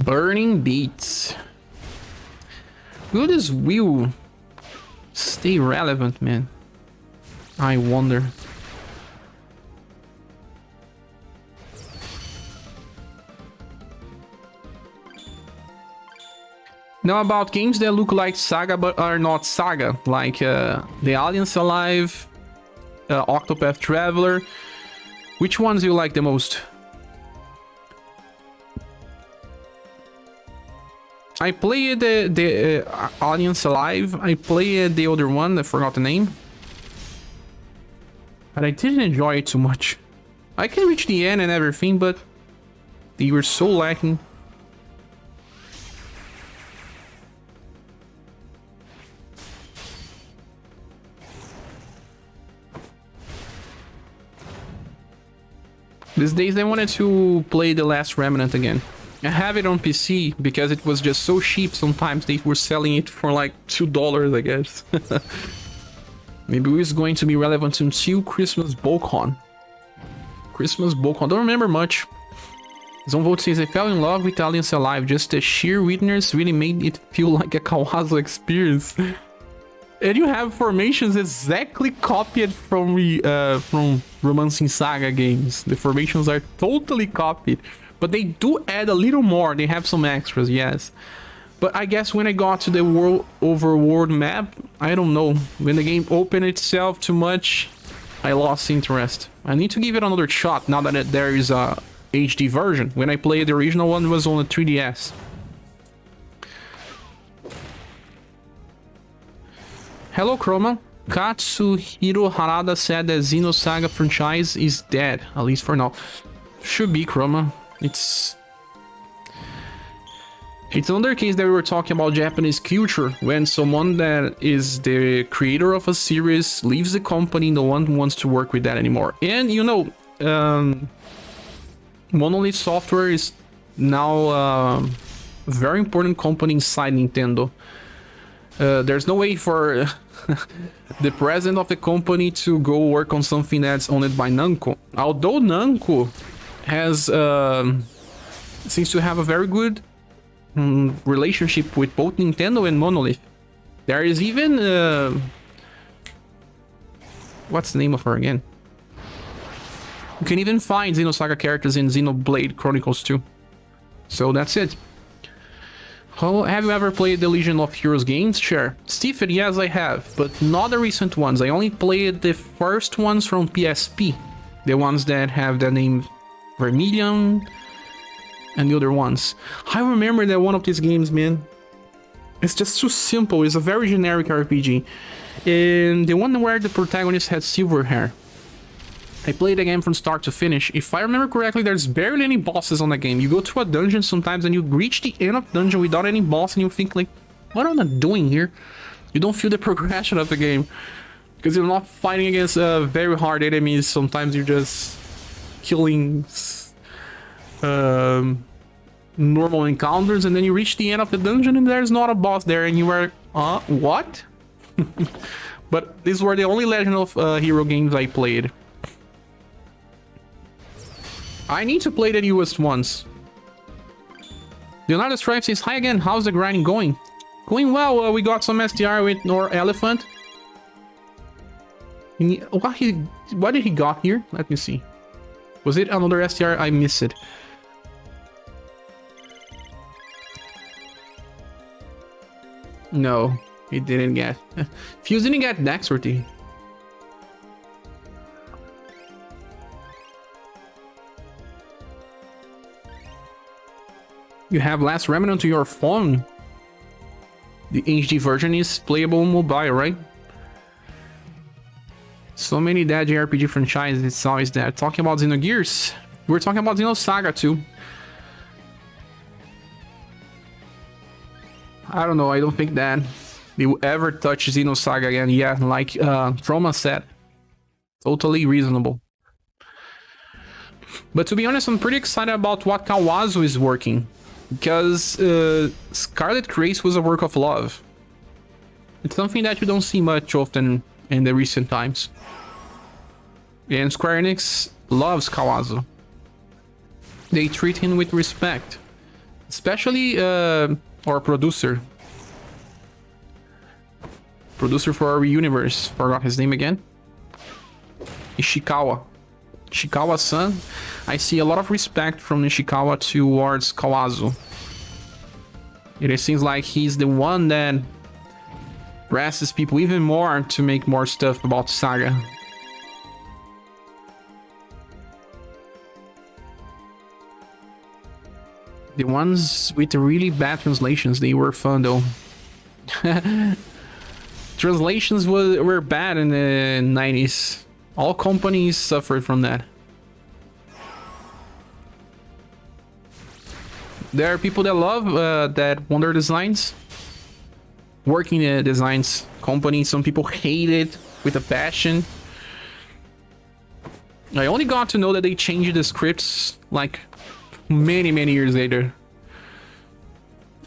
Burning Beats. Will this wheel stay relevant, man? I wonder. Now about games that look like SaGa but are not SaGa, like the Aliens Alive, Octopath Traveler. Which ones do you like the most? I played the Aliens Alive. I played the other one, I forgot the name. But I didn't enjoy it too much. I can reach the end and everything, but they were so lacking. These days I wanted to play The Last Remnant again. I have it on PC because it was just so cheap. Sometimes they were selling it for like $2, I guess. Maybe it's going to be relevant until Christmas BookCon. Christmas BookCon. Don't remember much. Zonvolt says, I fell in love with Aliens Alive. Just the sheer witness really made it feel like a Kawazu experience. And you have formations exactly copied from Romancing Saga games. The formations are totally copied. But they do add a little more. They have some extras, yes. But I guess when I got to the world map, I don't know. When the game opened itself too much, I lost interest. I need to give it another shot now that there is a HD version. When I played the original one, it was on the 3DS. Hello, Chroma. Katsuhiro Harada said that SaGa franchise is dead, at least for now. Should be, Chroma. It's another case that we were talking about Japanese culture, when someone that is the creator of a series leaves the company, no one wants to work with that anymore. And you know, Monolith Software is now a very important company inside Nintendo. There's no way for the president of the company to go work on something that's owned by Namco. Although Namco has seems to have a very good relationship with both Nintendo and Monolith. There is even what's the name of her again? You can even find SaGa characters in Xenoblade Chronicles 2. So that's it. Oh, have you ever played the Legion of Heroes games? Sure. Stephen, yes, I have, but not the recent ones. I only played the first ones from PSP. The ones that have the name Vermilion and the other ones. I remember that one of these games, man. It's just too simple. It's a very generic RPG. And the one where the protagonist had silver hair. I played the game from start to finish. If I remember correctly, there's barely any bosses on the game. You go to a dungeon sometimes and you reach the end of the dungeon without any boss and you think like, what am I doing here? You don't feel the progression of the game. Because you're not fighting against very hard enemies. Sometimes you're just killing normal encounters and then you reach the end of the dungeon and there's not a boss there and you are, what? But these were the only Legend of Hero games I played. I need to play the newest ones. Leonardo Strife says, hi again, how's the grinding going? Going well, we got some STR with Nor Elephant. What did he got here? Let me see. Was it another STR? I missed it. No, he didn't get. Fuse didn't get Dexterity. You have Last Remnant to your phone. The HD version is playable on mobile, right? So many dead JRPG franchises, it's always that. Talking about Xenogears, we're talking about SaGa too. I don't know, I don't think that they will ever touch SaGa again. Yeah, like Trauma said. Totally reasonable. But to be honest, I'm pretty excited about what Kawazu is working. Because Scarlet Grace was a work of love. It's something that you don't see much often in the recent times. And Square Enix loves Kawazu. They treat him with respect. Especially our producer. Producer for our UniverSe. Forgot his name again. Ishikawa. Ishikawa-san. I see a lot of respect from Ishikawa towards Kawazu. It seems like he's the one that presses people even more to make more stuff about SaGa. The ones with the really bad translations, they were fun though. Translations were bad in the 90s. All companies suffered from that. There are people that love that Wonder Designs. Working in a designs company. Some people hate it with a passion. I only got to know that they changed the scripts like many years later.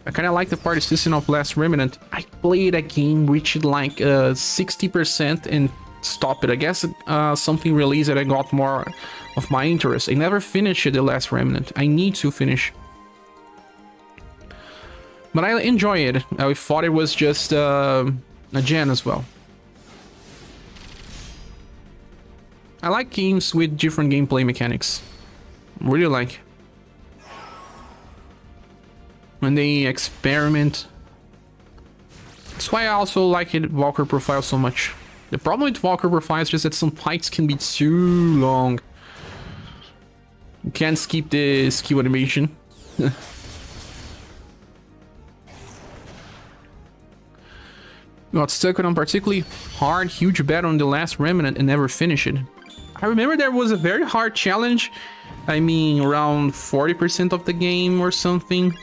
I kind of like the party system of Last Remnant. I played a game, reached like 60% and stopped it. I guess something released that I got more of my interest. I never finished the Last Remnant. I need to finish. But I enjoy it. I thought it was just a gen as well. I like games with different gameplay mechanics. Really like. When they experiment. That's why I also like it Valkyrie Profile so much. The problem with Valkyrie Profile is just that some fights can be too long. You can't skip the skill animation. Got stuck on a particularly hard, huge battle on the Last Remnant and never finished it. I remember there was a very hard challenge. I mean, around 40% of the game or something.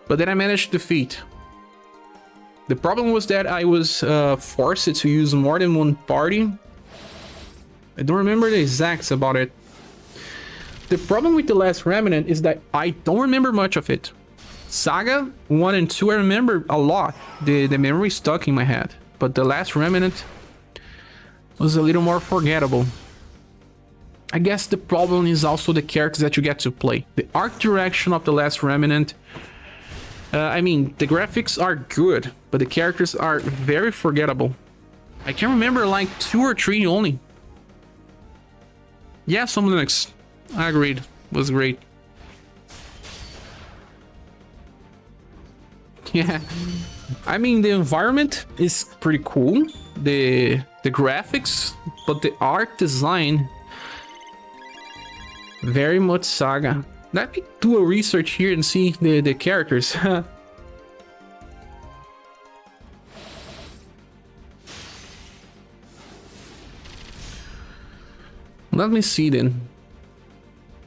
But then I managed to defeat. The problem was that I was forced to use more than one party. I don't remember the exacts about it. The problem with the Last Remnant is that I don't remember much of it. SaGa 1 and 2, I remember a lot. The memory stuck in my head. But the Last Remnant was a little more forgettable. I guess the problem is also the characters that you get to play. The art direction of the Last Remnant... I mean, the graphics are good, but the characters are very forgettable. I can remember like 2 or 3 only. Yeah, some Linux. I agreed. Was great. Yeah. I mean, the environment is pretty cool. The graphics, but the art design... very much SaGa. Let me do a research here and see the characters. Let me see then.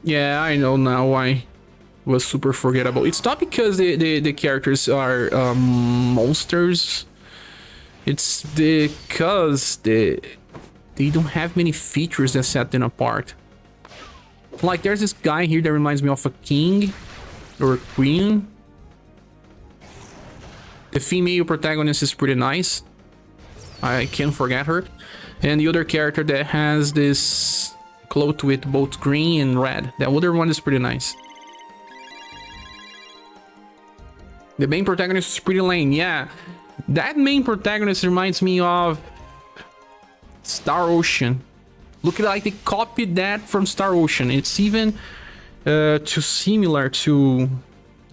Yeah, I know now why it was super forgettable. It's not because the characters are monsters. It's because they don't have many features that set them apart. Like, there's this guy here that reminds me of a king or a queen. The female protagonist is pretty nice. I can't forget her. And the other character that has this cloth with both green and red. The other one is pretty nice. The main protagonist is pretty lame, yeah. That main protagonist reminds me of Star Ocean. Look like they copied that from Star Ocean. It's even too similar to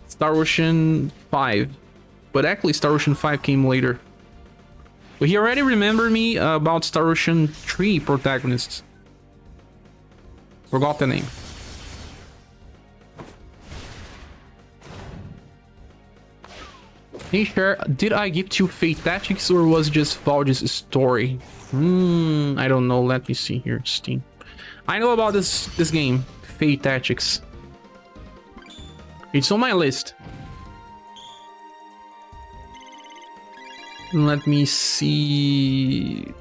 Star Ocean 5. But actually Star Ocean 5 came later. But he already remembered me about Star Ocean 3 protagonists. Forgot the name. Hey Cher, did I give you Fate Tactics or was it just Valge's story? I don't know. Let me see here, Steam. I know about this game, Fate Tactics. It's on my list. Let me see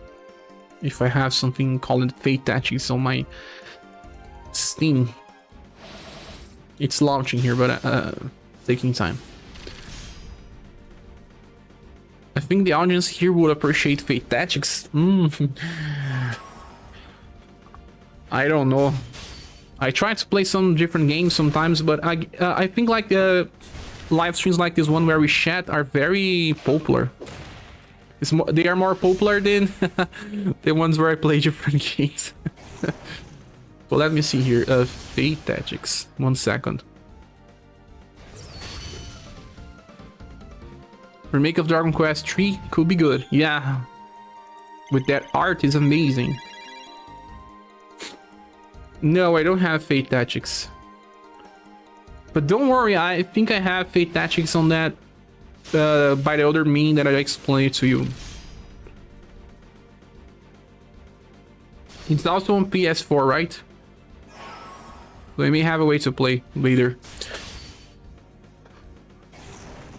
if I have something called Fate Tactics on my Steam. It's launching here, but taking time. I think the audience here would appreciate Fate Tactics. I don't know. I try to play some different games sometimes, but I think like live streams like this one where we chat are very popular. They are more popular than the ones where I play different games. Well, let me see here. Fate Tactics. 1 second. Remake of Dragon Quest 3 could be good. Yeah. With that art is amazing. No, I don't have Fate Tactics. But don't worry, I think I have Fate Tactics on that by the other mean that I explained to you. It's also on PS4, right? So I may have a way to play later.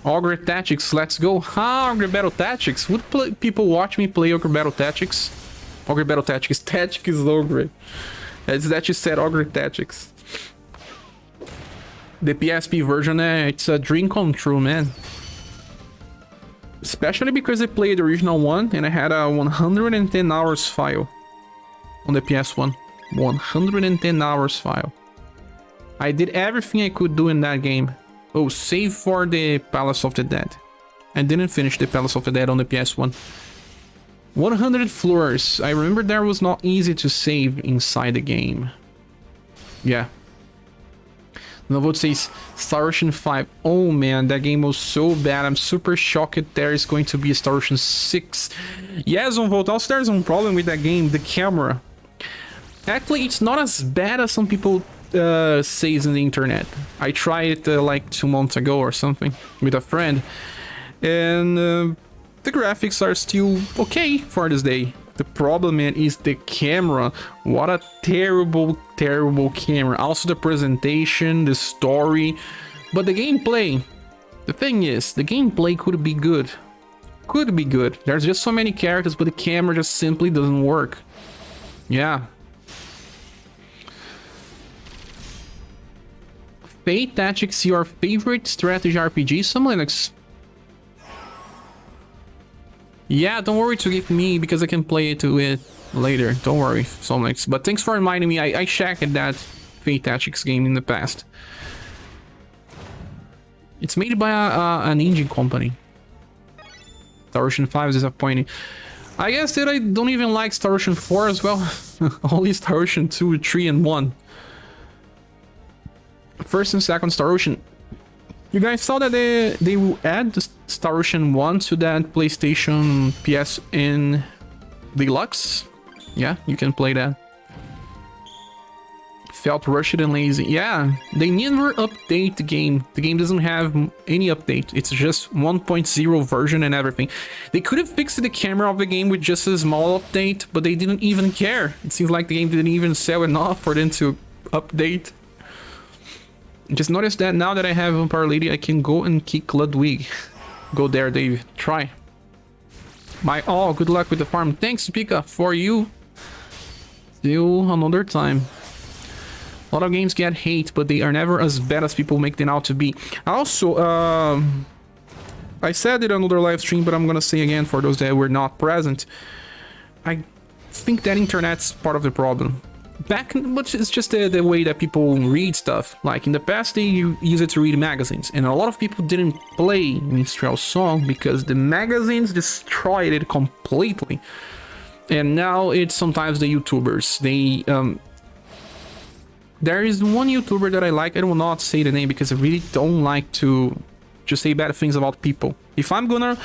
Ogre Tactics, let's go. Ogre Battle Tactics. Would people watch me play Ogre Battle Tactics? Ogre Battle Tactics. Tactics Ogre. It's that you said Ogre Tactics. The PSP version, it's a dream come true, man. Especially because I played the original one and I had a 110 hours file on the PS1. 110 hours file. I did everything I could do in that game. Oh, save for the Palace of the Dead. I didn't finish the Palace of the Dead on the PS1. 100 floors. I remember that was not easy to save inside the game. Yeah. Novo says Star Ocean 5. Oh man, that game was so bad. I'm super shocked there is going to be a Star Ocean 6. Yes, Zonvolt, also there's one problem with that game, the camera. Actually, it's not as bad as some people says in the internet. I tried it like 2 months ago or something with a friend, and the graphics are still okay for this day. The problem, man, is the camera. What a terrible, terrible camera. Also the presentation, the story, but the gameplay. The thing is, the gameplay could be good. Could be good. There's just so many characters, but the camera just simply doesn't work. Yeah. Fate Tactics your favorite strategy RPG? Some Linux. Yeah, don't worry to give me because I can play it with later. Don't worry, some Linux. But thanks for reminding me. I checked that Fate Tactics game in the past. It's made by an Indian company. Star Ocean 5 is disappointing. I guess that I don't even like Star Ocean 4 as well. Only Star Ocean 2, 3, and 1. First and second Star Ocean. You guys saw that they will add the Star Ocean 1 to that PlayStation PSN Deluxe. Yeah, you can play that. Felt rushed and lazy. Yeah, they never update the game. The game doesn't have any update. It's just 1.0 version and everything. They could have fixed the camera of the game with just a small update, but they didn't even care. It seems like the game didn't even sell enough for them to update. Just notice that now that I have Vampire Lady, I can go and kick Ludwig. Go there, Dave. Try. My all. Good luck with the farm. Thanks, Pika, for you. Still another time. A lot of games get hate, but they are never as bad as people make them out to be. Also, I said it on another live stream, but I'm gonna say again for those that were not present. I think that internet's part of the problem. But it's just the way that people read stuff. Like in the past, they used it to read magazines, and a lot of people didn't play Minstrel Song because the magazines destroyed it completely. And now it's sometimes the YouTubers. They there is one YouTuber that I like. I will not say the name because I really don't like to just say bad things about people. If I'm gonna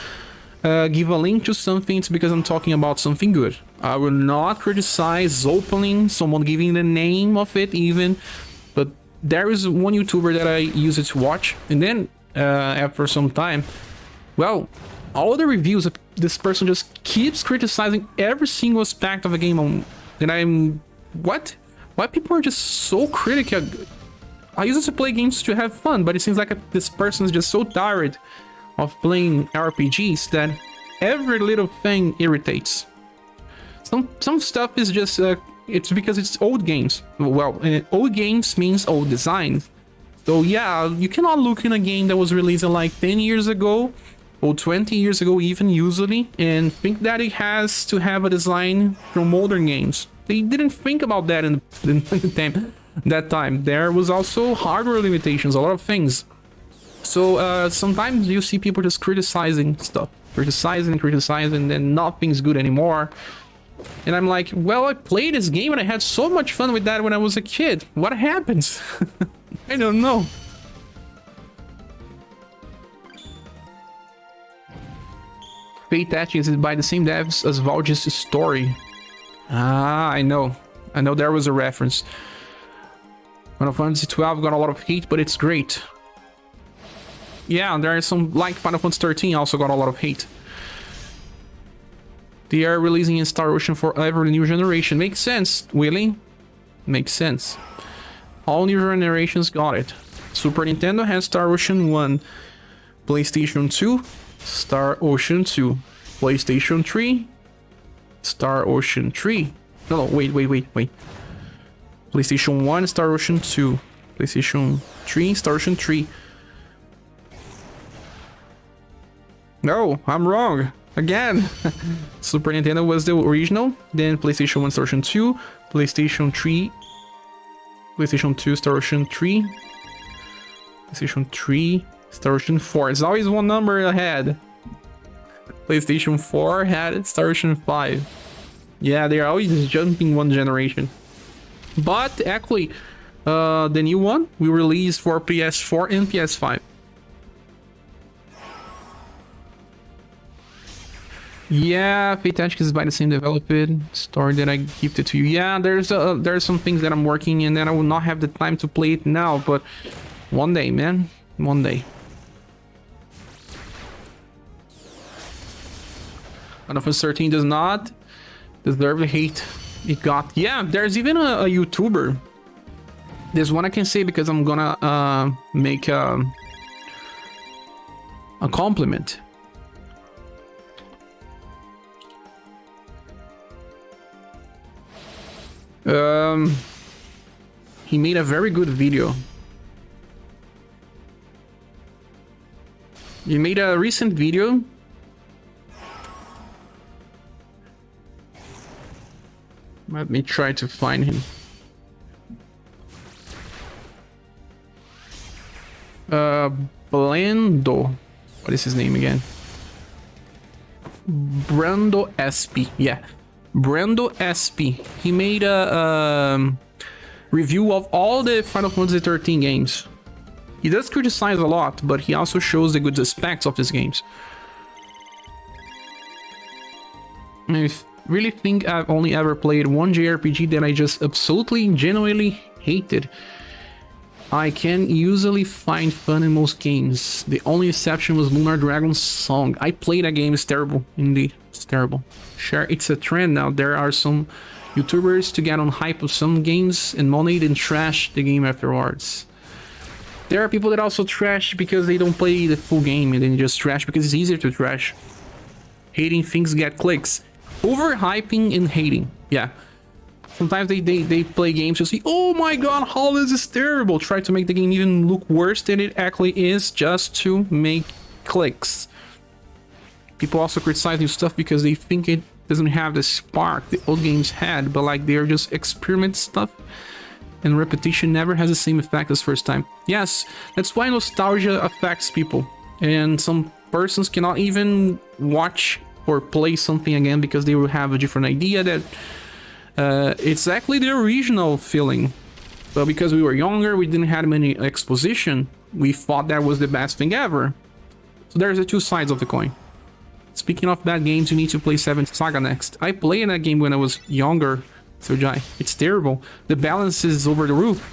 give a link to something, it's because I'm talking about something good. I will not criticize openly someone giving the name of it even, but there is one YouTuber that I use it to watch, and then after some time, well, all the reviews, this person just keeps criticizing every single aspect of a game, and I'm, what? Why people are just so critical? I used to play games to have fun, but it seems like this person is just so tired of playing RPGs that every little thing irritates. Some stuff is just it's because it's old games. Well, old games means old design. So yeah, you cannot look in a game that was released like 10 years ago or 20 years ago even usually and think that it has to have a design from modern games. They didn't think about that in that time. There was also hardware limitations, a lot of things. So sometimes you see people just criticizing stuff. Criticizing, and then nothing's good anymore. And I'm like, well, I played this game and I had so much fun with that when I was a kid. What happens? I don't know. Fate Tactics is by the same devs as Valge's Story. Ah, I know there was a reference. Final Fantasy 12 got a lot of hate, but it's great. Yeah, there are some, like Final Fantasy 13 also got a lot of hate. They are releasing in Star Ocean for every new generation. Makes sense, Willie. Makes sense. All new generations got it. Super Nintendo has Star Ocean 1. PlayStation 2, Star Ocean 2. PlayStation 3, Star Ocean 3. No, wait. PlayStation 1, Star Ocean 2. PlayStation 3, Star Ocean 3. No, I'm wrong. Again. Super Nintendo was the original. Then PlayStation 1, Star Ocean 2. PlayStation 3. PlayStation 2, Star Ocean 3. PlayStation 3, Star Ocean 4. It's always one number ahead. PlayStation 4 had Star Ocean 5. Yeah, they're always jumping one generation. But actually, the new one will release for PS4 and PS5. Yeah, Fate Tactics is by the same developer. Story that I gifted to you. Yeah, there's some things that I'm working in that I will not have the time to play it now, but one day, man, one day. Final Fantasy 13 does not deserve the hate it got. Yeah, there's even a YouTuber. There's one I can say because I'm gonna make a compliment. He made a very good video. He made a recent video. Let me try to find him. Blendo. What is his name again? Brando SP. Yeah. Brando SP. He made a review of all the Final Fantasy 13 games. He does criticize a lot, but he also shows the good aspects of his games. I really think I've only ever played one JRPG that I just absolutely, genuinely hated. I can usually find fun in most games. The only exception was Lunar Dragon's Song. I played that game, it's terrible. Indeed, it's terrible. Sure, it's a trend now. There are some YouTubers to get on hype of some games and money then trash the game afterwards. There are people that also trash because they don't play the full game and then just trash because it's easier to trash. Hating things get clicks. Overhyping and hating. Yeah. Sometimes they play games to see, oh my god, how this is terrible. Try to make the game even look worse than it actually is just to make clicks. People also criticize new stuff because they think it doesn't have the spark the old games had, but like they're just experiment stuff. And repetition never has the same effect as first time. Yes, that's why nostalgia affects people. And some persons cannot even watch or play something again because they will have a different idea that it's actually the original feeling. But because we were younger, we didn't have many exposition, we thought that was the best thing ever. So there's the two sides of the coin. Speaking of bad games, you need to play 7 SaGa next. I played that game when I was younger. So Jai, it's terrible. The balance is over the roof.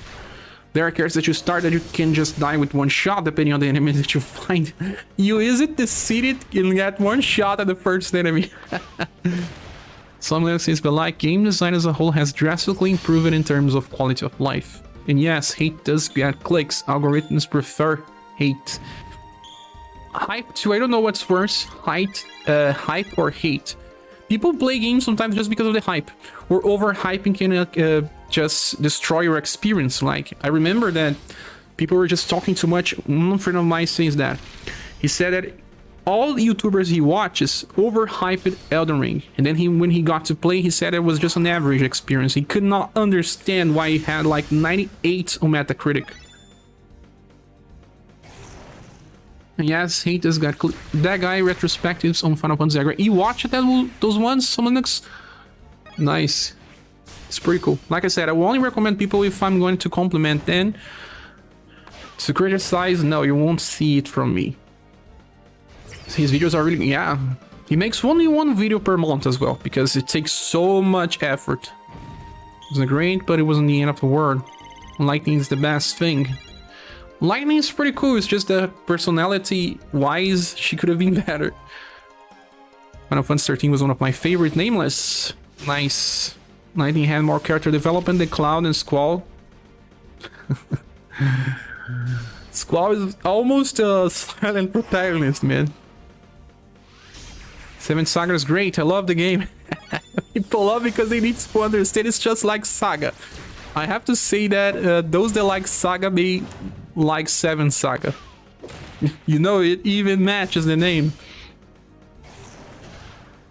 There are characters that you start that you can just die with one shot depending on the enemy that you find. You use it, deceive it, and get one shot at the first enemy. Some says, but like game design as a whole has drastically improved in terms of quality of life. And yes, hate does get clicks. Algorithms prefer hate. Hype too, I don't know what's worse, hype or hate. People play games sometimes just because of the hype, or overhyping can just destroy your experience. Like, I remember that people were just talking too much. One friend of mine says that. He said that all YouTubers he watches overhyped Elden Ring, and then when he got to play, he said it was just an average experience. He could not understand why he had like 98 on Metacritic. And yes, hate has got that guy retrospectives on Final Fantasy. You watched those ones? Someone looks nice. It's pretty cool. Like I said, I will only recommend people if I'm going to compliment them. To criticize, no, you won't see it from me. His videos are really, yeah. He makes only one video per month as well, because it takes so much effort. It wasn't great, but it wasn't the end of the world. Lightning is the best thing. Lightning is pretty cool, it's just that personality-wise, she could have been better. Final Fantasy 13 was one of my favorite nameless. Nice. Lightning had more character development than Cloud and Squall. Squall is almost a silent protagonist, man. 7 SaGa is great, I love the game. People love it because they need to understand it's just like SaGa. I have to say that those that like SaGa may like 7 SaGa. You know, it even matches the name.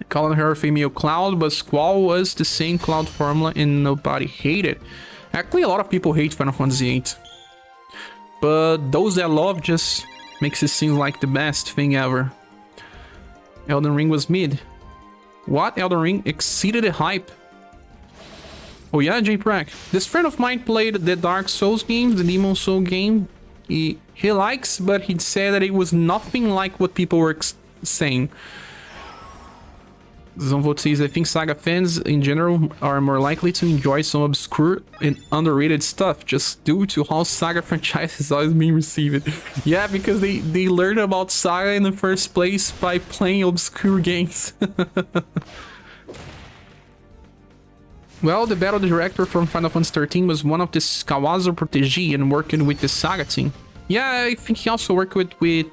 Calling her a female Cloud, but Squall was the same Cloud formula and nobody hated. Actually, a lot of people hate Final Fantasy 8. But those that love just makes it seem like the best thing ever. Elden Ring was mid. What? Elden Ring exceeded the hype. Oh yeah, J-Prack. This friend of mine played the Dark Souls game, the Demon Soul game. He likes, but he said that it was nothing like what people were saying. Zonvolt says, I think SaGa fans in general are more likely to enjoy some obscure and underrated stuff just due to how SaGa franchise is always being received. Yeah, because they learned about SaGa in the first place by playing obscure games. Well, the battle director from Final Fantasy 13 was one of the Kawazu protégé and working with the SaGa team. Yeah, I think he also worked with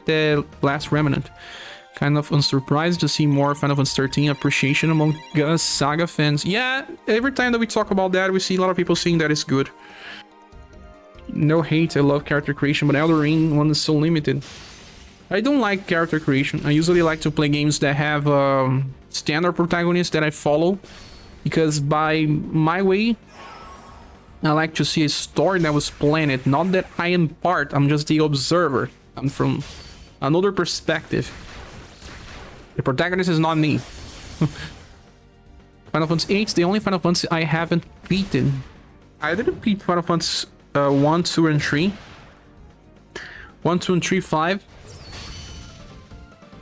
the Last Remnant. Kind of unsurprised to see more Final Fantasy 13 appreciation among us SaGa fans. Yeah, every time that we talk about that, we see a lot of people saying that it's good. No hate, I love character creation, but Elden Ring one is so limited. I don't like character creation. I usually like to play games that have standard protagonists that I follow, because by my way, I like to see a story that was planned, not that I am part, I'm just the observer. I'm from another perspective. The protagonist is not me. Final Fantasy VIII is the only Final Fantasy I haven't beaten. I didn't beat Final Fantasy 1, 2, and 3. 1, 2, and 3, 5.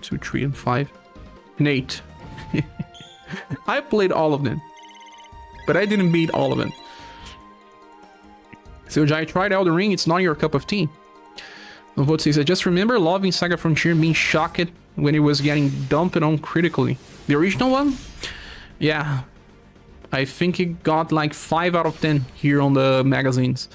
2, 3, and 5. And 8. I played all of them, but I didn't beat all of them. So I tried Elden Ring, it's not your cup of tea. What says, I just remember loving SaGa Frontier, being shocked when it was getting dumped on critically. The original one? Yeah. I think it got like 5 out of 10 here on the magazines.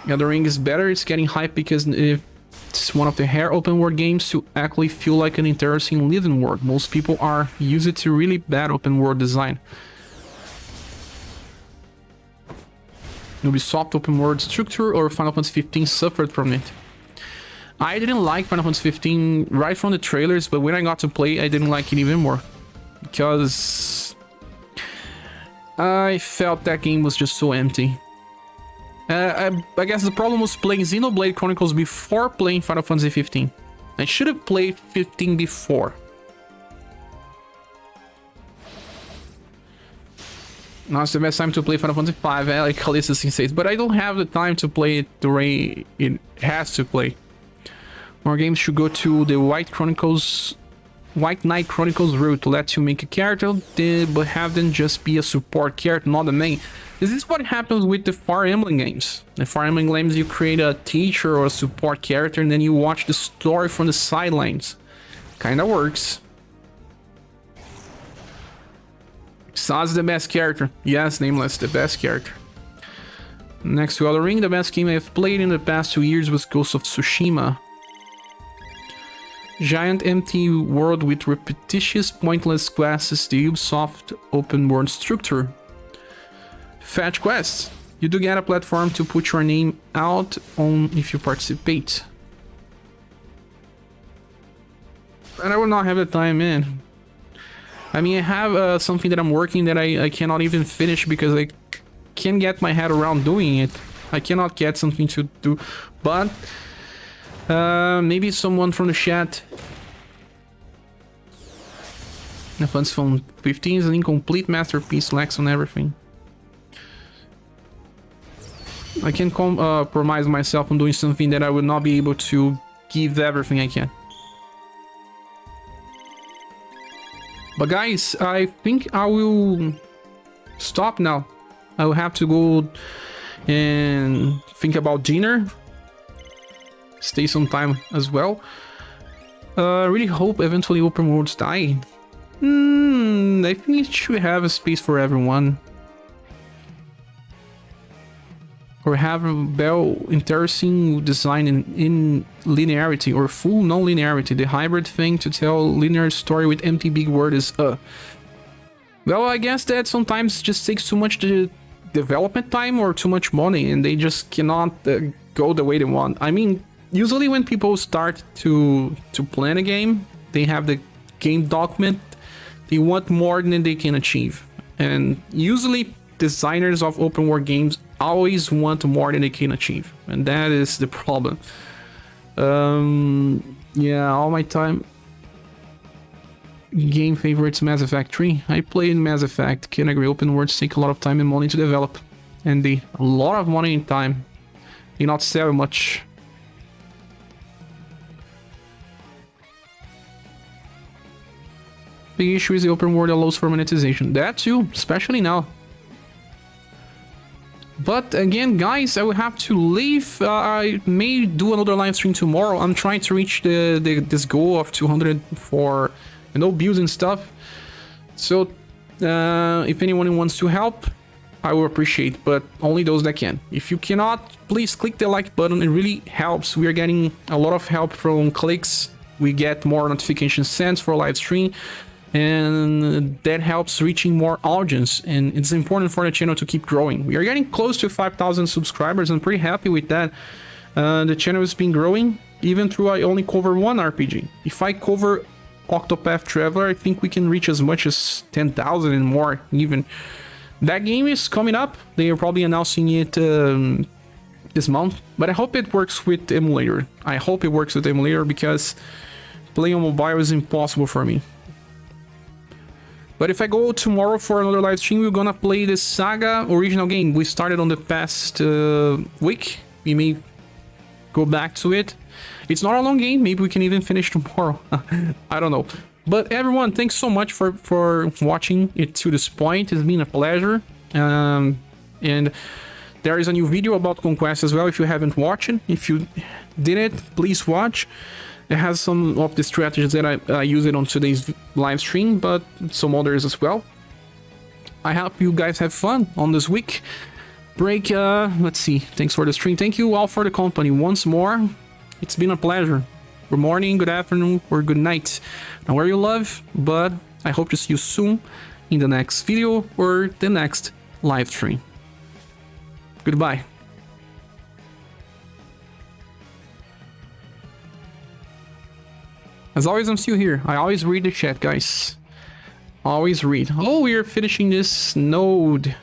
Elden Ring is better, it's getting hyped because it's one of the rare open world games to actually feel like an interesting living world. Most people are used to really bad open world design. Ubisoft open world structure or Final Fantasy 15 suffered from it. I didn't like Final Fantasy 15 right from the trailers, but when I got to play, I didn't like it even more. Because I felt that game was just so empty. I guess the problem was playing Xenoblade Chronicles before playing Final Fantasy 15. I should have played 15 before. Now it's the best time to play Final Fantasy 5, like Calista says, but I don't have the time to play it the way it has to play. More games should go to the White Knight Chronicles route to let you make a character, but have them just be a support character, not the main. This is what happens with the Fire Emblem games. The Fire Emblem games, you create a teacher or a support character, and then you watch the story from the sidelines. Kinda works. Saz's the best character. Yes, Nameless, the best character. Next to Elden Ring, the best game I've played in the past 2 years was Ghost of Tsushima. Giant empty world with repetitious, pointless quests, the Ubisoft open world structure. Fetch quests. You do get a platform to put your name out on if you participate. And I will not have the time in. I mean, I have something that I'm working that I cannot even finish because I can't get my head around doing it. I cannot get something to do, but maybe someone from the chat. The Fun's Phone 15 is an incomplete masterpiece, lacks on everything. I can compromise myself on doing something that I would not be able to give everything I can. But guys, I think I will stop now. I will have to go and think about dinner. Stay some time as well. I really hope eventually open worlds die. I think it should have a space for everyone. Or have a interesting design in linearity or full non-linearity. The hybrid thing to tell linear story with empty big word is well, I guess that sometimes just takes too much development time or too much money and they just cannot go the way they want. I mean, usually when people start to plan a game, they have the game document, they want more than they can achieve. And usually designers of open world games always want more than they can achieve, and that is the problem. Yeah, all my time game favorites, Mass Effect 3. I played Mass Effect. Can agree, open worlds take a lot of time and money to develop, and a lot of money and time. They not sell much. Big issue is the open world allows for monetization. That too, especially now. But again, guys, I will have to leave. I may do another live stream tomorrow. I'm trying to reach this goal of 200 for builds and stuff. So if anyone wants to help, I will appreciate, but only those that can. If you cannot, please click the like button. It really helps. We are getting a lot of help from clicks. We get more notifications sent for live stream, and that helps reaching more audience, and it's important for the channel to keep growing. We are getting close to 5,000 subscribers. I'm pretty happy with that. The channel has been growing, even though I only cover one RPG. If I cover Octopath Traveler, I think we can reach as much as 10,000 and more even. That game is coming up. They are probably announcing it this month, but I hope it works with emulator. I hope it works with emulator because playing on mobile is impossible for me. But if I go tomorrow for another live stream, we're gonna play the SaGa original game. We started on the past week. We may go back to it. It's not a long game. Maybe we can even finish tomorrow. I don't know. But everyone, thanks so much for watching it to this point. It's been a pleasure. And there is a new video about Conquest as well if you haven't watched it. If you didn't, please watch. It has some of the strategies that I use it on today's live stream, but some others as well. I hope you guys have fun on this week break. Let's see. Thanks for the stream. Thank you all for the company once more. It's been a pleasure. Good morning, good afternoon, or good night. Now where you love, but I hope to see you soon in the next video or the next live stream. Goodbye. As always, I'm still here. I always read the chat, guys. Always read. Oh, we are finishing this node.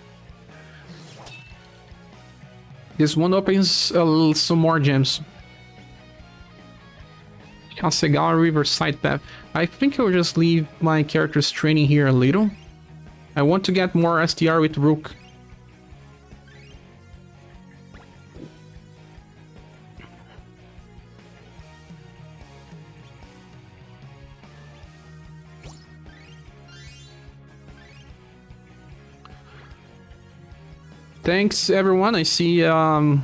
This one opens some more gems. SaGa River side path. I think I'll just leave my character's training here a little. I want to get more STR with Rook. Thanks everyone. I see some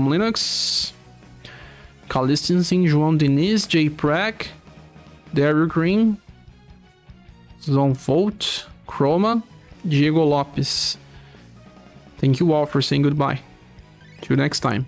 Linux. Calistinsin, João Diniz, J Prack, Daryl Green, Zonfolt, Chroma, Diego Lopes. Thank you all for saying goodbye. Till next time.